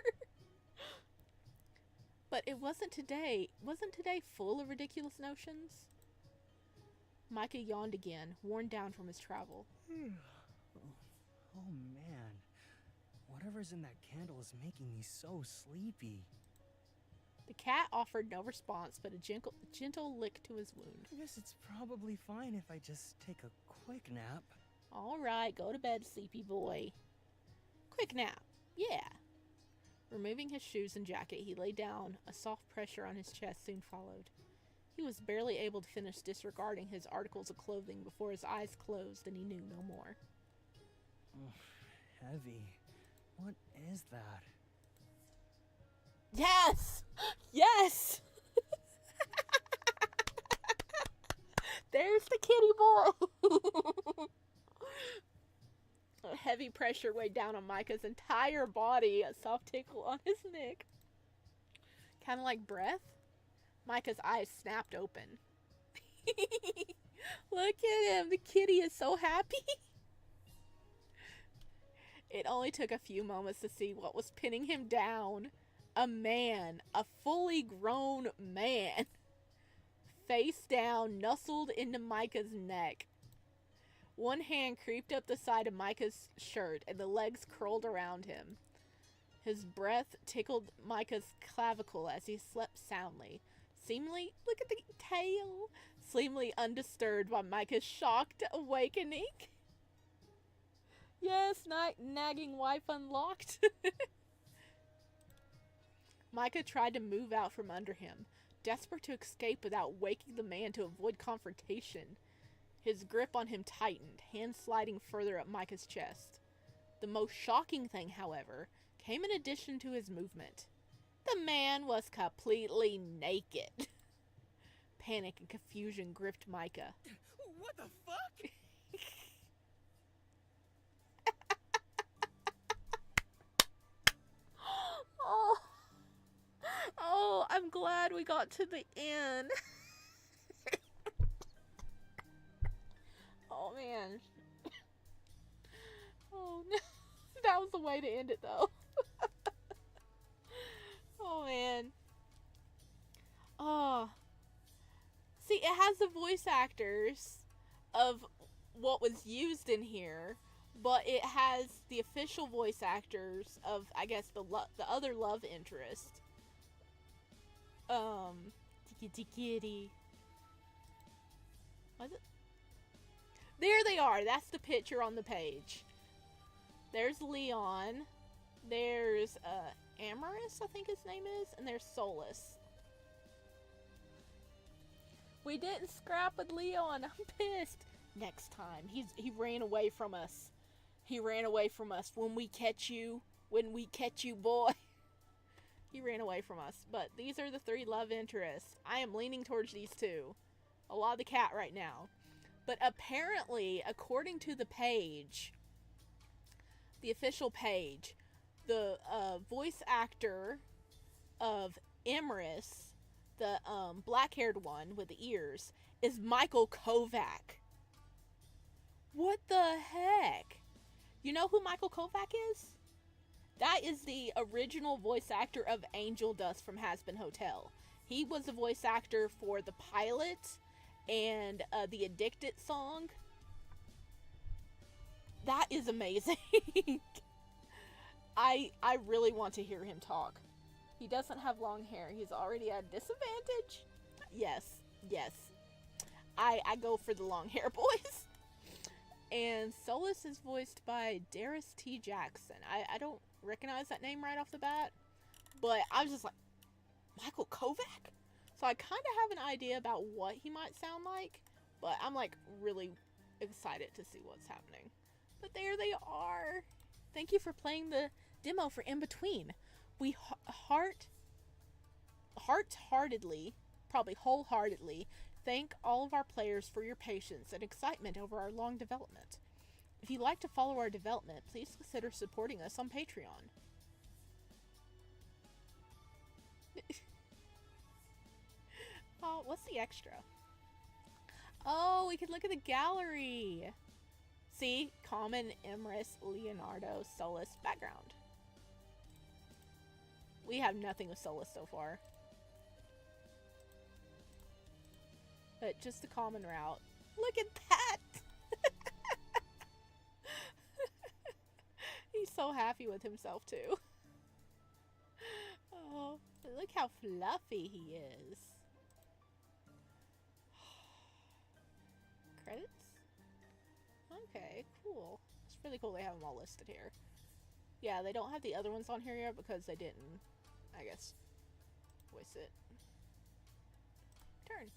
But it wasn't today. Wasn't today full of ridiculous notions? Myka yawned again, worn down from his travel. Oh man. Whatever's in that candle is making me so sleepy. The cat offered no response but a gentle lick to his wound. I guess it's probably fine if I just take a quick nap. All right, go to bed, sleepy boy. Quick nap. Yeah. Removing his shoes and jacket, he lay down. A soft pressure on his chest soon followed. He was barely able to finish disregarding his articles of clothing before his eyes closed and he knew no more. Heavy. What is that? Yes! Yes! There's the kitty boy! A heavy pressure weighed down on Myka's entire body, a soft tickle on his neck. Kind of like breath. Myka's eyes snapped open. Look at him, the kitty is so happy. It only took a few moments to see what was pinning him down. A man, a fully grown man, face down, nuzzled into Myka's neck. One hand creeped up the side of Myka's shirt and the legs curled around him. His breath tickled Myka's clavicle as he slept soundly, seemingly, look at the tail, seemingly undisturbed by Myka's shocked awakening. Yes, nagging wife unlocked. Myka tried to move out from under him, desperate to escape without waking the man to avoid confrontation. His grip on him tightened, hands sliding further up Myka's chest. The most shocking thing, however, came in addition to his movement. The man was completely naked. Panic and confusion gripped Myka. What the fuck? Oh, I'm glad we got to the end. Oh, man. Oh, no. That was the way to end it, though. Oh, man. Oh. See, it has the voice actors of what was used in here, but it has the official voice actors of, I guess, the other love interest. Tiki. What is it? There they are. That's the picture on the page. There's Leon. There's Amorous, I think his name is, and there's Solus. We didn't scrap with Leon. I'm pissed. Next time. He ran away from us. He ran away from us. When we catch you, boy. He ran away from us. But these are the 3 love interests. I am leaning towards these 2. A lot of the cat right now. But apparently, according to the page, the official page, the voice actor of Emrys, the black-haired one with the ears, is Michael Kovac. What the heck? You know who Michael Kovac is? That is the original voice actor of Angel Dust from Hazbin Hotel. He was the voice actor for the pilot and the Addicted song. That is amazing. I really want to hear him talk. He doesn't have long hair. He's already at a disadvantage. Yes. I go for the long hair, boys. And Solus is voiced by Darius T. Jackson. I don't recognize that name right off the bat, but I was just like, Michael Kovac? So I kind of have an idea about what he might sound like, but I'm like really excited to see what's happening. But there they are. Thank you for playing the demo for In Between. We heartedly, probably wholeheartedly, thank all of our players for your patience and excitement over our long development. If you'd like to follow our development, please consider supporting us on Patreon. Oh, what's the extra? Oh, we could look at the gallery. See? Common, Emrys, Leonardo, Solus, background. We have nothing with Solus so far. But just the common route. Look at that! He's so happy with himself too. Oh, look how fluffy he is. Credits? Okay, cool. It's really cool they have them all listed here. Yeah, they don't have the other ones on here yet because they didn't, I guess, voice it. Turn.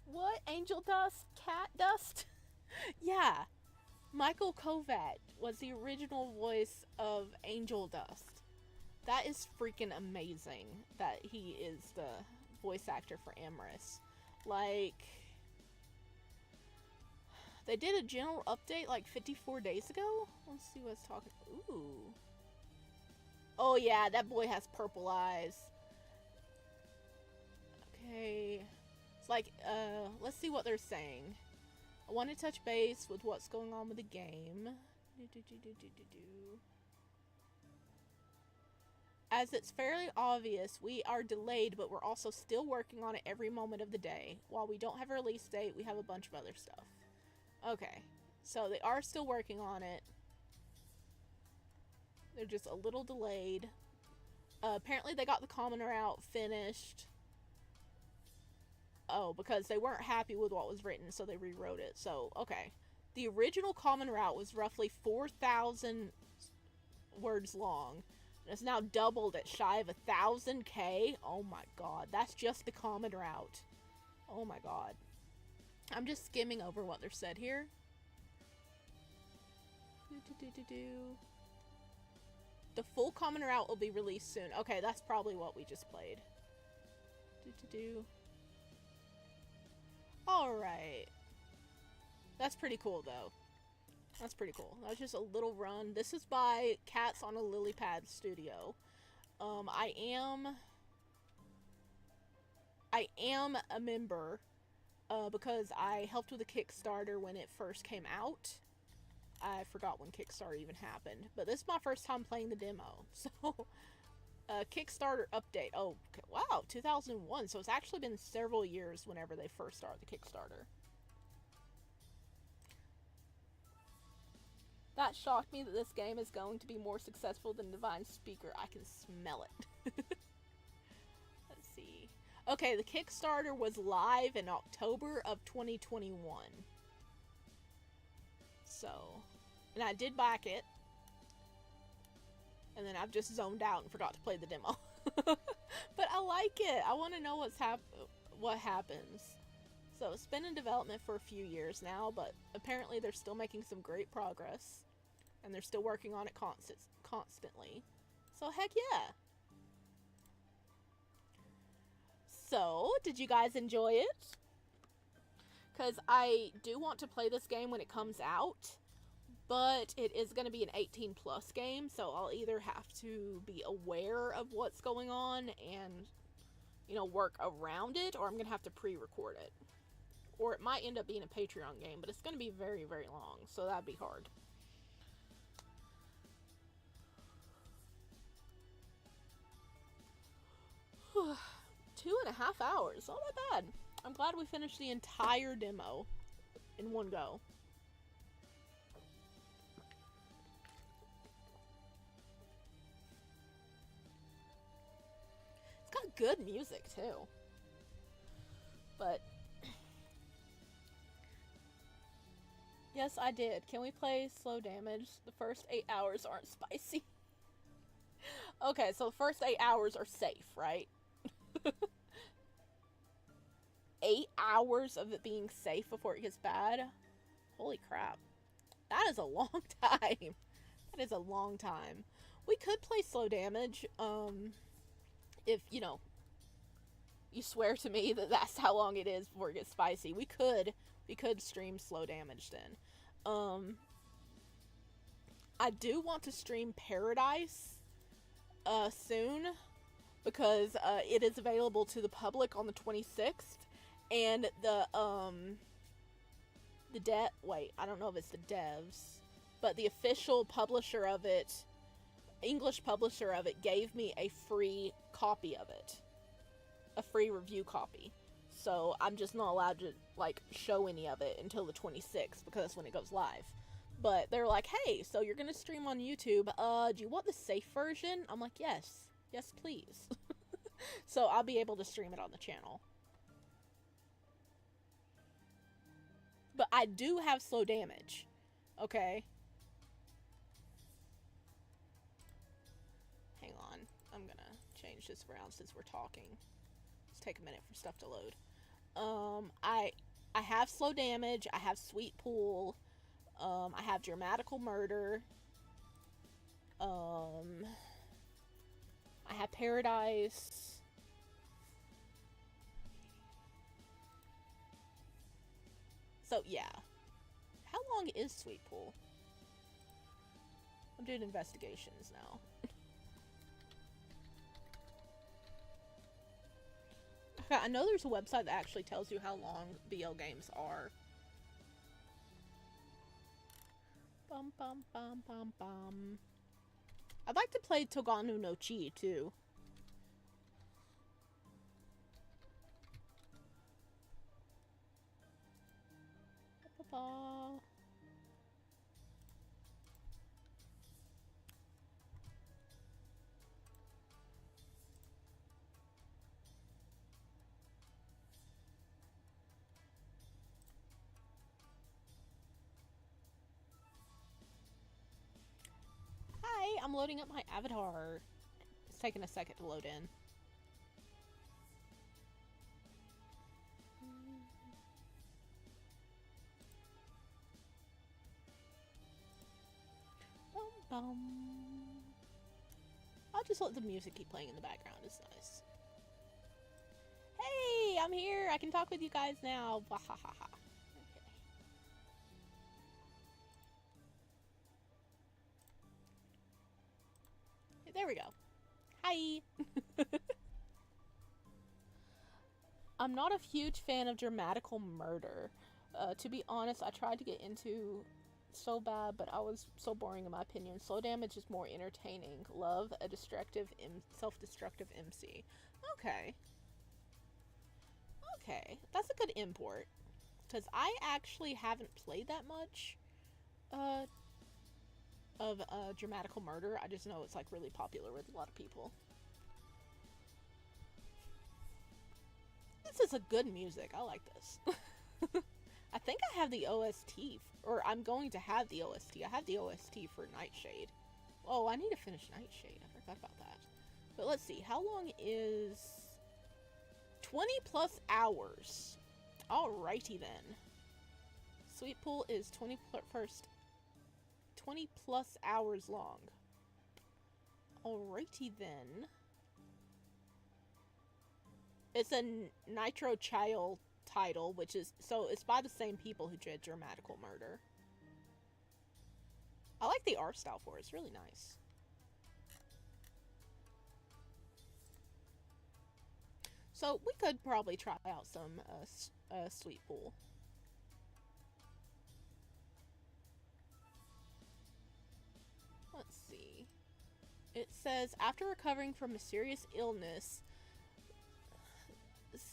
What? Angel Dust? Cat Dust? Yeah. Michael Kovac was the original voice of Angel Dust. That is freaking amazing that he is the voice actor for Emrys. Like, they did a general update like 54 days ago. Let's see what's talking. Ooh. Oh yeah, that boy has purple eyes. Okay. It's like, let's see what they're saying. I want to touch base with what's going on with the game. As it's fairly obvious, we are delayed, but we're also still working on it every moment of the day. While we don't have a release date, we have a bunch of other stuff. Okay, so they are still working on it. They're just a little delayed. Apparently they got the commoner out finished. Oh, because they weren't happy with what was written, so they rewrote it. So, okay. The original common route was roughly 4,000 words long. And it's now doubled at shy of 1,000k. Oh my god. That's just the common route. Oh my god. I'm just skimming over what they're said here. The full common route will be released soon. Okay, that's probably what we just played. Alright. That's pretty cool, though. That's pretty cool. That was just a little run. This is by Cats on a Lily Pad Studio. I am a member, because I helped with a Kickstarter when it first came out. I forgot when Kickstarter even happened. But this is my first time playing the demo. So, Kickstarter update. Oh, wow, 2001. So it's actually been several years whenever they first started the Kickstarter. That shocked me that this game is going to be more successful than Divine Speaker. I can smell it. Let's see. Okay, the Kickstarter was live in October of 2021. So, and I did back it. And then I've just zoned out and forgot to play the demo. But I like it. I want to know what happens. So it's been in development for a few years now, but apparently they're still making some great progress. And they're still working on it constantly. So heck yeah. So, did you guys enjoy it? Because I do want to play this game when it comes out. But it is going to be an 18 plus game, so I'll either have to be aware of what's going on and, you know, work around it, or I'm going to have to pre-record it. Or it might end up being a Patreon game, but it's going to be very, very long, so that'd be hard. Whew. 2.5 hours, not that bad. I'm glad we finished the entire demo in one go. Got good music too, but yes, I did. Can we play slow damage? The first 8 hours aren't spicy. Okay, so the first 8 hours are safe, right? 8 hours of it being safe before it gets bad? Holy crap. That is a long time. That is a long time. We could play slow damage, if, you know, you swear to me that that's how long it is before it gets spicy. We could stream slow damage then. I do want to stream Paradise, soon, because, it is available to the public on the 26th, and wait, I don't know if it's the devs, but the official publisher of it, English publisher of it, gave me a free copy of it. A free review copy. So I'm just not allowed to, like, show any of it until the 26th, because that's when it goes live. But they're like, hey, so you're gonna stream on YouTube, do you want the safe version? I'm like, yes. Yes, please. So I'll be able to stream it on the channel. But I do have slow damage. Okay? Hang on. I'm gonna change this around since we're talking. Let's take a minute for stuff to load. I have slow damage. I have sweet pool. I have dramatical murder. I have paradise. So yeah. How long is sweet pool? I'm doing investigations now. I know there's a website that actually tells you how long BL games are. Bum bum bum bum bum. I'd like to play Togano no Chi too. Ba-ba-ba. Hi, I'm loading up my avatar. It's taking a second to load in. Bum, bum. I'll just let the music keep playing in the background. It's nice. Hey, I'm here. I can talk with you guys now. Wahahaha. There we go. Hi! I'm not a huge fan of dramatical murder. To be honest, I tried to get into so bad, but I was so boring in my opinion. Slow damage is more entertaining. Love a self-destructive MC. Okay. Okay. That's a good import. Because I actually haven't played that much of Dramatical Murder. I just know it's like really popular with a lot of people. This is a good music. I like this. I think I have the OST, or I'm going to have the OST. I have the OST for Nightshade. Oh, I need to finish Nightshade. I forgot about that. But let's see. How long is... 20 plus hours. Alrighty then. Sweet Pool is 20 plus hours long. Alrighty then. It's a Nitro Child title, which is, so it's by the same people who did Dramatical Murder. I like the art style for it. It's really nice. So we could probably try out some Sweet Pool. Let's see. It says, after recovering from a serious illness,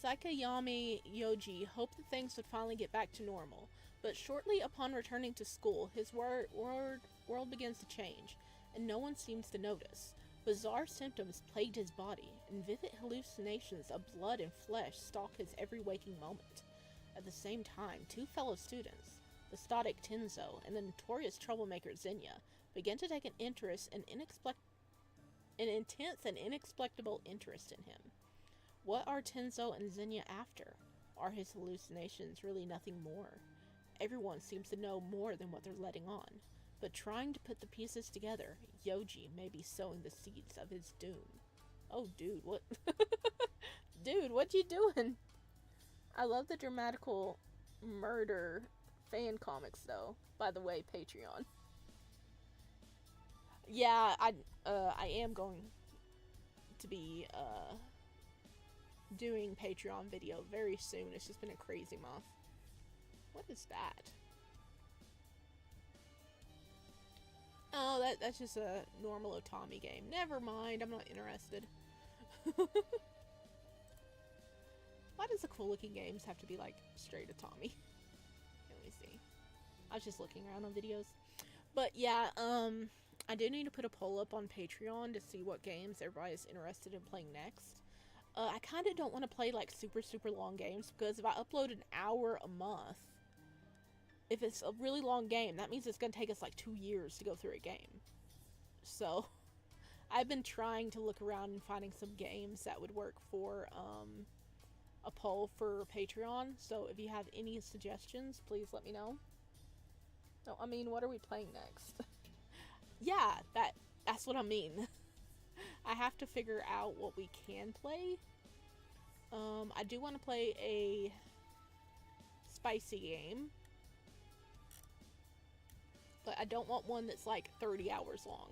Sakayami Yoji hoped that things would finally get back to normal. But shortly upon returning to school, his world begins to change, and no one seems to notice. Bizarre symptoms plagued his body, and vivid hallucinations of blood and flesh stalk his every waking moment. At the same time, two fellow students, the stoic Tenzo and the notorious troublemaker Zenya, begin to take an interest in an intense and inexplicable interest in him. What are Tenzo and Zenya after? Are his hallucinations really nothing more? Everyone seems to know more than what they're letting on. But trying to put the pieces together, Yoji may be sowing the seeds of his doom. Oh, dude, what? Dude, what you doing? I love the Dramatical Murder fan comics, though. By the way, Patreon. Yeah, I am going to be doing Patreon video very soon. It's just been a crazy month. What is that? Oh, that's just a normal Otami game. Never mind, I'm not interested. Why does the cool looking games have to be like straight Otami? Let me see. I was just looking around on videos. But yeah, I do need to put a poll up on Patreon to see what games everybody's interested in playing next. I kind of don't want to play like super long games, because if I upload an hour a month, if it's a really long game, that means it's going to take us like 2 years to go through a game. So, I've been trying to look around and finding some games that would work for a poll for Patreon. So, if you have any suggestions, please let me know. No, I mean, what are we playing next? Yeah, that's what I mean. I have to figure out what we can play. I do want to play a spicy game. But I don't want one that's like 30 hours long.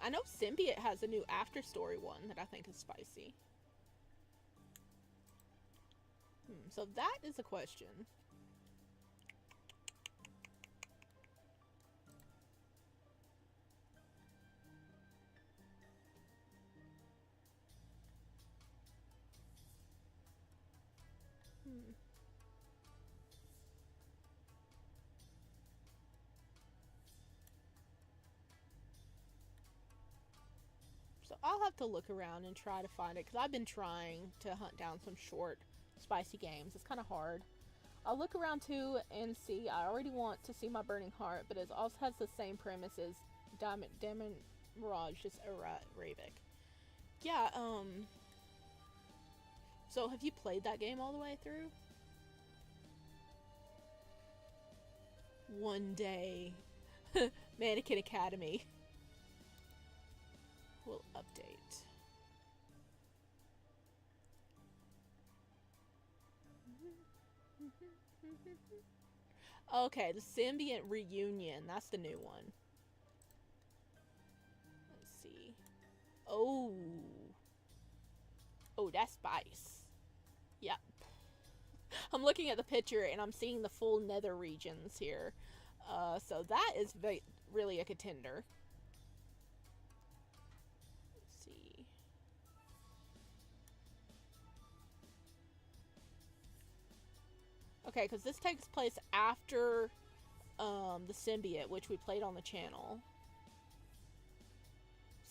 I know Symbiote has a new After Story one that I think is spicy. So that is a question. So I'll have to look around and try to find it, because I've been trying to hunt down some short, spicy games. It's kind of hard. I'll look around too and see. I already want to see My Burning Heart, but it also has the same premise as Diamond Mirage, just Ravik. Yeah, so have you played that game all the way through? One day. Mannequin Academy will update. Okay, the Symbiote Reunion. That's the new one. Let's see. Oh. Oh, that's spice. Yep. I'm looking at the picture and I'm seeing the full nether regions here. So that is really a contender. Let's see. Okay, because this takes place after the symbiote, which we played on the channel.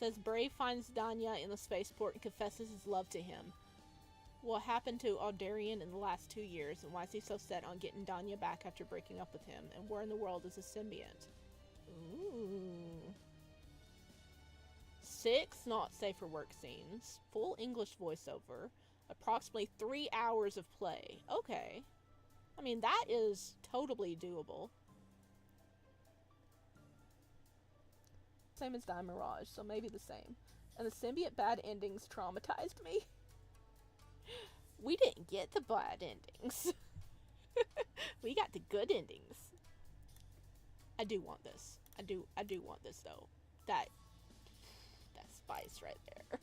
Says Brave finds Danya in the spaceport and confesses his love to him. What happened to Aldarian in the last 2 years, and why is he so set on getting Danya back after breaking up with him? And where in the world is a symbiote? Ooh. 6 not safe for work scenes, full English voiceover, approximately 3 hours of play. Okay. I mean, that is totally doable. Same as Die Mirage, so maybe the same. And the symbiote bad endings traumatized me. We didn't get the bad endings. We got the good endings. I do want this. I do want this though. That spice right there.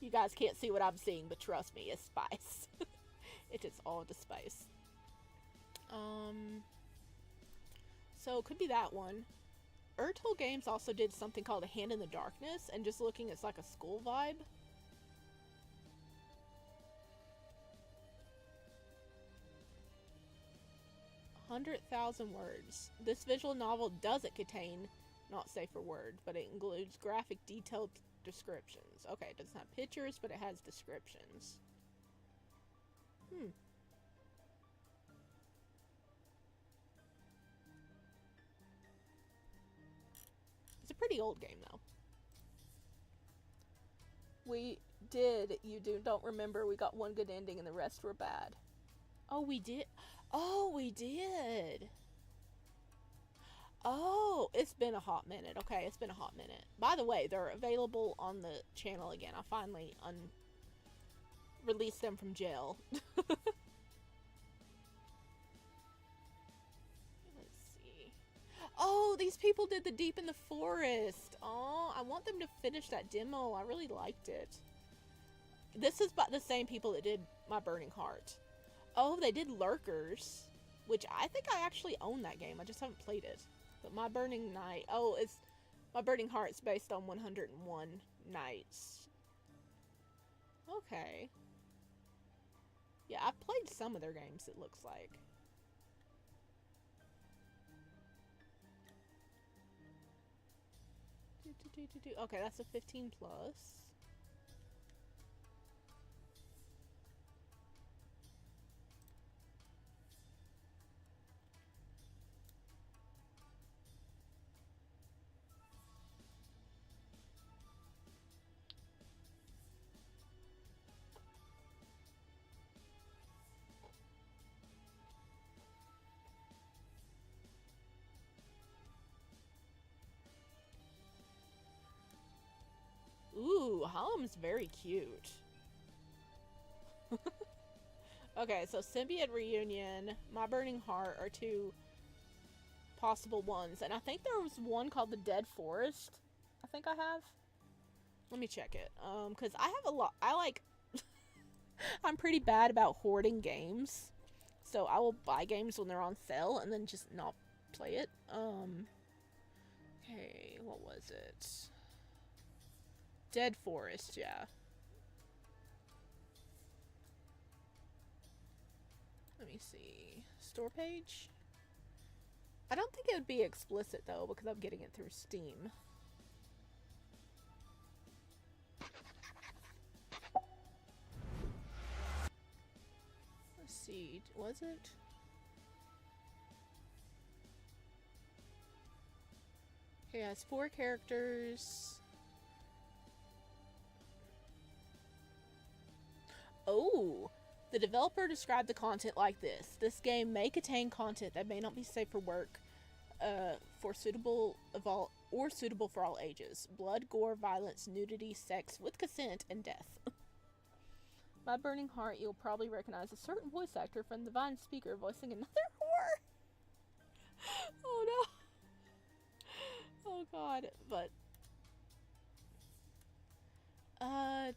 You guys can't see what I'm seeing, but trust me, it's spice. It is all the spice. So it could be that one. Ertl Games also did something called A Hand in the Darkness, and just looking, it's like a school vibe. $100,000 words. This visual novel doesn't contain not safe for word, but it includes graphic, detailed descriptions. Okay, it doesn't have pictures, but it has descriptions. It's a pretty old game, though. We did. Don't remember. We got one good ending and the rest were bad. Oh, we did. Oh, we did. Oh, it's been a hot minute. Okay, it's been a hot minute. By the way, they're available on the channel again. I finally released them from jail. Let's see. Oh, these people did the Deep in the Forest. Oh, I want them to finish that demo. I really liked it. This is by the same people that did My Burning Heart. Oh, they did Lurkers, which I think I actually own that game. I just haven't played it. But My Burning Night. Oh, it's My Burning Heart's based on 101 Nights. Okay. Yeah, I've played some of their games, it looks like. Okay, that's a 15 plus. Ooh, Hallam's very cute. Okay, so Symbiote Reunion, My Burning Heart are two possible ones. And I think there was one called The Dead Forest. I think I have. Let me check it. Because I have a lot. I'm pretty bad about hoarding games. So I will buy games when they're on sale and then just not play it. Okay, what was it? Dead Forest, yeah. Let me see. Store page? I don't think it would be explicit though, because I'm getting it through Steam. Let's see. Was it? Okay, it has 4 characters. Oh, the developer described the content like this. This game may contain content that may not be safe for work, suitable for all ages. Blood, gore, violence, nudity, sex with consent, and death. My Burning Heart, you'll probably recognize a certain voice actor from the Vine speaker voicing another whore. Oh no. Oh god, but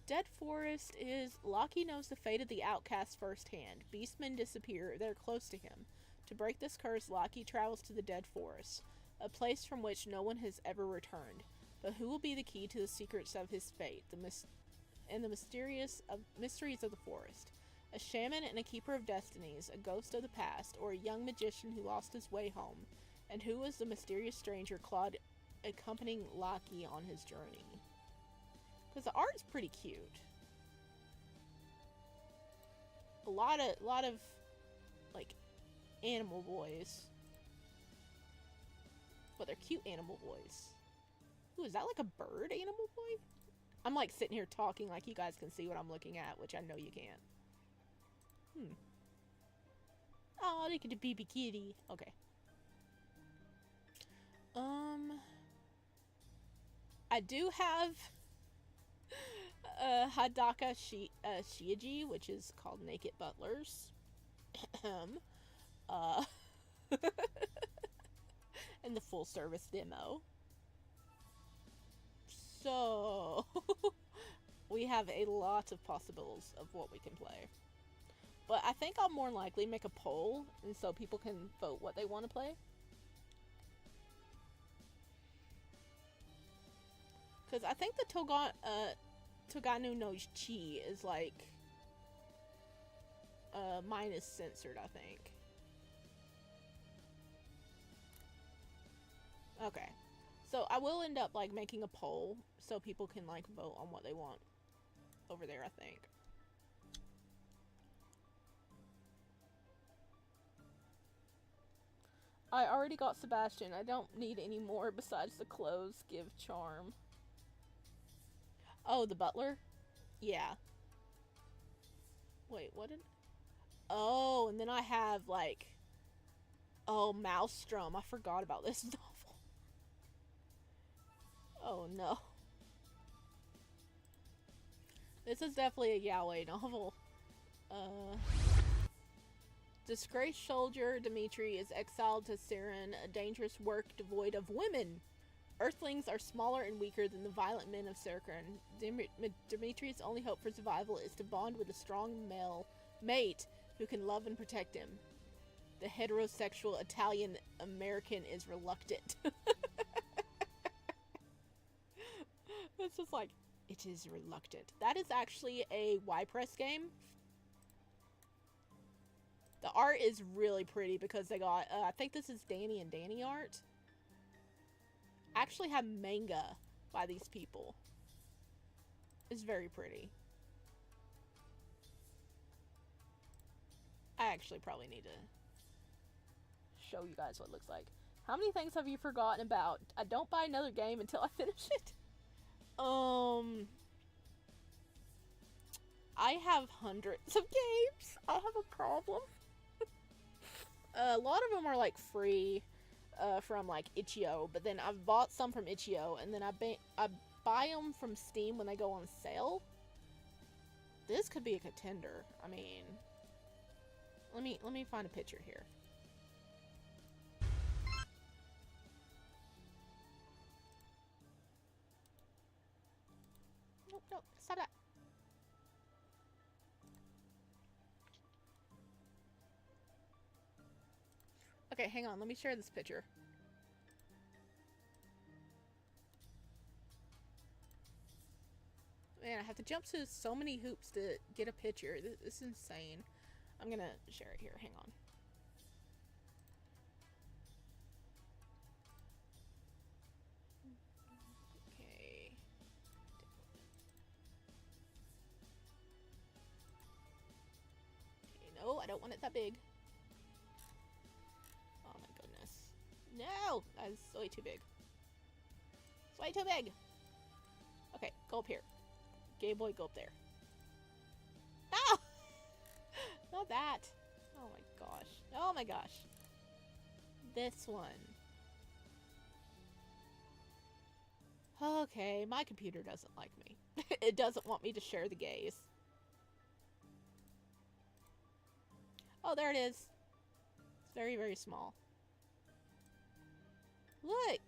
Dead Forest is Loki knows the fate of the outcast firsthand. Beastmen disappear, they're close to him. To break this curse, Loki travels to the Dead Forest, a place from which no one has ever returned. But who will be the key to the secrets of his fate, the mysteries of the forest? A shaman and a keeper of destinies, a ghost of the past, or a young magician who lost his way home, and who was the mysterious stranger Claude accompanying Laki on his journey? Because the art's pretty cute. A lot of like animal boys, but they're cute animal boys. Ooh, is that like a bird animal boy? I'm like sitting here talking like you guys can see what I'm looking at, which I know you can't. Oh, look at the baby kitty. Okay. I do have Hadaka Shiiji, which is called Naked Butlers. In the full service demo. So we have a lot of possibilities of what we can play. But I think I'll more likely make a poll, and so people can vote what they want to play. Because I think the Toganu no Chi is like... mine is censored, I think. Okay. So I will end up like making a poll so people can like vote on what they want over there, I think. I already got Sebastian. I don't need any more besides the clothes give charm. Oh, the butler? Yeah. Wait, what did... Oh, and then I have like... Oh, Maelstrom. I forgot about this novel. Oh no. This is definitely a yaoi novel. Disgraced soldier Dimitri is exiled to Siren, a dangerous work devoid of women. Earthlings are smaller and weaker than the violent men of Siren. Dimitri's only hope for survival is to bond with a strong male mate who can love and protect him. The heterosexual Italian American is reluctant. It's just like, it is reluctant. That is actually a Y-Press game. The art is really pretty because they got, I think this is Danny and Danny art. Actually have manga by these people. It's very pretty. I actually probably need to show you guys what it looks like. How many things have you forgotten about? I don't buy another game until I finish it. I have hundreds of games. I have a problem. A lot of them are like free from like Itch.io, but then I've bought some from Itch.io, and then I buy them from Steam when they go on sale. This could be a contender. I mean, let me find a picture here. No, stop that. Okay, hang on. Let me share this picture. Man, I have to jump to so many hoops to get a picture. This is insane. I'm gonna share it here. Hang on. Okay. No, I don't want it that big. Oh my goodness. No! That's way too big. It's way too big! Okay, go up here. Gay boy, go up there. No! Not that. Oh my gosh. Oh my gosh. This one. Okay, my computer doesn't like me. It doesn't want me to share the gays. Oh, there it is. It's very, very small. Look!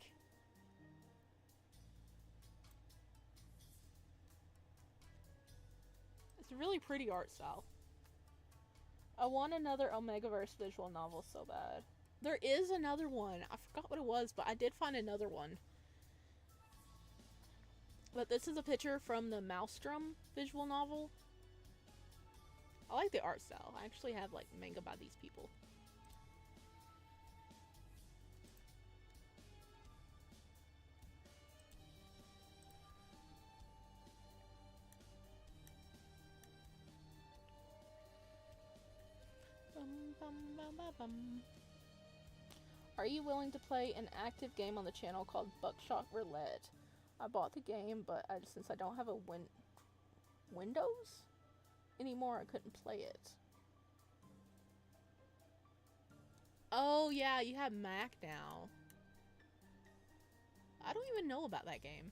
It's a really pretty art style. I want another Omegaverse visual novel so bad. There is another one. I forgot what it was, but I did find another one. But this is a picture from the Maelstrom visual novel. I like the art style. I actually have like manga by these people. Are you willing to play an active game on the channel called Buckshot Roulette? I bought the game, but since I don't have a Windows anymore, I couldn't play it. Oh yeah, you have Mac now. I don't even know about that game.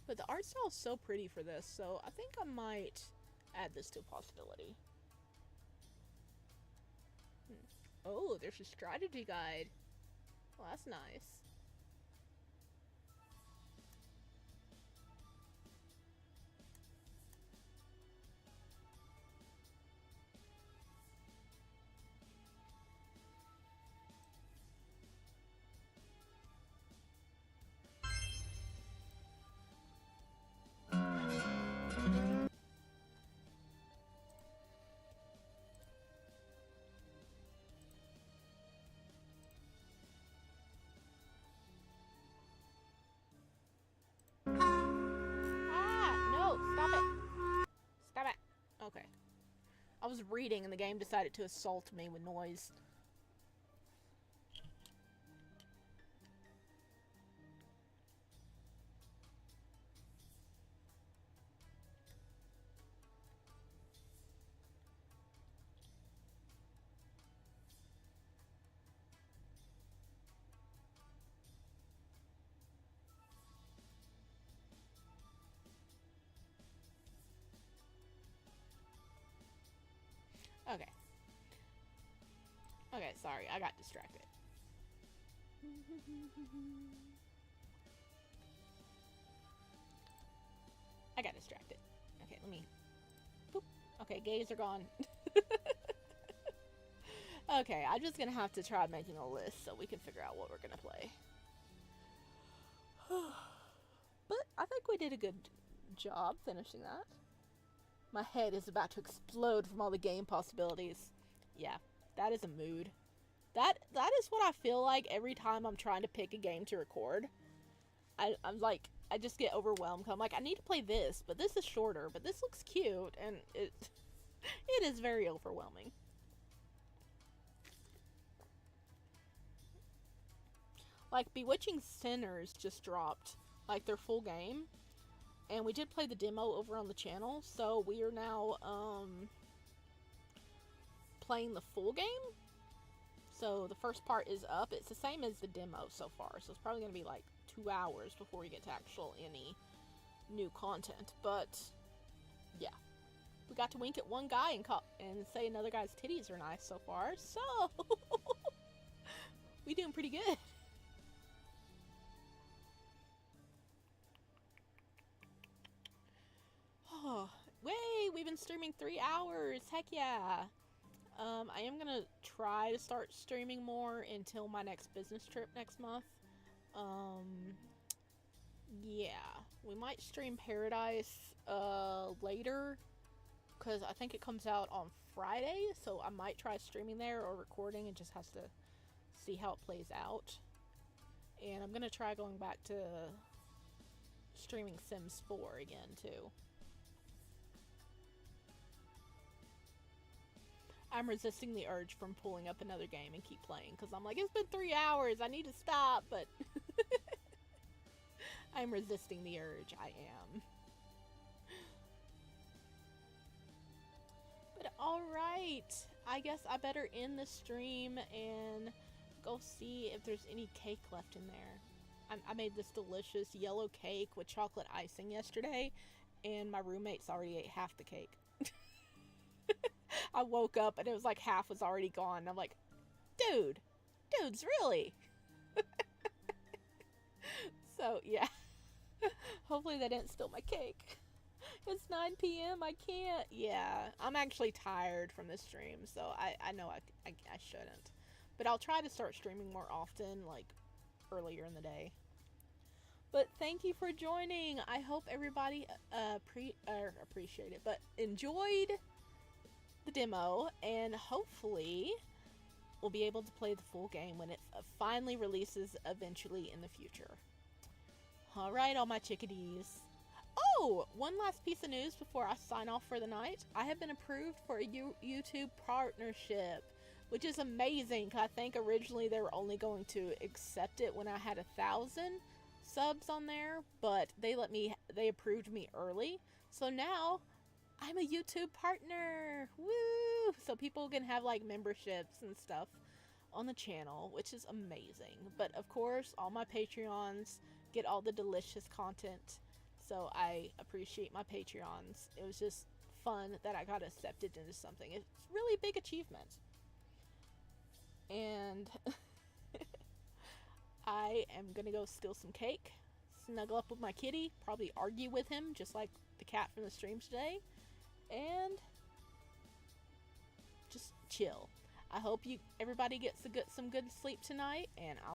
But the art style is so pretty for this, so I think I might add this to a possibility. Oh, there's a strategy guide. Well, that's nice. Okay. I was reading and the game decided to assault me with noise. Okay. Okay, sorry, I got distracted. I got distracted. Okay, let me... Boop. Okay, gays are gone. Okay, I'm just gonna have to try making a list so we can figure out what we're gonna play. But I think we did a good job finishing that. My head is about to explode from all the game possibilities. Yeah, that is a mood. That is what I feel like every time I'm trying to pick a game to record. I'm like, I just get overwhelmed. I'm like, I need to play this, but this is shorter, but this looks cute, and it is very overwhelming. Like, Bewitching Sinners just dropped, like, their full game. And we did play the demo over on the channel, so we are now, playing the full game. So the first part is up. It's the same as the demo so far, so it's probably going to be, like, 2 hours before we get to any new content. But, yeah. We got to wink at one guy and say another guy's titties are nice so far, so... we doing pretty good. Oh, way! We've been streaming 3 hours! Heck yeah! I am gonna try to start streaming more until my next business trip next month. Yeah. We might stream Paradise, later. Because I think it comes out on Friday, so I might try streaming there or recording. It just has to see how it plays out. And I'm gonna try going back to streaming Sims 4 again, too. I'm resisting the urge from pulling up another game and keep playing, because I'm like, it's been 3 hours, I need to stop, but I'm resisting the urge, I am. But alright, I guess I better end the stream and go see if there's any cake left in there. I made this delicious yellow cake with chocolate icing yesterday, and my roommates already ate half the cake. I woke up and it was like half was already gone. And I'm like, dudes, really? So, yeah. Hopefully they didn't steal my cake. It's 9 p.m. I can't. Yeah, I'm actually tired from this stream, so I know I shouldn't. But I'll try to start streaming more often, like, earlier in the day. But thank you for joining. I hope everybody appreciated, but enjoyed the demo, and hopefully we'll be able to play the full game when it finally releases eventually in the future. Alright, all my chickadees. Oh! One last piece of news before I sign off for the night. I have been approved for a YouTube partnership, which is amazing. I think originally they were only going to accept it when I had 1,000 subs on there, but they approved me early. So now I'm a YouTube partner. Woo! So people can have like memberships and stuff on the channel, which is amazing. But of course, all my Patreons get all the delicious content. So I appreciate my Patreons. It was just fun that I got accepted into something. It's a really big achievement. And I am gonna go steal some cake, snuggle up with my kitty, probably argue with him just like the cat from the stream today, and just chill. I hope everybody gets some good sleep tonight, and I'll